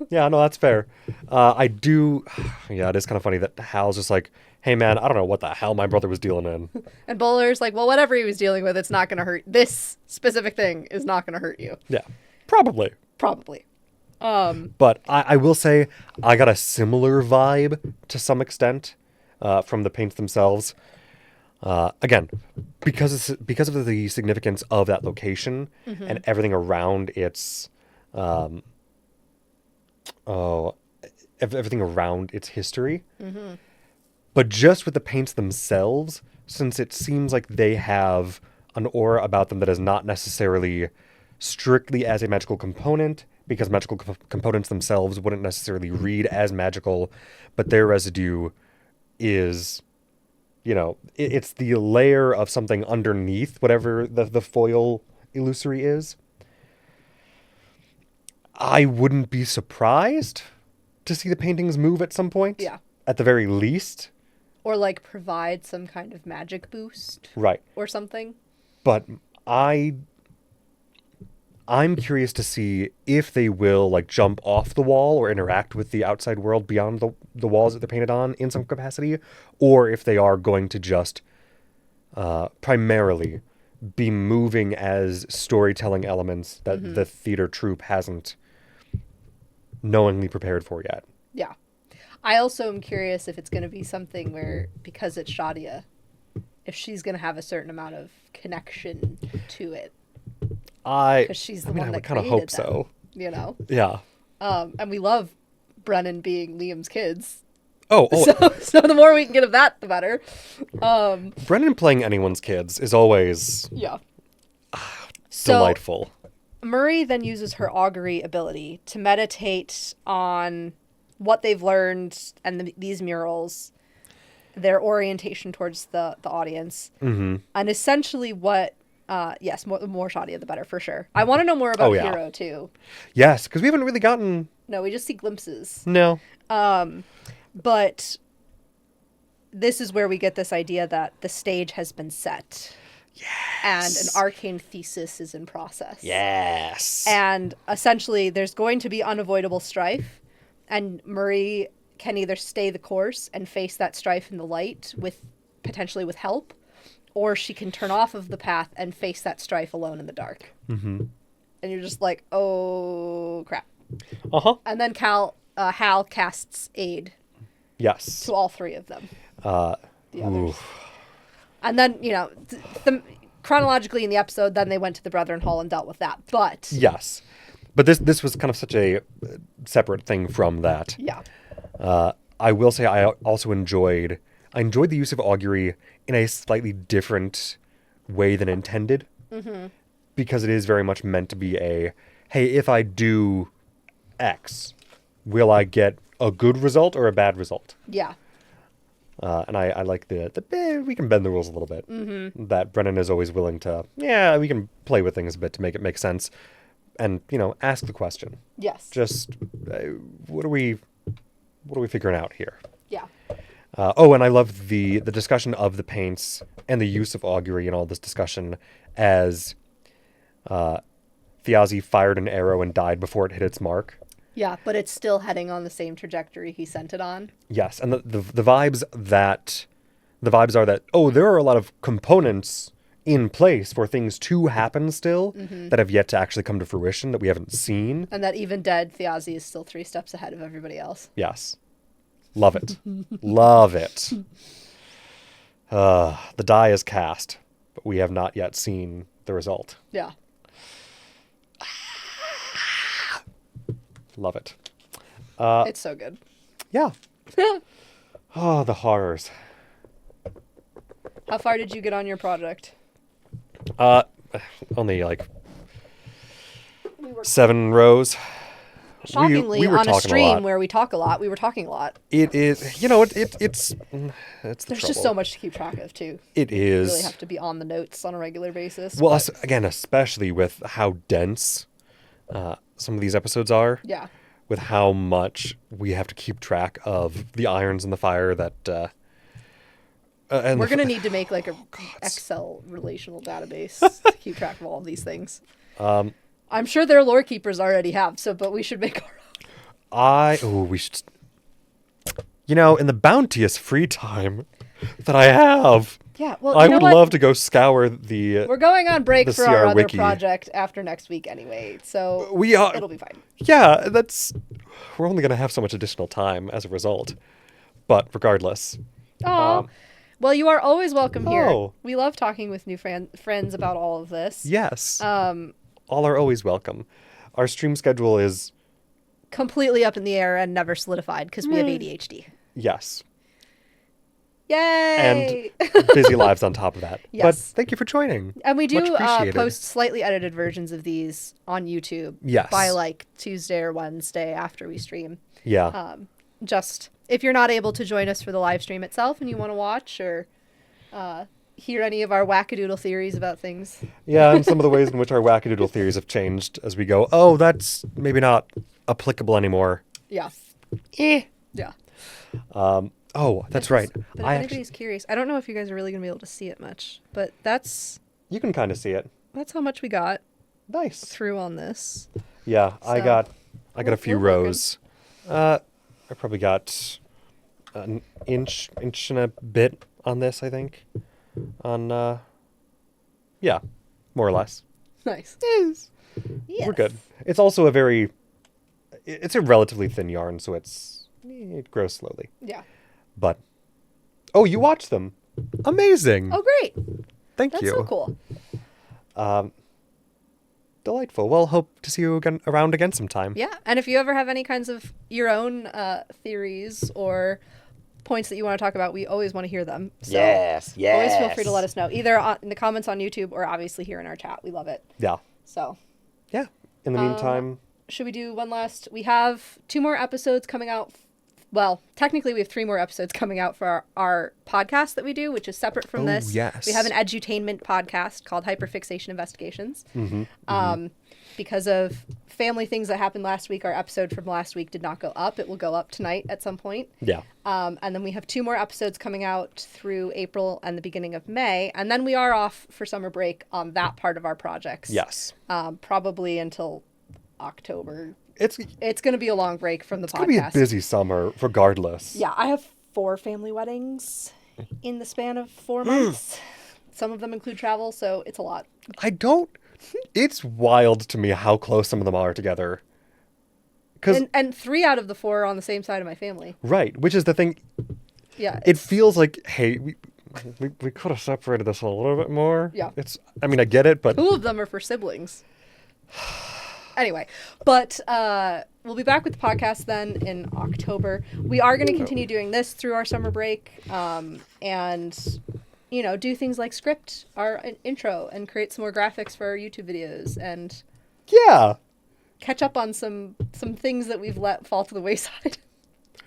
Yeah, no, that's fair. I do. Yeah, it is kind of funny that Hal's just like, hey, man, I don't know what the hell my brother was dealing in. And Bowler's like, well, whatever he was dealing with, it's not going to hurt. This specific thing is not going to hurt you. Yeah, probably. But I will say I got a similar vibe to some extent from the paints themselves. Again, because of the significance of that location mm-hmm. and everything around its everything around its history. Mm-hmm. But just with the paints themselves, since it seems like they have an aura about them that is not necessarily strictly as a magical component, because magical components themselves wouldn't necessarily read as magical, but their residue is, it's the layer of something underneath whatever the foil illusory is. I wouldn't be surprised to see the paintings move at some point. Yeah. At the very least. Or like provide some kind of magic boost. Right. Or something. But I'm curious to see if they will like jump off the wall or interact with the outside world beyond the walls that they're painted on in some capacity, or if they are going to just primarily be moving as storytelling elements that the theater troupe hasn't knowingly prepared for yet. Yeah. I also am curious if it's going to be something where, because it's Shadia, if she's going to have a certain amount of connection to it. Because she's the one that kind of created hope so. them, Yeah. And we love Brennan being Liam's kids. Oh. So the more we can get of that, the better. Brennan playing anyone's kids is always delightful. Murray then uses her augury ability to meditate on what they've learned and these murals, their orientation towards the audience, and essentially what. Yes, more Shadia the better for sure. I want to know more about Hero too. Yes, because we haven't really gotten. No, we just see glimpses. No. But this is where we get this idea that the stage has been set. Yes. And an arcane thesis is in process. Yes. And essentially, there's going to be unavoidable strife, and Murray can either stay the course and face that strife in the light potentially with help, or she can turn off of the path and face that strife alone in the dark. Mm-hmm. And you're just like, oh, crap. Uh-huh. And then Hal casts aid. Yes. To all three of them. The others. Oof. And then, chronologically in the episode, then they went to the Brethren Hall and dealt with that. But... Yes. But this was kind of such a separate thing from that. Yeah. I will say I also enjoyed the use of augury in a slightly different way than intended. Mm-hmm. Because it is very much meant to be hey, if I do X, will I get a good result or a bad result? Yeah. And I like we can bend the rules a little bit. Mm-hmm. That Brennan is always willing to, we can play with things a bit to make it make sense. And, ask the question. Yes. Just, what are we figuring out here? Yeah. And I love the discussion of the paints and the use of augury and all this discussion as Thiazi fired an arrow and died before it hit its mark. Yeah, but it's still heading on the same trajectory he sent it on. Yes, and the vibes are that, there are a lot of components in place for things to happen still that have yet to actually come to fruition that we haven't seen. And that even dead, Thiazi is still 3 steps ahead of everybody else. Yes. Love it. Love it. The die is cast, but we have not yet seen the result. Yeah. Love it. It's so good. Yeah. Oh, the horrors. How far did you get on your project? Only 7 rows. Shockingly, we were on a talking stream lot. where we talk a lot, we were talking a lot. It is, it's the There's trouble. just so much to keep track of, too. It You is. really have to be on the notes on a regular basis. Well, but... again, especially with how dense some of these episodes are. Yeah. With how much we have to keep track of the irons in the fire that... and we're going to need to make a Excel relational database to keep track of all of these things. I'm sure their lore keepers already have, but we should make our own. We should... in the bounteous free time that I have... Yeah, well, I would love to go scour the... We're going on break for CR our other Wiki. project after next week anyway, so we are... it'll be fine. Yeah, we're only going to have so much additional time as a result. But regardless... Oh, well, you are always welcome here. Oh. We love talking with new friends about all of this. Yes. All are always welcome. Our stream schedule is... completely up in the air and never solidified because we have ADHD. Yes. Yay! and busy lives on top of that. Yes. But thank you for joining. And we do Much appreciated. post slightly edited versions of these on YouTube Yes. by like Tuesday or Wednesday after we stream. Yeah. Just if you're not able to join us for the live stream itself and you want to watch or hear any of our wackadoodle theories about things. Yeah, and some of the ways in which our wackadoodle theories have changed as we go, oh, that's maybe not applicable anymore. Yeah. Eh. Yeah. Oh, that's right. But if anybody's curious, I don't know if you guys are really going to be able to see it much, but that's You can kind of see it. how much we got Nice. through on this. Yeah, I So, got a few we're working. rows. I probably got an inch and a bit on this, I think. Yeah, more or less. Nice. Yes. Yes. We're good. It's also it's a relatively thin yarn, so it grows slowly. Yeah. But, oh, you watched them. Amazing. Oh, great. Thank That's you. so cool. Delightful. Well, hope to see you around again sometime. Yeah. And if you ever have any kinds of your own theories or points that you want to talk about, we always want to hear them. So Yes. always feel free to let us know, either in the comments on YouTube or obviously here in our chat. We love it. Yeah. So Yeah. In the meantime, should we do one last? We have 2 more episodes coming out. Well, technically, we have 3 more episodes coming out for our podcast that we do, which is separate from this. Yes. We have an edutainment podcast called Hyperfixation Investigations. Because of family things that happened last week, our episode from last week did not go up. It will go up tonight at some point. yeah. And then we have 2 more episodes coming out through April and the beginning of May. And then we are off for summer break on that part of our projects. Yes. Probably until October. It's It's going to be a long break from the podcast. gonna be a busy summer, regardless. Yeah, I have 4 family weddings in the span of 4 months. Some of them include travel, so it's a lot. It's wild to me how close some of them are together. And 3 out of the 4 are on the same side of my family. Right, which is the thing. Yeah. It feels like, hey, we could have separated this a little bit more. Yeah. I mean, I get it, but 2 of them are for siblings. Anyway, but we'll be back with the podcast then in October. We are going to continue doing this through our summer break, and do things like script our intro and create some more graphics for our YouTube videos and yeah. catch up on some things that we've let fall to the wayside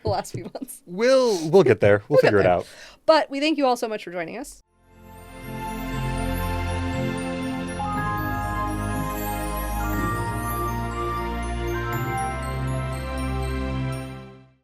the last few months. We'll get there. We'll get figure it there. out. But we thank you all so much for joining us.